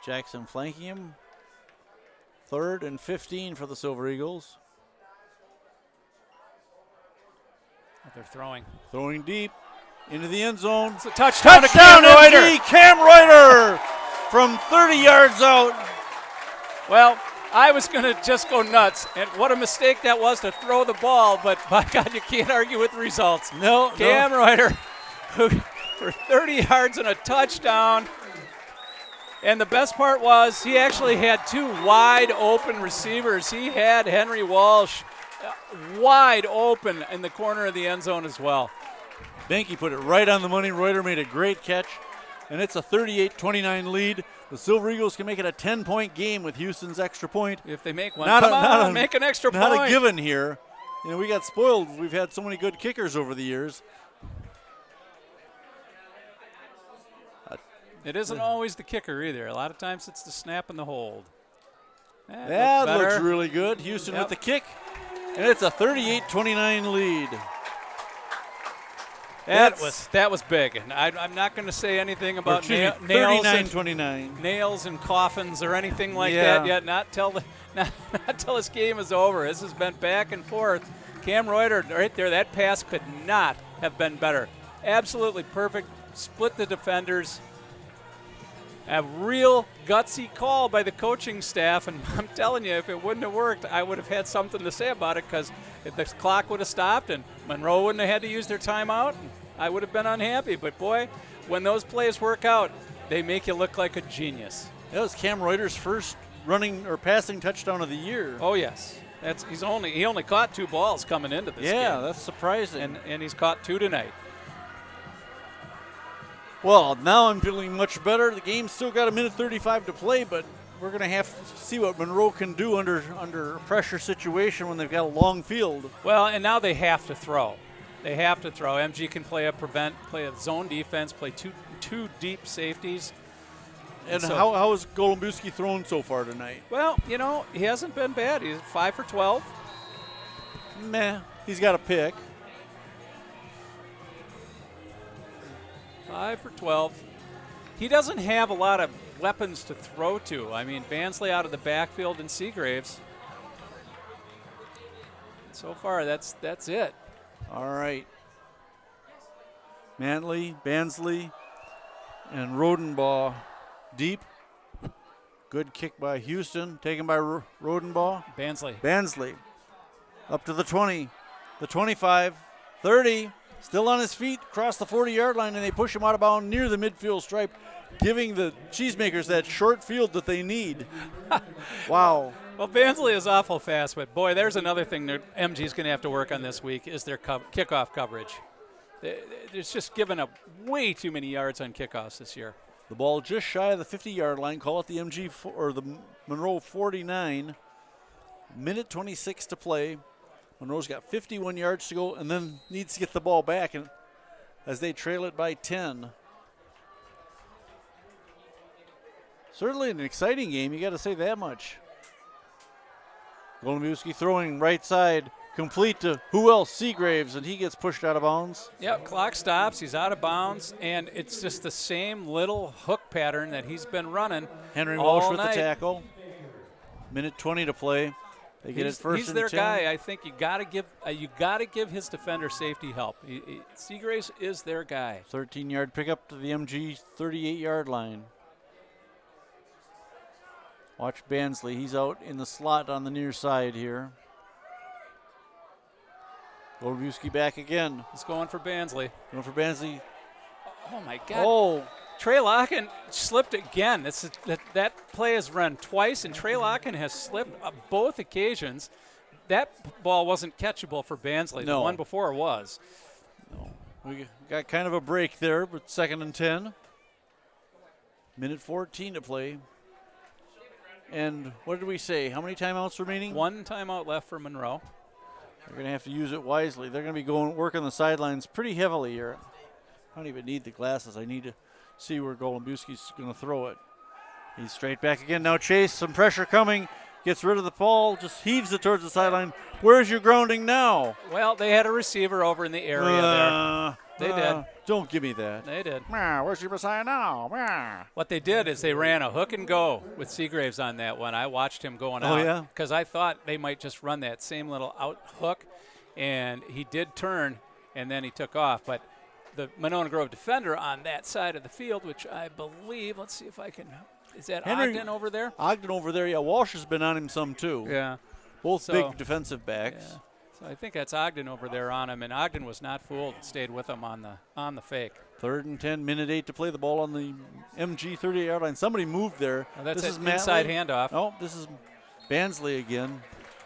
Jackson flanking him. 3rd and 15 for the Silver Eagles. They're throwing. Throwing deep into the end zone. It's a touchdown to Touchdown, Cam Reuter. MG, Cam Reuter from 30 yards out. Well, I was going to just go nuts, and what a mistake that was to throw the ball, but by God, you can't argue with the results. No, Cam Reuter, who for 30 yards and a touchdown. And the best part was he actually had 2 wide open receivers. He had Henry Walsh wide open in the corner of the end zone as well. Banky put it right on the money. Reuter made a great catch, and it's a 38-29 lead. The Silver Eagles can make it a 10-point game with Houston's extra point. If they make one, make an extra point. Not a given here. We got spoiled. We've had so many good kickers over the years. It isn't always the kicker either. A lot of times it's the snap and the hold. That looks really good. Houston with the kick, and it's a 38-29 lead. That was big, and I'm not going to say anything about nails and coffins or anything like that yet. Not till this game is over. This has been back and forth. Cam Reuter right there. That pass could not have been better. Absolutely perfect. Split the defenders. A real gutsy call by the coaching staff, and I'm telling you, if it wouldn't have worked, I would have had something to say about it, because if the clock would have stopped and Monroe wouldn't have had to use their timeout, I would have been unhappy. But boy, when those plays work out, they make you look like a genius. That was Cam Reuter's first running or passing touchdown of the year. Oh yes, he only caught 2 balls coming into this game. Yeah, that's surprising. And he's caught 2 tonight. Well, now I'm feeling much better. The game's still got a minute 35 to play, but we're going to have to see what Monroe can do under a pressure situation when they've got a long field. Well, and now they have to throw. MG can play a zone defense, play two deep safeties. And so, how has Golombuski thrown so far tonight? Well, he hasn't been bad. He's 5 for 12. Meh. He's got a pick. 5 for 12. He doesn't have a lot of weapons to throw to. I mean, Bansley out of the backfield and Seagraves. So far, that's it. All right. Mantley, Bansley, and Rodenbaugh deep. Good kick by Houston, taken by Rodenbaugh. Bansley. Up to the 20, the 25, 30. Still on his feet, across the 40-yard line, and they push him out of bounds near the midfield stripe, giving the Cheesemakers that short field that they need. Wow. Well, Bansley is awful fast, but boy, there's another thing that MG's going to have to work on this week is their kickoff coverage. They're just giving up way too many yards on kickoffs this year. The ball just shy of the 50-yard line. Call it the or the Monroe 49. Minute 26 to play. Monroe's got 51 yards to go and then needs to get the ball back and as they trail it by 10. Certainly an exciting game, you got to say that much. Golombuski throwing right side, complete to who else? Seagraves, and he gets pushed out of bounds. Yep, clock stops, he's out of bounds, and it's just the same little hook pattern that he's been running. Henry all Walsh with night. the tackle. Minute 20 to play. They get it first He's and their 10. guy. I think you got to give his defender safety help. Seagraves is their guy. 13-yard pickup to the MG 38-yard line. Watch Bansley. He's out in the slot on the near side here. Golombuski back again. He's going for Bansley. Going for Bansley. Oh, my God. Oh, Trey Locken slipped again. That play has run twice, and Trey Locken has slipped on both occasions. That ball wasn't catchable for Bansley. No. The one before was. no. We got kind of a break there, but 2nd and 10. Minute 14 to play. And what did we say? How many timeouts remaining? One timeout left for Monroe. They're going to have to use it wisely. They're going to be working the sidelines pretty heavily here. I don't even need the glasses. I need to see where Golombuski's going to throw it. He's straight back again. Now Chase, some pressure coming. Gets rid of the ball, just heaves it towards the sideline. Where's your grounding now? Well, they had a receiver over in the area there. They did. Don't give me that. They did. Where's your Messiah now? What they did is they ran a hook and go with Seagraves on that one. I watched him going out. Oh, yeah? Because I thought they might just run that same little out hook, and he did turn, and then he took off. But the Monona Grove defender on that side of the field, which I believe, let's see if I can, is that Ogden over there? Ogden over there, yeah. Walsh has been on him some too. Yeah. Both big defensive backs. Yeah. So I think that's Ogden over there on him, and Ogden was not fooled and stayed with him on the fake. 3rd and 10, minute 8 to play. The ball on the MG 38-yard line. Somebody moved there. Well, that's this an is inside Matley. handoff. Oh, this is Bansley again.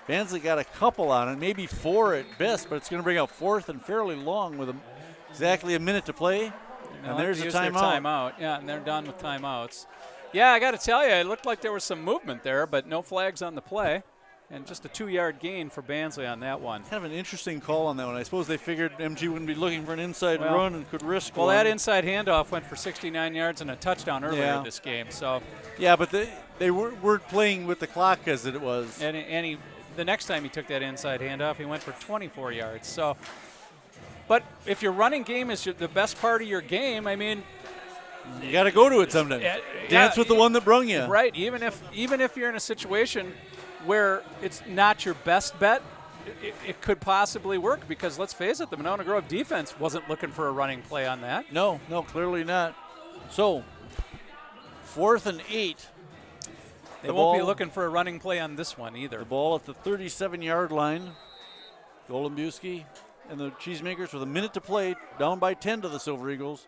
Bansley got a couple on it, maybe 4 at best, but it's going to bring up 4th and fairly long with exactly a minute to play. And there's a timeout. Yeah, and they're done with timeouts. Yeah, I got to tell you, it looked like there was some movement there, but no flags on the play. And just a 2-yard gain for Bansley on that one. Kind of an interesting call on that one. I suppose they figured MG wouldn't be looking for an inside run and could risk one. That inside handoff went for 69 yards and a touchdown earlier in this game. So, yeah, but they weren't playing with the clock as it was. And the next time he took that inside handoff, he went for 24 yards. So, but if your running game is the best part of your game, I mean, you got to go to it sometimes. Dance with the one that brung you. Right. Even if you're in a situation where it's not your best bet, it could possibly work because, let's face it, the Monona Grove defense wasn't looking for a running play on that. No, clearly not. So, 4th and 8. They won't be looking for a running play on this one either. The ball at the 37-yard line. Golombuski and the Cheesemakers with a minute to play, down by 10 to the Silver Eagles.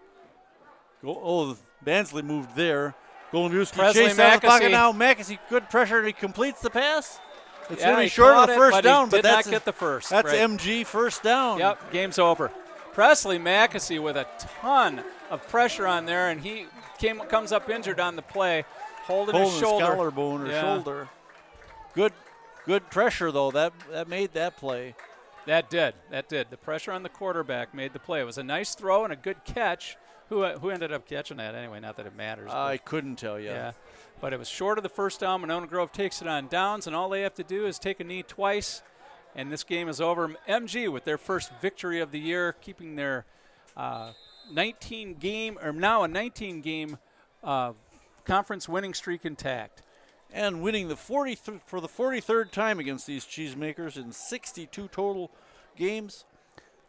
Bansley moved there. Golombuski chased out of the pocket now. Mackesy, good pressure. He completes the pass. It's going to be short of the first down, but that's not get the first. That's MG first down. Yep, game's over. Presley Mackesy with a ton of pressure on there, and he comes up injured on the play, holding his shoulder. His collarbone or shoulder. Good pressure, though. That made that play. That did. The pressure on the quarterback made the play. It was a nice throw and a good catch Who ended up catching that anyway? Not that it matters. I couldn't tell you. Yeah, but it was short of the first down. Monona Grove takes it on downs, and all they have to do is take a knee twice, and this game is over. MG with their first victory of the year, keeping their 19-game conference winning streak intact. And winning for the 43rd time against these cheesemakers in 62 total games.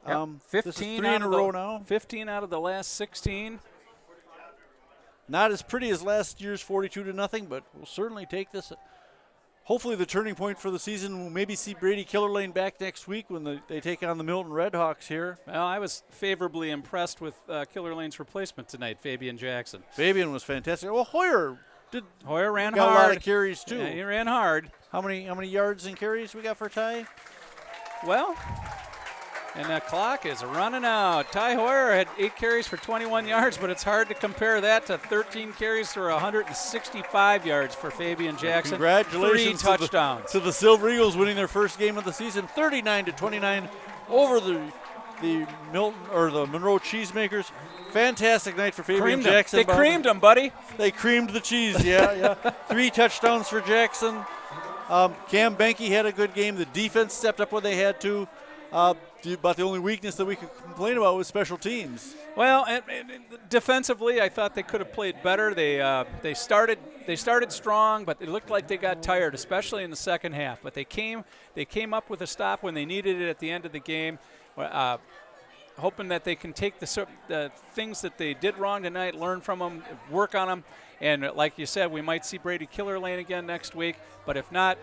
Yep. This is 3 in a row now. 15 out of the last 16. Not as pretty as last year's 42-0, but we'll certainly take this. Hopefully the turning point for the season, we'll maybe see Brady Killer Lane back next week when they take on the Milton Redhawks here. Well, I was favorably impressed with Killer Lane's replacement tonight, Fabian Jackson. Fabian was fantastic. Well, Hoyer ran got hard. a lot of carries too. Yeah, he ran hard. How many yards and carries we got for Ty? Well, and the clock is running out. Ty Hoyer had 8 carries for 21 yards, but it's hard to compare that to 13 carries for 165 yards for Fabian Jackson. Congratulations 3 touchdowns. to the Silver Eagles winning their first game of the season, 39-29 over the Milton or the Monroe Cheesemakers. Fantastic night for Fabian Jackson. They creamed him, buddy. They creamed the cheese, yeah. 3 touchdowns for Jackson. Cam Benke had a good game. The defense stepped up when they had to. But the only weakness that we could complain about was special teams. Well, and defensively, I thought they could have played better. They started strong, but it looked like they got tired, especially in the second half. But they came up with a stop when they needed it at the end of the game. Hoping that they can take the things that they did wrong tonight, learn from them, work on them, and like you said, we might see Brady Killer Lane again next week. But if not,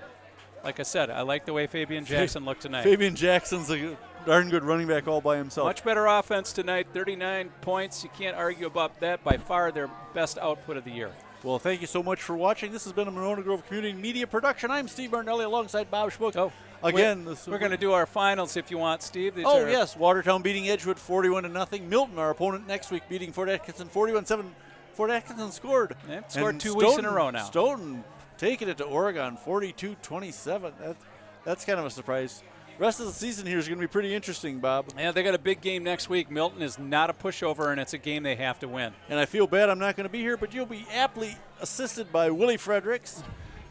like I said, I like the way Fabian Jackson looked tonight. Fabian Jackson's a darn good running back all by himself. Much better offense tonight, 39 points. You can't argue about that. By far their best output of the year. Well, thank you so much for watching. This has been a Monona Grove Community Media production. I'm Steve Martinelli alongside Bob Schmuck. Oh, again, we're going to do our finals if you want, Steve. Yes, Watertown beating Edgewood 41-0. Milton, our opponent next week, beating Fort Atkinson 41-7. Fort Atkinson scored. Yeah, scored 2 weeks in a row now. Stoughton taking it to Oregon 42-27. That's kind of a surprise. Rest of the season here is going to be pretty interesting, Bob. Yeah, they got a big game next week. Milton is not a pushover, and it's a game they have to win. And I feel bad I'm not going to be here, but you'll be aptly assisted by Willie Fredericks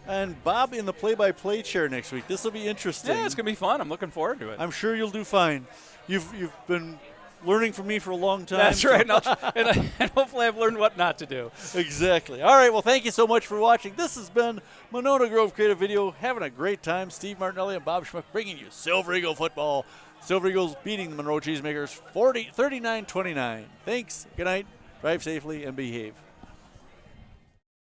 and Bob in the play-by-play chair next week. This will be interesting. Yeah, it's going to be fun. I'm looking forward to it. I'm sure you'll do fine. You've been learning from me for a long time. That's right, and hopefully I've learned what not to do. Exactly. All right, well, thank you so much for watching. This has been Monona Grove Creative Video. Having a great time. Steve Martinelli and Bob Schmuck bringing you Silver Eagle football. Silver Eagles beating the Monroe Cheesemakers 39-29. Thanks. Good night. Drive safely and behave.